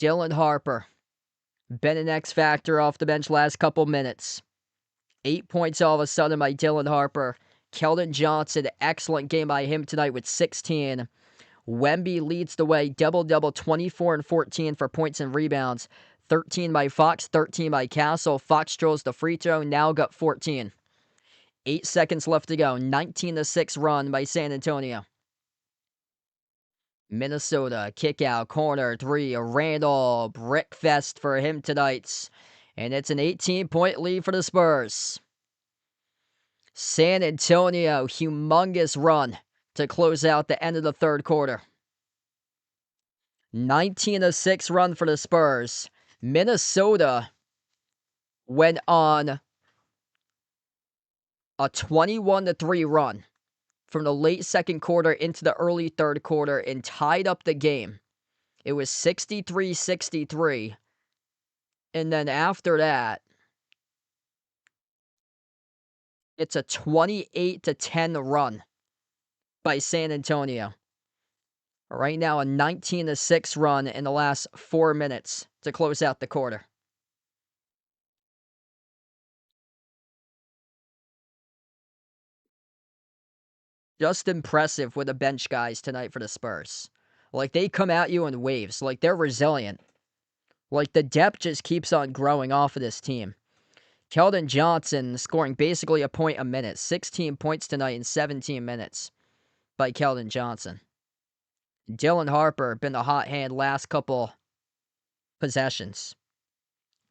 A: Dylan Harper, been an X factor off the bench last couple minutes. 8 points all of a sudden by Dylan Harper. Keldon Johnson, excellent game by him tonight with 16. Wemby leads the way, double-double, 24 and 14 for points and rebounds. 13 by Fox, 13 by Castle. Fox drills the free throw, now got 14. 8 seconds left to go. 19-6 run by San Antonio. Minnesota, kick out, corner, 3. Randall, brickfest for him tonight. And it's an 18-point lead for the Spurs. San Antonio, humongous run to close out the end of the third quarter. 19-6 run for the Spurs. Minnesota went on a 21-3 run from the late second quarter into the early third quarter and tied up the game. It was 63-63. And then after that, it's a 28-10 run by San Antonio. Right now, a 19-6 run in the last 4 minutes to close out the quarter. Just impressive with the bench guys tonight for the Spurs. Like, they come at you in waves. Like, they're resilient. Like, the depth just keeps on growing off of this team. Keldon Johnson scoring basically a point a minute. 16 points tonight in 17 minutes by Keldon Johnson. Dylan Harper been the hot hand last couple possessions.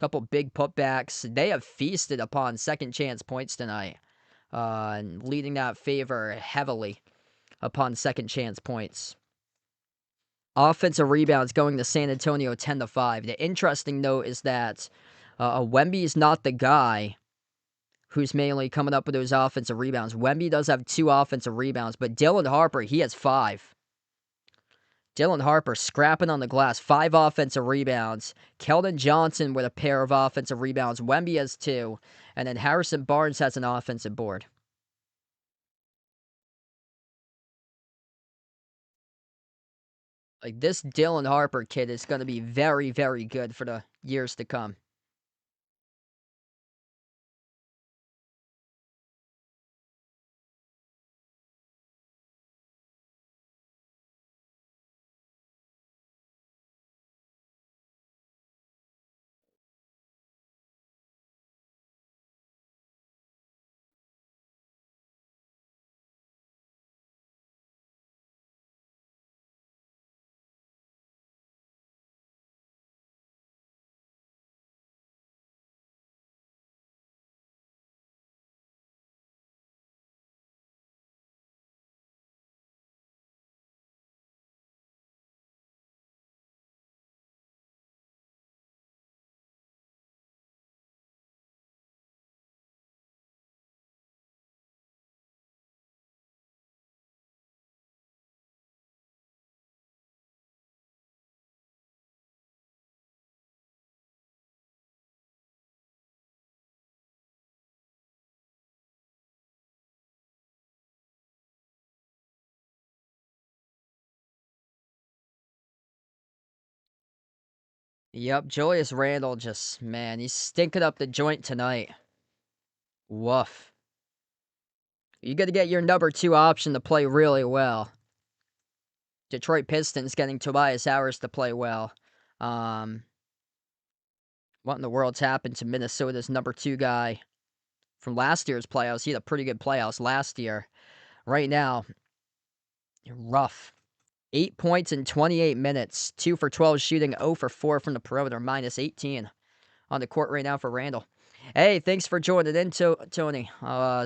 A: Couple big putbacks. They have feasted upon second chance points tonight. And leading that favor heavily upon second chance points. Offensive rebounds going to San Antonio 10-5. The interesting note is that Wemby is not the guy who's mainly coming up with those offensive rebounds. Wemby does have 2 offensive rebounds, but Dylan Harper, he has 5. Dylan Harper scrapping on the glass, 5 offensive rebounds. Keldon Johnson with a pair of offensive rebounds. Wemby has 2. And then Harrison Barnes has an offensive board. Like, this Dylan Harper kid is going to be very, very good for the years to come. Yep, Julius Randle just, man, he's stinking up the joint tonight. Woof. You got to get your number 2 option to play really well. Detroit Pistons getting Tobias Harris to play well. Um, what in the world's happened to Minnesota's number 2 guy from last year's playoffs? He had a pretty good playoffs last year. Right now, rough. 8 points in 28 minutes. 2 for 12 shooting, 0 for 4 from the perimeter, minus 18 on the court right now for Randall. Hey, thanks for joining in, Tony.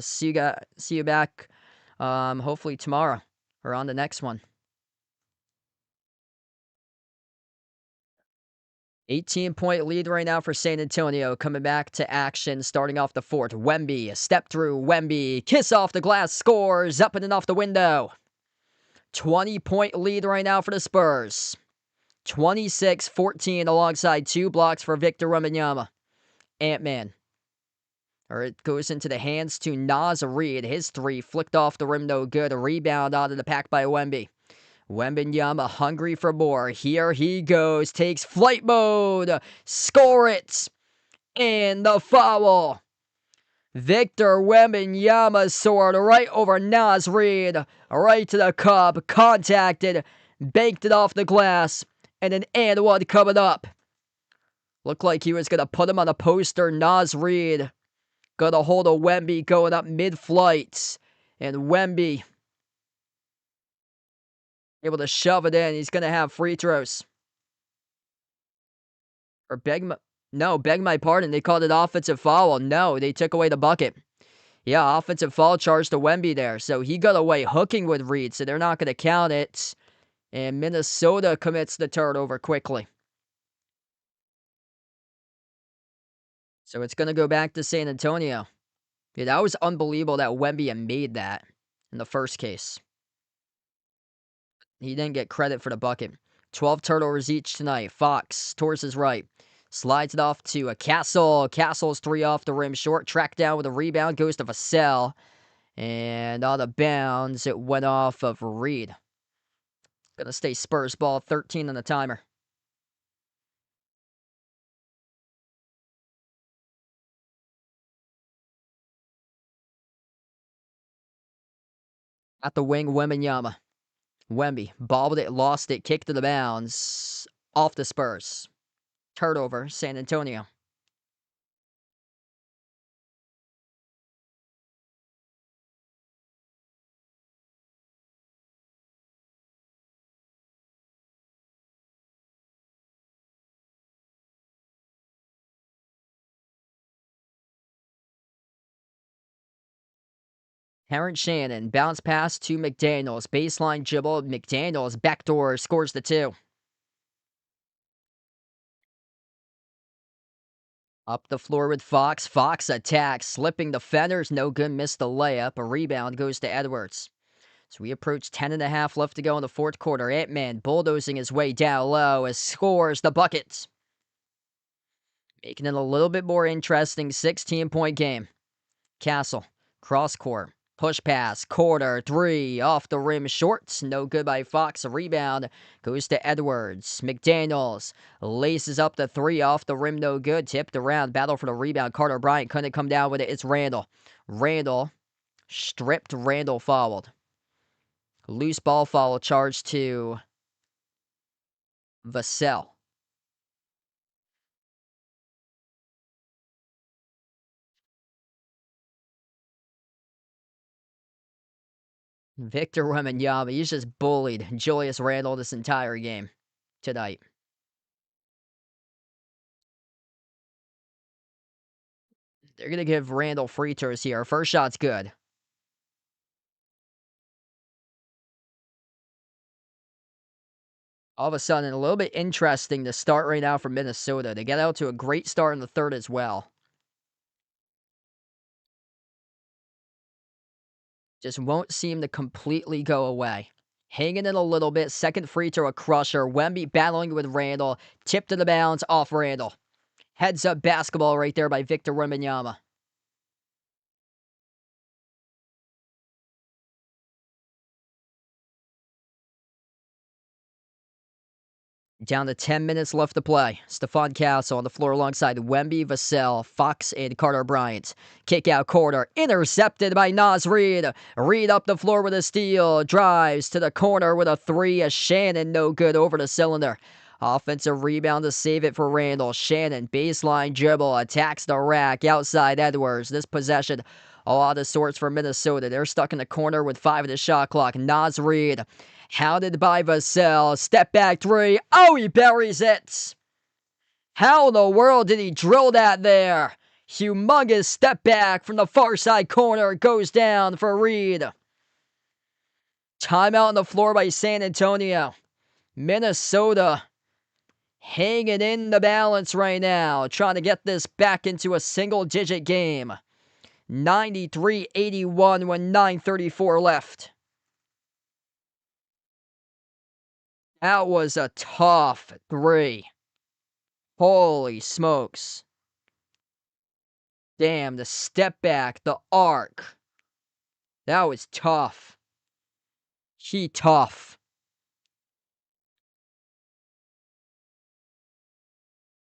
A: See you back hopefully tomorrow or on the next one. 18-point lead right now for San Antonio. Coming back to action, starting off the fourth. Wemby, step through. Wemby, kiss off the glass, scores, up and off the window. 20-point lead right now for the Spurs. 26-14 alongside 2 blocks for Victor Wembanyama. Ant-Man. Or it goes into the hands to Naz Reid. His 3 flicked off the rim, no good. A rebound out of the pack by Wemby. Wembanyama hungry for more. Here he goes. Takes flight mode. Score it. And the foul. Victor Wembanyama soared right over Naz Reid. Right to the cup. Contacted. Banked it off the glass. And an and one coming up. Looked like he was going to put him on a poster. Naz Reid got a hold of Wemby going up mid-flight. And Wemby able to shove it in. He's going to have free throws. Or beg my pardon. They called it offensive foul. No, they took away the bucket. Yeah, offensive foul charge to Wemby there. So he got away hooking with Reid, so they're not going to count it. And Minnesota commits the turnover quickly. So it's going to go back to San Antonio. Yeah, that was unbelievable that Wemby had made that in the first case. He didn't get credit for the bucket. 12 turnovers each tonight. Fox towards his right. Slides it off to a Castle. Castle's 3 off the rim short. Tracked down with a rebound. Goes to Vassell. And out of bounds, it went off of Reid. Gonna stay Spurs ball. 13 on the timer. At the wing, Wembanyama. Wemby bobbled it, lost it, kicked to the bounds. Off the Spurs. Turnover, San Antonio. Terrence Shannon, bounce pass to McDaniels. Baseline dribble, McDaniels, backdoor, scores the 2. Up the floor with Fox. Fox attacks, slipping defenders. No good, missed the layup. A rebound goes to Edwards. So we approach 10.5 left to go in the fourth quarter. Ant-Man bulldozing his way down low as scores the buckets. Making it a little bit more interesting. 16-point game. Castle, cross court. Push pass, quarter, 3, off the rim, short, no good by Fox. A rebound goes to Edwards. McDaniels laces up the 3, off the rim, no good. Tipped around, battle for the rebound. Carter Bryant couldn't come down with it. It's Randall. Randall stripped, Randall fouled. Loose ball foul charged to Vassell. Victor Wembanyama, he's just bullied Julius Randle this entire game tonight. They're going to give Randall free throws here. First shot's good. All of a sudden, a little bit interesting to start right now for Minnesota. They get out to a great start in the third as well. Just won't seem to completely go away. Hanging in a little bit. Second free throw, a crusher. Wemby battling with Randall. Tipped to the bounds, off Randall. Heads up basketball right there by Victor Wembanyama. Down to 10 minutes left to play. Stephon Castle on the floor alongside Wemby, Vassell, Fox, and Carter Bryant. Kick out corner, intercepted by Naz Reid. Reid up the floor with a steal, drives to the corner with a three. As Shannon, no good, over the cylinder. Offensive rebound to save it for Randall. Shannon, baseline dribble, attacks the rack, outside Edwards. This possession, a lot of sorts for Minnesota. They're stuck in the corner with 5 of the shot clock. Naz Reid, hounded by Vassell. Step back three. Oh, he buries it. How in the world did he drill that there? Humongous step back from the far side corner. Goes down for Reid. Timeout on the floor by San Antonio. Minnesota hanging in the balance right now, trying to get this back into a single-digit game. 93-81 when 9:34 left. That was a tough three. Holy smokes. Damn, the step back, the arc. That was tough. Tough.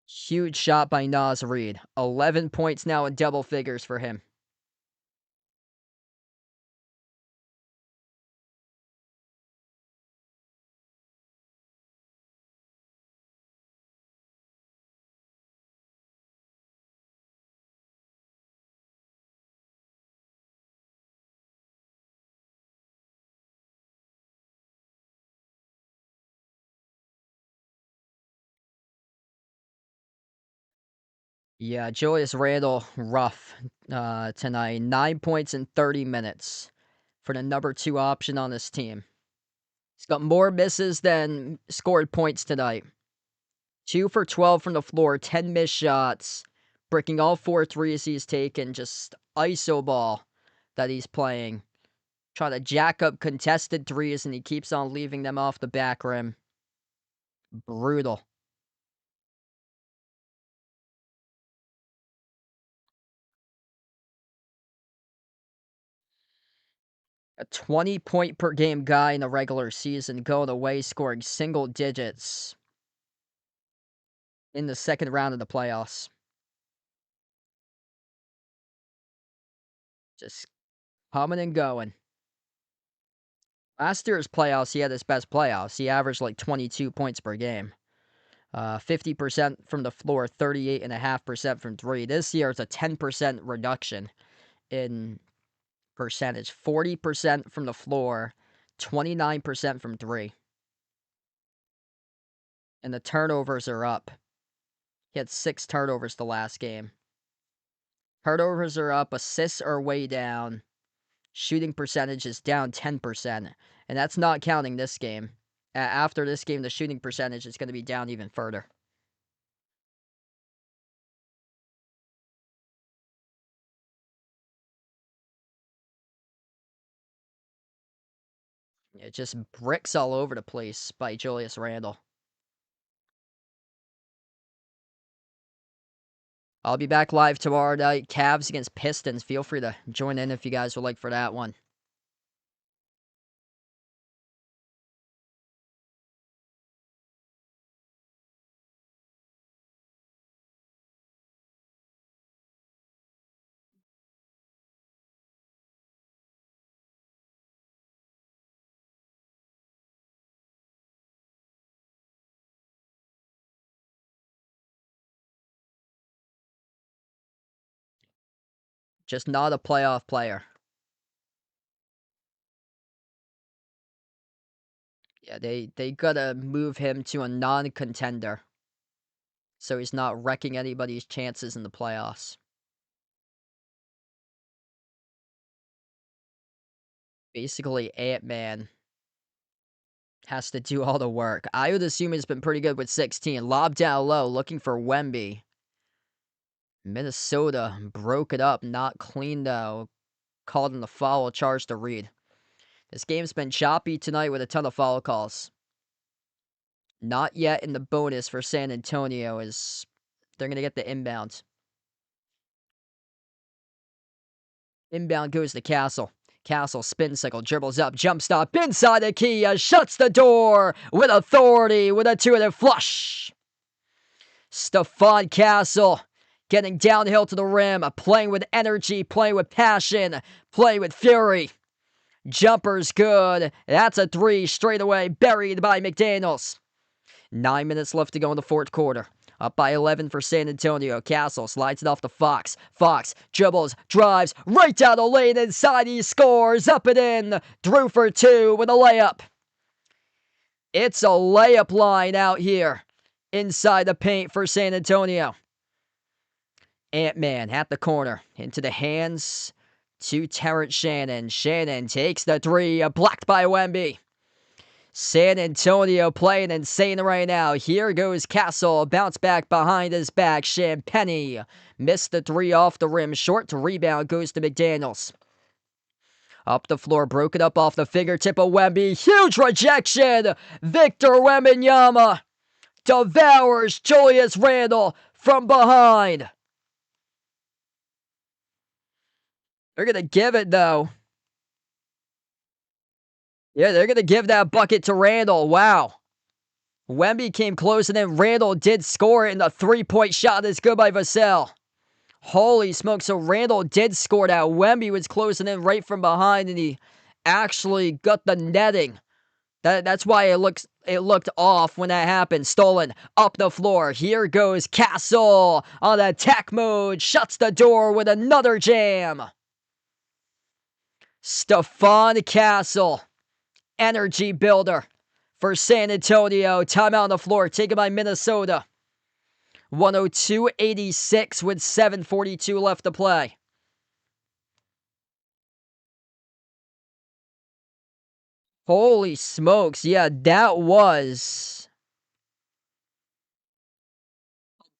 A: Huge shot by Naz Reid. 11 points now in double figures for him. Yeah, Julius Randle, rough tonight. 9 points in 30 minutes for the number 2 option on this team. He's got more misses than scored points tonight. 2 for 12 from the floor, 10 missed shots, breaking all 4 threes he's taken. Just iso ball that he's playing. Trying to jack up contested threes, and he keeps on leaving them off the back rim. Brutal. A 20-point per game guy in the regular season, going away scoring single digits in the second round of the playoffs. Just coming and going. Last year's playoffs, he had his best playoffs. He averaged like 22 points per game. 50% from the floor, 38.5% from three. This year, it's a 10% reduction in percentage. 40% from the floor, 29% from three. And the turnovers are up. He had 6 turnovers the last game. Turnovers are up, assists are way down. Shooting percentage is down 10%. And that's not counting this game. After this game, the shooting percentage is going to be down even further. It just bricks all over the place by Julius Randle. I'll be back live tomorrow night. Cavs against Pistons. Feel free to join in if you guys would like for that one. Just not a playoff player. Yeah, they gotta move him to a non-contender, so he's not wrecking anybody's chances in the playoffs. Basically, Ant-Man has to do all the work. I would assume he's been pretty good with 16. Lob down low, looking for Wemby. Minnesota broke it up, not clean though. Called in the foul, charge to Reid. This game's been choppy tonight with a ton of foul calls. Not yet in the bonus for San Antonio, as they're going to get the inbound. Inbound goes to Castle. Castle spin cycle, dribbles up, jump stop, inside the key, shuts the door with authority with a two-handed flush. Stephon Castle getting downhill to the rim, playing with energy, playing with passion, playing with fury. Jumper's good. That's a three straight away, buried by McDaniels. 9 minutes left to go in the fourth quarter. Up by 11 for San Antonio. Castle slides it off to Fox. Fox dribbles, drives, right down the lane inside. He scores, up and in. Drew for two with a layup. It's a layup line out here inside the paint for San Antonio. Ant-Man at the corner. Into the hands to Terrence Shannon. Shannon takes the three, blocked by Wemby. San Antonio playing insane right now. Here goes Castle. Bounce back behind his back. Champagny missed the three off the rim. Short to rebound goes to McDaniels. Up the floor, broken up off the fingertip of Wemby. Huge rejection. Victor Wembanyama devours Julius Randle from behind. They're going to give it, though. Yeah, they're going to give that bucket to Randle. Wow. Wemby came close, and then Randle did score it, and the three-point shot is good by Vassell. Holy smoke, so Randle did score that. Wemby was closing in right from behind, and he actually got the netting. That's why it looked off when that happened. Stolen up the floor. Here goes Castle on attack mode. Shuts the door with another jam. Stephon Castle, energy builder for San Antonio. Timeout on the floor, taken by Minnesota. 102-86 with 7:42 left to play. Holy smokes, yeah, that was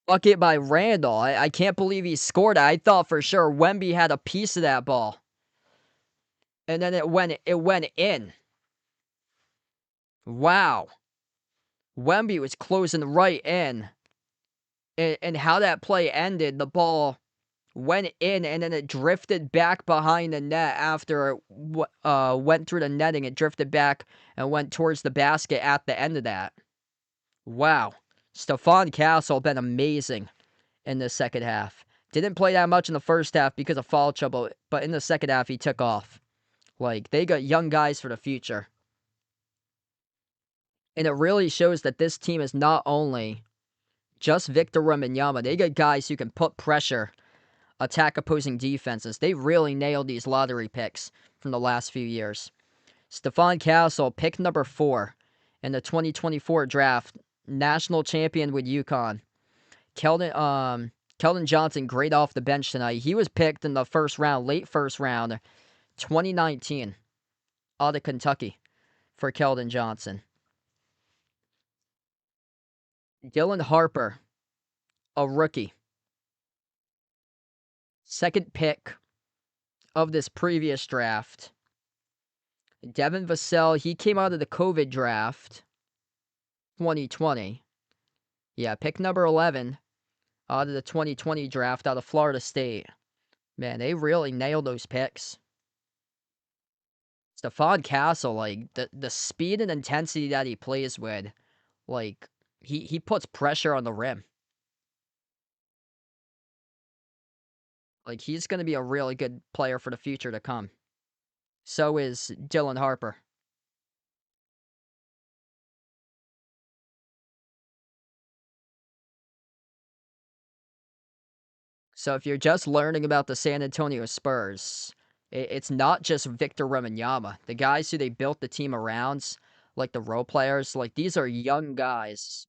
A: bucket by Randle. I can't believe he scored it. I thought for sure Wemby had a piece of that ball. And then it went in. Wow. Wemby was closing right in. And how that play ended, the ball went in and then it drifted back behind the net after it went through the netting. It drifted back and went towards the basket at the end of that. Wow. Stephon Castle been amazing in the second half. Didn't play that much in the first half because of foul trouble, but in the second half he took off. Like, they got young guys for the future. And it really shows that this team is not only just Victor Wembanyama. They got guys who can put pressure, attack opposing defenses. They really nailed these lottery picks from the last few years. Stephon Castle, pick number 4 in the 2024 draft. National champion with UConn. Keldon Johnson, great off the bench tonight. He was picked in the first round, late first round, 2019, out of Kentucky for Keldon Johnson. Dylan Harper, a rookie. Second pick of this previous draft. Devin Vassell, he came out of the COVID draft, 2020. Yeah, pick number 11 out of the 2020 draft out of Florida State. Man, they really nailed those picks. Stephon Castle, like, the speed and intensity that he plays with, like, he puts pressure on the rim. Like, he's going to be a really good player for the future to come. So is Dylan Harper. So if you're just learning about the San Antonio Spurs, it's not just Victor Wembanyama. The guys who they built the team around, like the role players, like these are young guys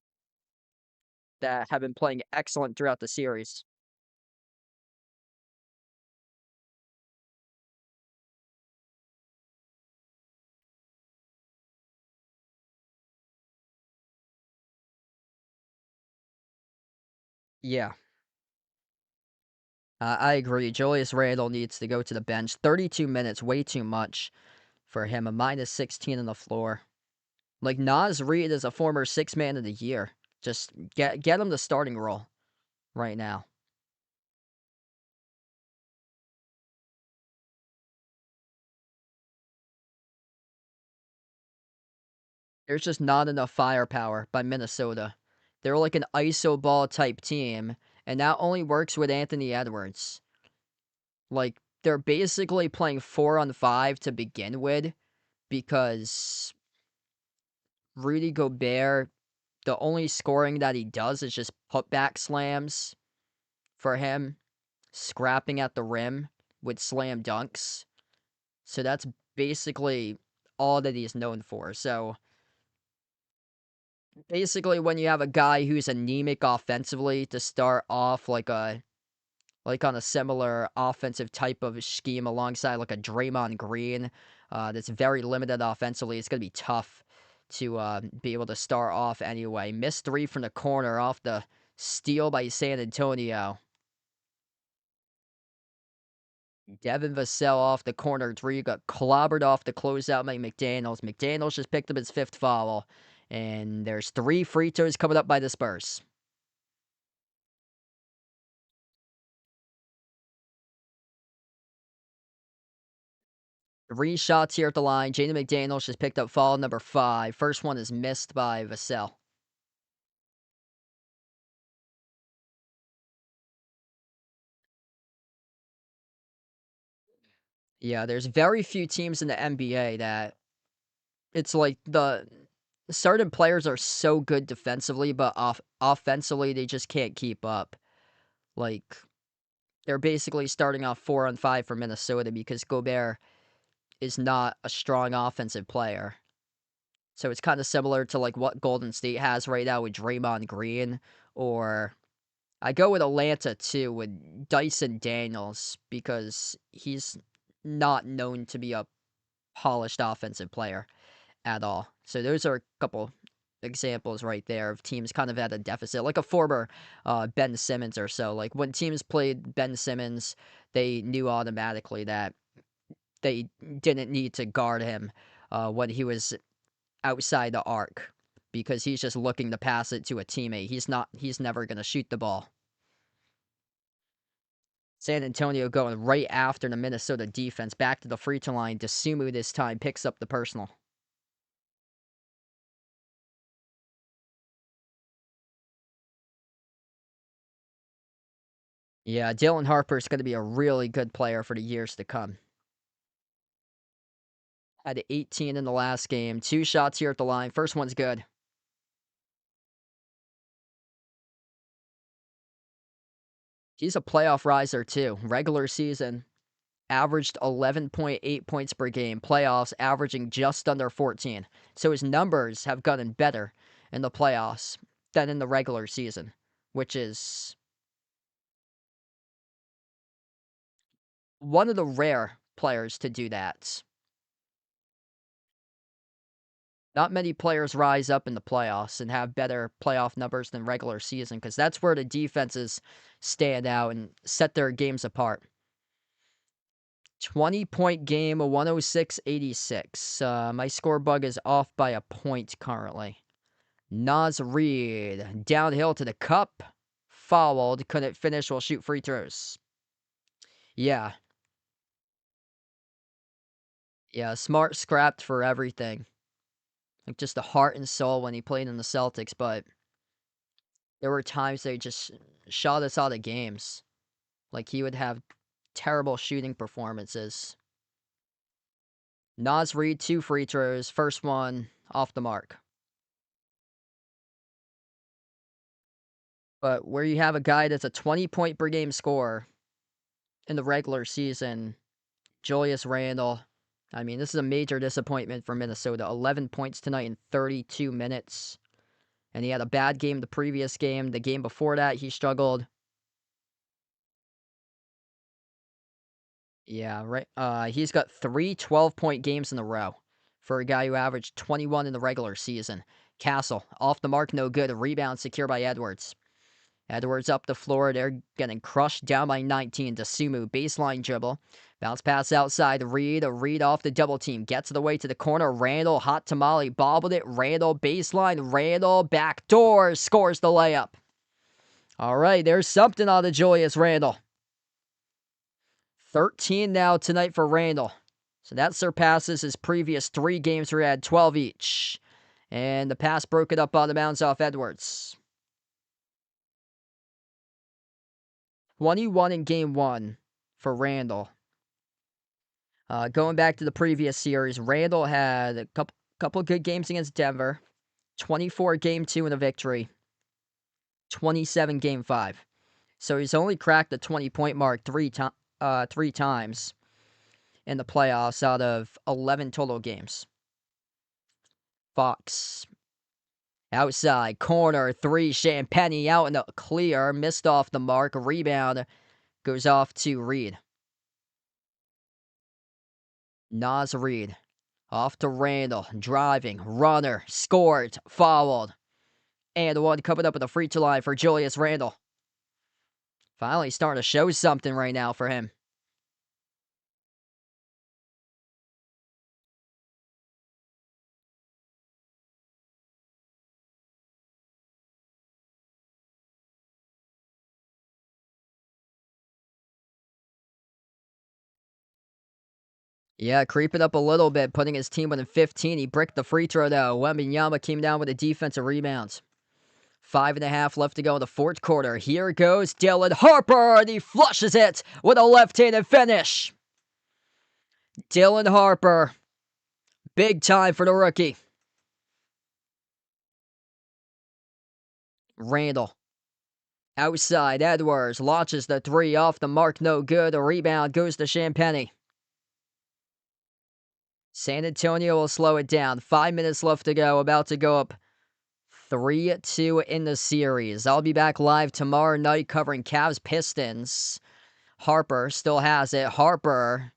A: that have been playing excellent throughout the series. Yeah, I agree. Julius Randle needs to go to the bench. 32 minutes, way too much for him. A minus 16 on the floor. Like, Naz Reid is a former six man of the year. Just get him the starting role right now. There's just not enough firepower by Minnesota. They're like an iso ball type team, and that only works with Anthony Edwards. Like, they're basically playing 4-on-5 to begin with because Rudy Gobert, the only scoring that he does is just putback slams for him, scrapping at the rim with slam dunks. So that's basically all that he's known for. So basically, when you have a guy who's anemic offensively to start off like on a similar offensive type of scheme alongside like a Draymond Green, that's very limited offensively, it's gonna be tough to be able to start off anyway. Missed three from the corner off the steal by San Antonio. Devin Vassell off the corner three, got clobbered off the closeout by McDaniels. McDaniels just picked up his fifth foul. And there's 3 free throws coming up by the Spurs. Three shots here at the line. Jaden McDaniels just picked up foul number 5. First one is missed by Vassell. Yeah, there's very few teams in the NBA that it's like the certain players are so good defensively, but offensively they just can't keep up. Like, they're basically starting off 4-on-5 for Minnesota because Gobert is not a strong offensive player. So it's kind of similar to like what Golden State has right now with Draymond Green, or I go with Atlanta too with Dyson Daniels because he's not known to be a polished offensive player at all. So those are a couple examples right there of teams kind of at a deficit, like a former Ben Simmons or so. Like when teams played Ben Simmons, they knew automatically that they didn't need to guard him when he was outside the arc because he's just looking to pass it to a teammate. He's never going to shoot the ball. San Antonio going right after the Minnesota defense. Back to the free throw line. DeSumo this time picks up the personal. Yeah, Dylan Harper is going to be a really good player for the years to come. Had 18 in the last game. 2 shots here at the line. First one's good. He's a playoff riser too. Regular season, averaged 11.8 points per game. Playoffs, averaging just under 14. So his numbers have gotten better in the playoffs than in the regular season, which is one of the rare players to do that. Not many players rise up in the playoffs and have better playoff numbers than regular season because that's where the defenses stand out and set their games apart. 20-point game, a 106-86. My score bug is off by a point currently. Naz Reid, downhill to the cup. Fouled, couldn't finish, will shoot free throws. Yeah. Yeah, Smart scrapped for everything. Like, just the heart and soul when he played in the Celtics, but there were times they just shot us out of games. Like, he would have terrible shooting performances. Naz Reid, 2 free throws. First one off the mark. But where you have a guy that's a 20-point per game scorer in the regular season, Julius Randle, I mean, this is a major disappointment for Minnesota. 11 points tonight in 32 minutes. And he had a bad game the previous game. The game before that, he struggled. Yeah, right. He's got 3 12-point games in a row for a guy who averaged 21 in the regular season. Castle, off the mark, no good. A rebound secure by Edwards. Edwards up the floor. They're getting crushed down by 19. DeSumo, baseline dribble. Bounce pass outside. Reed. A Reed off the double team. Gets the way to the corner. Randall, hot tamale. Bobbled it. Randall, baseline. Randall, backdoor. Scores the layup. All right, there's something on the Julius Randall. 13 now tonight for Randall. So that surpasses his previous 3 games where he had 12 each. And the pass broken up on the bounce off Edwards. 21 in game 1 for Randall. Going back to the previous series, Randall had a couple good games against Denver. 24 game 2 in a victory. 27 game 5. So he's only cracked the 20-point mark three times in the playoffs out of 11 total games. Fox. Outside, corner, 3, Champagnie out in the clear, missed off the mark, rebound, goes off to Reed. Naz Reed, off to Randall, driving, runner, scored, fouled, and one coming up with a free throw line for Julius Randle. Finally starting to show something right now for him. Yeah, creeping up a little bit, putting his team within 15. He bricked the free throw, though. Wembanyama came down with a defensive rebound. 5.5 left to go in the fourth quarter. Here goes Dylan Harper, and he flushes it with a left-handed finish. Dylan Harper, big time for the rookie. Randall, outside, Edwards launches the 3 off the mark, no good. A rebound goes to Champagnie. San Antonio will slow it down. 5 minutes left to go, about to go up 3-2 in the series. I'll be back live tomorrow night covering Cavs Pistons. Harper still has it. Harper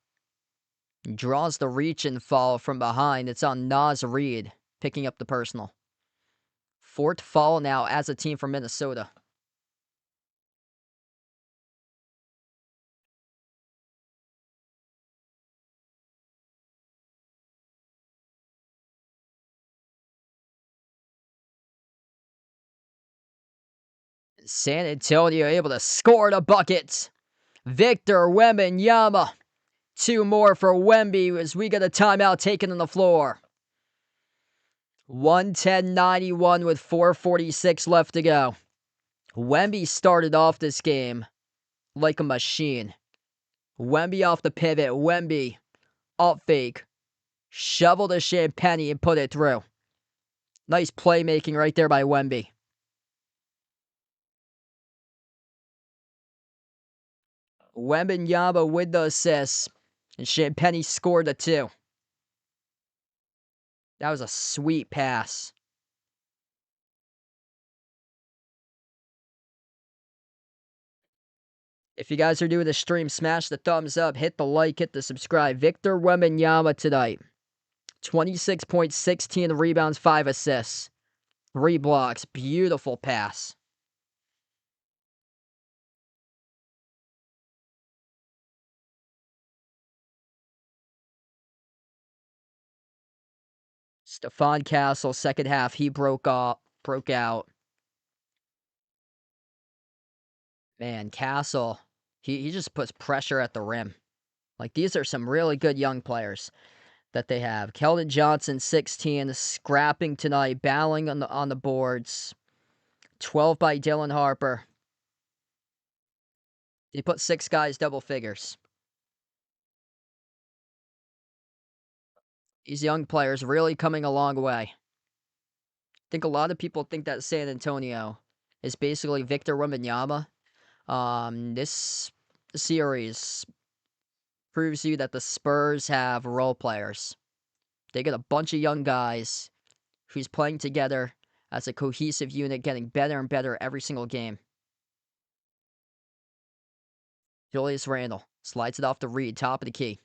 A: draws the reach and fall from behind. It's on Naz Reid picking up the personal. 4th foul now as a team from Minnesota. San Antonio able to score the bucket. Victor Wembanyama. 2 more for Wemby as we get a timeout taken on the floor. 110-91 with 4:46 left to go. Wemby started off this game like a machine. Wemby off the pivot. Wemby up fake. Shovel to Champagnie and put it through. Nice playmaking right there by Wemby. Wembanyama with the assist. And Champagnie scored the 2. That was a sweet pass. If you guys are doing the stream, smash the thumbs up, hit the like, hit the subscribe. Victor Wembanyama tonight. 26.16 rebounds, 5 assists. 3 blocks. Beautiful pass. Stephon Castle, second half, he broke out. Man, Castle, he just puts pressure at the rim. Like, these are some really good young players that they have. Keldon Johnson, 16, scrapping tonight, battling on the boards. 12 by Dylan Harper. He put 6 guys double figures. These young players really coming a long way. I think a lot of people think that San Antonio is basically Victor Wembanyama. This series proves you that the Spurs have role players. They get a bunch of young guys who's playing together as a cohesive unit, getting better and better every single game. Julius Randle slides it off to Reed, top of the key.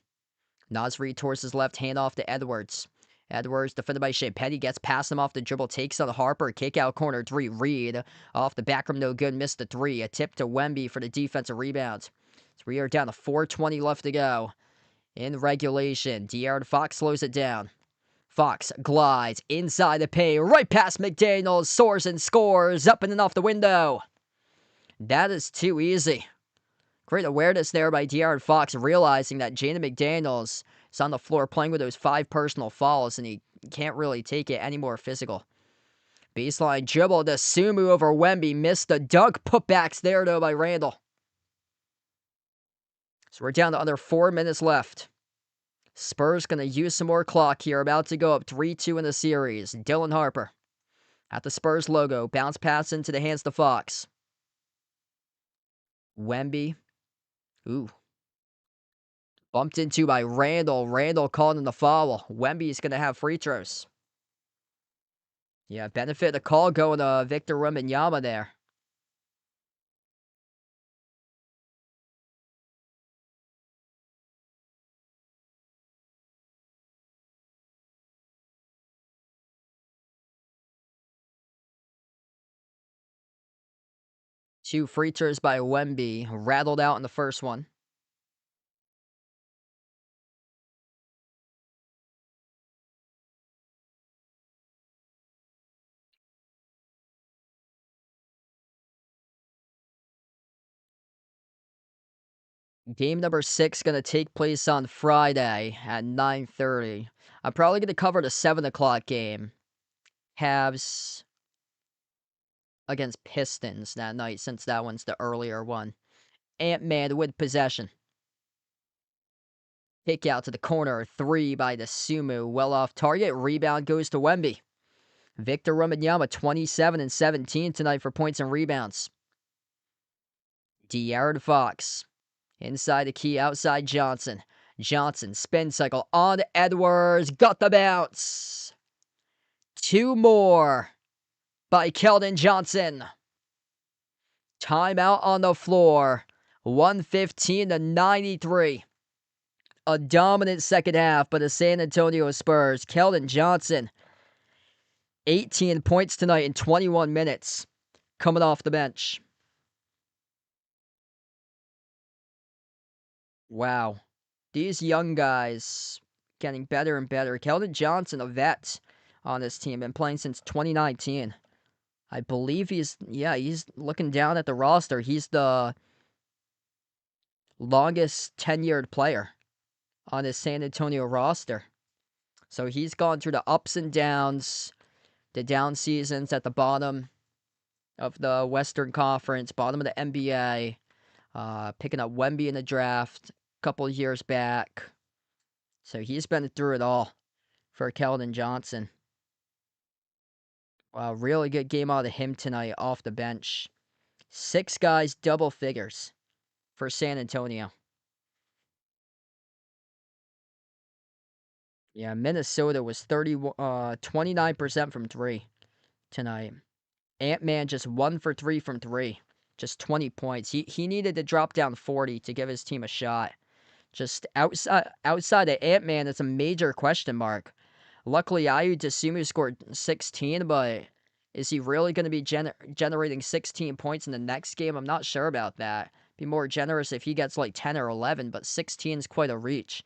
A: Naz Reid towards his left, hand off to Edwards. Edwards, defended by Champagnie, gets past him off the dribble, takes on Harper, kick out corner 3. Reed off the back room, no good, missed the 3. A tip to Wemby for the defensive rebound. So we are down to 4:20 left to go in regulation. De'Aaron Fox slows it down. Fox glides inside the paint, right past McDaniels, soars and scores, up and off the window. That is too easy. Great awareness there by De'Aaron Fox, realizing that Jaden McDaniels is on the floor playing with those 5 personal fouls, and he can't really take it any more physical. Baseline dribble to Sumu over Wemby. Missed the dunk. Putbacks there, though, by Randall. So we're down to under 4 minutes left. Spurs going to use some more clock here. About to go up 3-2 in the series. Dylan Harper at the Spurs logo. Bounce pass into the hands to Fox. Wemby. Ooh. Bumped into by Randall. Randall calling the foul. Wemby's going to have free throws. Yeah, benefit the call going to Victor Wembanyama there. Two free throws by Wemby. Rattled out in the first one. Game number 6 going to take place on Friday at 9:30. I'm probably going to cover the 7 o'clock game. Cavs against Pistons that night, since that one's the earlier one. Ant-Man with possession. Kick out to the corner. 3 by the Sumu. Well off target. Rebound goes to Wemby. Victor Wembanyama, 27 and 17 tonight for points and rebounds. De'Aaron Fox. Inside the key, outside Johnson. Johnson, spin cycle on Edwards. Got the bounce. 2 more by Keldon Johnson. Timeout on the floor. 115 to 93. A dominant second half by the San Antonio Spurs. Keldon Johnson, 18 points tonight in 21 minutes. Coming off the bench. Wow. These young guys getting better and better. Keldon Johnson, a vet on this team, been playing since 2019. I believe he's looking down at the roster. He's the longest tenured player on his San Antonio roster. So he's gone through the ups and downs, the down seasons at the bottom of the Western Conference, bottom of the NBA, picking up Wemby in the draft a couple of years back. So he's been through it all for Keldon Johnson. Wow, really good game out of him tonight off the bench. 6 guys, double figures for San Antonio. Yeah, Minnesota was 29% from 3 tonight. Ant-Man just 1 for 3 from 3. Just 20 points. He needed to drop down 40 to give his team a shot. Just outside of Ant-Man, it's a major question mark. Luckily, Ayu Dosunmu scored 16, but is he really going to be generating 16 points in the next game? I'm not sure about that. Be more generous if he gets like 10 or 11, but 16 is quite a reach.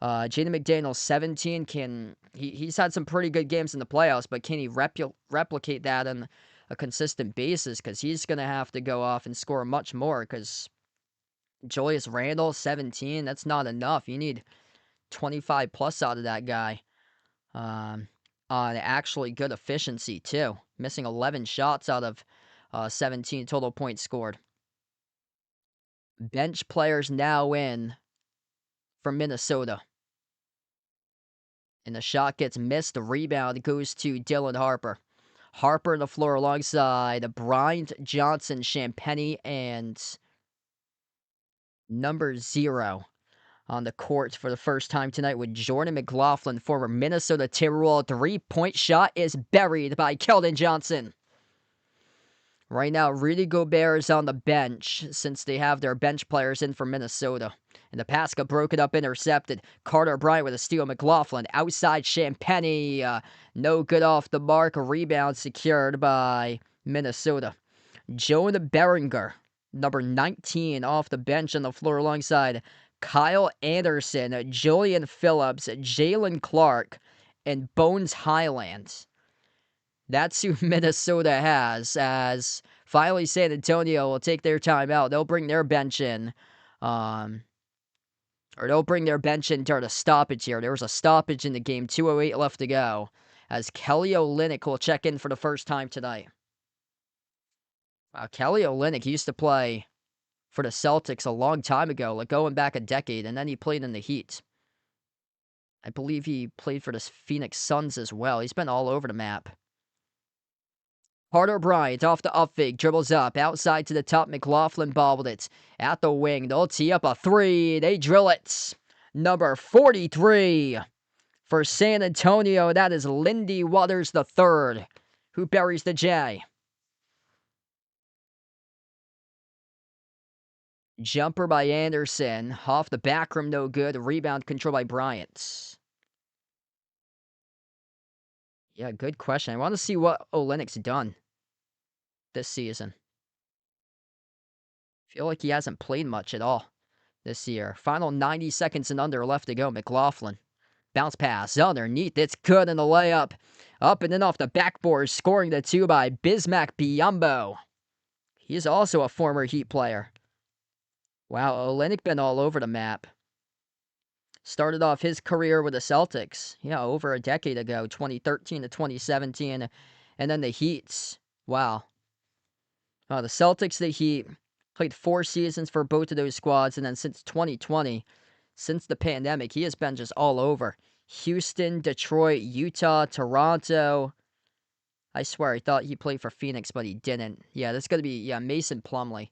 A: Jaden McDaniels, 17, he's had some pretty good games in the playoffs, but can he replicate that on a consistent basis? Because he's going to have to go off and score much more, because Julius Randle, 17, that's not enough. You need 25 plus out of that guy. On actually good efficiency, too. Missing 11 shots out of 17 total points scored. Bench players now in for Minnesota. And the shot gets missed. The rebound goes to Dylan Harper. Harper on the floor alongside Bryant, Johnson, Champagnie, and number 0 on the court for the first time tonight with Jordan McLaughlin, former Minnesota Timberwolves. 3-point shot is buried by Keldon Johnson. Right now, Rudy Gobert is on the bench since they have their bench players in for Minnesota. And the pass got broken up, intercepted. Carter Bryant with a steal. McLaughlin outside Champagnie. No good off the mark. A rebound secured by Minnesota. Jonah Beringer, number 19, off the bench on the floor alongside Kyle Anderson, Julian Phillips, Jalen Clark, and Bones Highlands. That's who Minnesota has, as finally San Antonio will take their time out. They'll bring their bench in Or they'll bring their bench in during a stoppage here. There was a stoppage in the game, 2:08 left to go, as Kelly Olynyk will check in for the first time tonight. Kelly Olynyk used to play for the Celtics a long time ago, like going back a decade, and then he played in the Heat. I believe he played for the Phoenix Suns as well. He's been all over the map. Carter Bryant off the up fake, dribbles up, outside to the top. McLaughlin bobbled it at the wing. They'll tee up a three. They drill it. Number 43 for San Antonio. That is Lindy Waters III, who buries the J. Jumper by Anderson. Off the back rim, no good. Rebound control by Bryant. Yeah, good question. I want to see what Olynyk's done this season. Feel like he hasn't played much at all this year. Final 90 seconds and under left to go. McLaughlin. Bounce pass underneath. It's good in the layup. Up and then off the backboard. Scoring the two by Bismack Biyombo. He's also a former Heat player. Wow, Olynyk been all over the map. Started off his career with the Celtics. Yeah, over a decade ago. 2013 to 2017. And then the Heats. Wow. The Celtics, the Heat. Played 4 seasons for both of those squads, and then since 2020, since the pandemic, he has been just all over. Houston, Detroit, Utah, Toronto. I swear, I thought he played for Phoenix, but he didn't. Yeah, that's going to be, Mason Plumlee.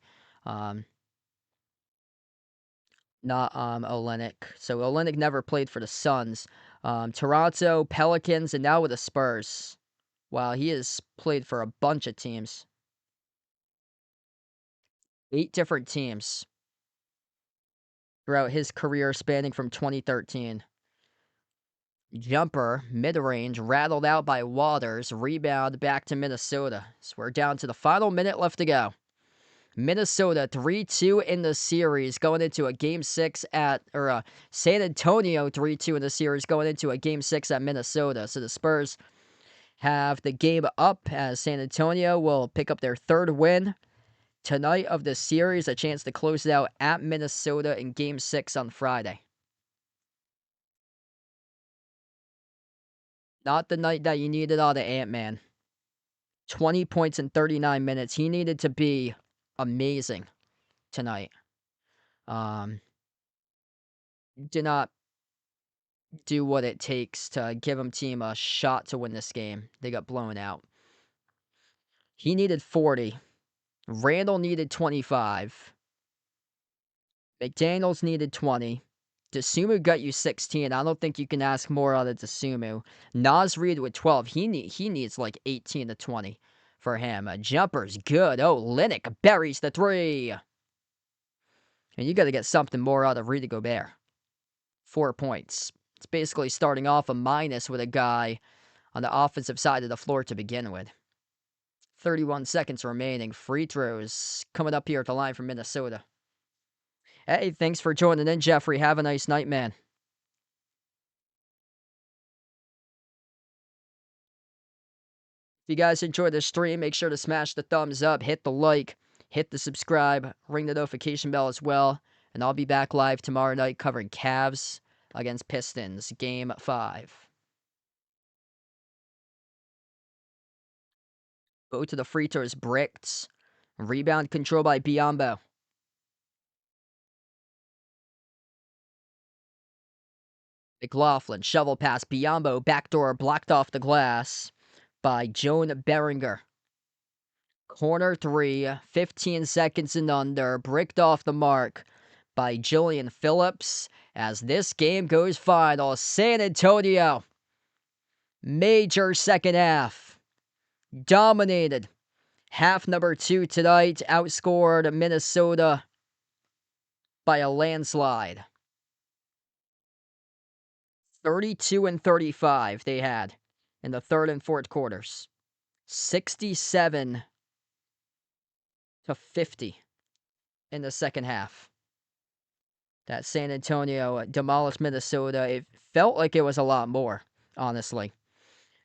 A: Not Olynyk. So Olynyk never played for the Suns. Toronto, Pelicans, and now with the Spurs. Wow, he has played for a bunch of teams. 8 different teams throughout his career spanning from 2013. Jumper, mid-range, rattled out by Waters. Rebound back to Minnesota. So we're down to the final minute left to go. Minnesota 3-2 in the series going into a Game 6 San Antonio 3-2 in the series going into a Game 6 at Minnesota. So the Spurs have the game up as San Antonio will pick up their 3rd win tonight of the series. A chance to close it out at Minnesota in Game 6 on Friday. Not the night that you needed out of Ant-Man. 20 points in 39 minutes. He needed to be amazing tonight. Did not do what it takes to give him team a shot to win this game. They got blown out. He needed 40. Randall needed 25. McDaniels needed 20. Dosunmu got you 16. I don't think you can ask more out of Dosunmu. Naz Reid with 12. He needs like 18 to 20 for him. Jumper's good. Olynyk buries the 3. And you got to get something more out of Rudy Gobert. 4 points. It's basically starting off a minus with a guy on the offensive side of the floor to begin with. 31 seconds remaining. Free throws coming up here at the line from Minnesota. Hey, thanks for joining in, Jeffrey. Have a nice night, man. If you guys enjoyed the stream, make sure to smash the thumbs up, hit the like, hit the subscribe, ring the notification bell as well. And I'll be back live tomorrow night covering Cavs against Pistons, Game 5. Both of the free throws bricked. Rebound control by Biyombo. McLaughlin, shovel pass, Biyombo, backdoor, blocked off the glass by Joan Beringer. Corner 3, 15 seconds and under, bricked off the mark by Julian Phillips. As this game goes final, San Antonio, major second half, dominated. Half number 2 tonight, outscored Minnesota by a landslide. 32 and 35 they had in the 3rd and 4th quarters. 67 to 50 in the second half. That San Antonio demolished Minnesota. It felt like it was a lot more, honestly.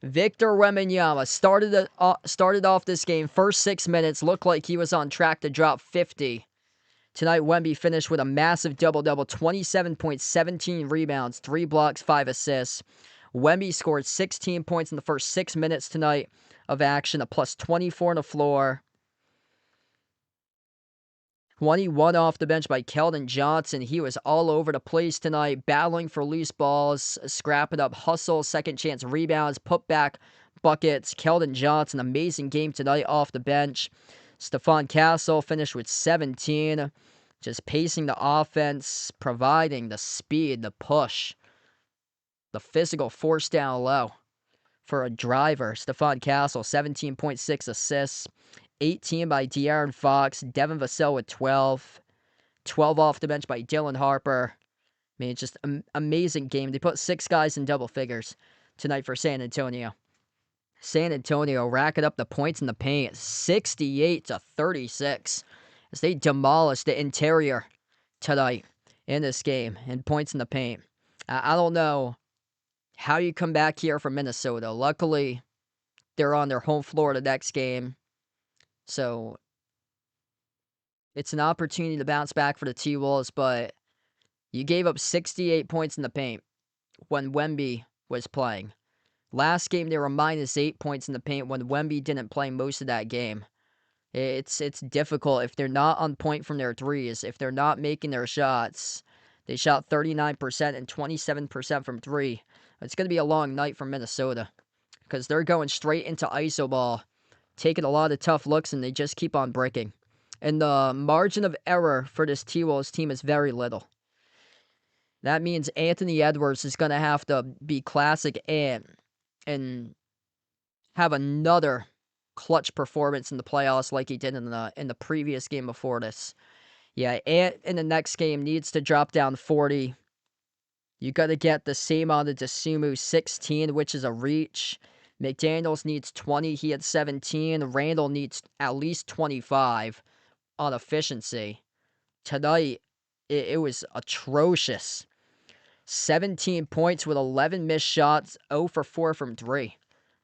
A: Victor Wembanyama started off this game, first 6 minutes, looked like he was on track to drop 50 Tonight, Wemby finished with a massive double-double, 27 points, 17 rebounds, 3 blocks, 5 assists. Wemby scored 16 points in the first 6 minutes tonight of action, a plus 24 on the floor. 21 off the bench by Keldon Johnson. He was all over the place tonight, battling for loose balls, scrapping up hustle, second chance rebounds, putback buckets. Keldon Johnson, amazing game tonight off the bench. Stephon Castle finished with 17, just pacing the offense, providing the speed, the push, the physical force down low for a driver. Stephon Castle, 17.6 assists, 18 by De'Aaron Fox, Devin Vassell with 12, 12 off the bench by Dylan Harper. I mean, just an amazing game. They put 6 guys in double figures tonight for San Antonio. San Antonio racking up the points in the paint, 68-36, as they demolished the interior tonight in this game in points in the paint. I don't know how you come back here from Minnesota. Luckily, they're on their home floor the next game, so it's an opportunity to bounce back for the T-Wolves, but you gave up 68 points in the paint when Wemby was playing. Last game, they were minus 8 points in the paint when Wemby didn't play most of that game. It's difficult if they're not on point from their threes, if they're not making their shots. They shot 39% and 27% from three. It's going to be a long night for Minnesota because they're going straight into iso ball, taking a lot of tough looks, and they just keep on breaking. And the margin of error for this T-Wolves team is very little. That means Anthony Edwards is going to have to be classic and have another clutch performance in the playoffs like he did in the previous game before this. Yeah, Ant in the next game needs to drop down 40. You got to get the same on the Dosunmu, 16, which is a reach. McDaniels needs 20. He had 17. Randall needs at least 25 on efficiency. Tonight, it was atrocious. 17 points with 11 missed shots, 0 for 4 from 3.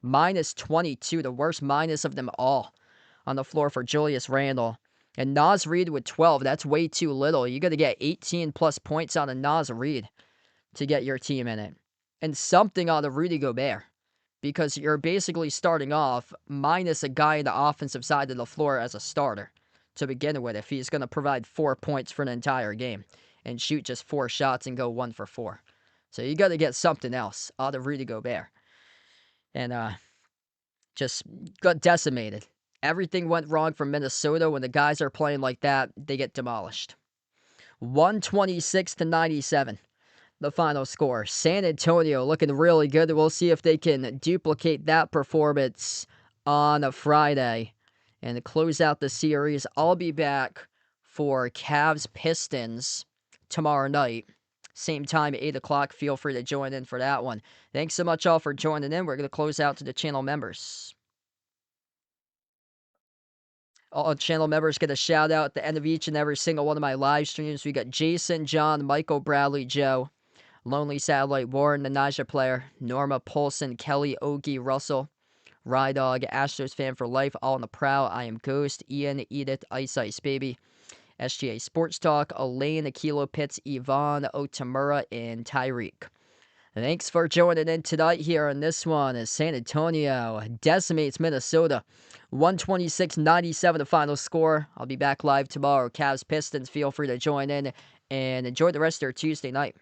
A: Minus 22, the worst minus of them all on the floor for Julius Randle. And Naz Reid with 12, that's way too little. You got to get 18 plus points on a Naz Reid to get your team in it. And something on the Rudy Gobert, because you're basically starting off minus a guy in the offensive side of the floor as a starter to begin with if he's going to provide 4 points for an entire game and shoot just 4 shots and go 1 for 4. So you got to get something else out of Rudy Gobert. And just got decimated. Everything went wrong for Minnesota. When the guys are playing like that, they get demolished. 126-97, the final score. San Antonio looking really good. We'll see if they can duplicate that performance on a Friday and close out the series. I'll be back for Cavs Pistons tomorrow night. Same time, 8 o'clock. Feel free to join in for that one. Thanks so much all for joining in. We're going to close out to the channel members. All channel members get a shout out at the end of each and every single one of my live streams. We got Jason, John, Michael, Bradley, Joe, Lonely Satellite, Warren, the Naja Player, Norma, Polson, Kelly, Ogie, Russell, Rydog, Astros Fan for Life, All in the Prow, I Am Ghost, Ian, Edith, Ice Ice Baby, SGA Sports Talk, Elaine, Akilo Pitts, Yvonne, Otamura, and Tyreek. Thanks for joining in tonight here on this one as San Antonio decimates Minnesota. 126-97 the final score. I'll be back live tomorrow. Cavs Pistons, feel free to join in and enjoy the rest of your Tuesday night.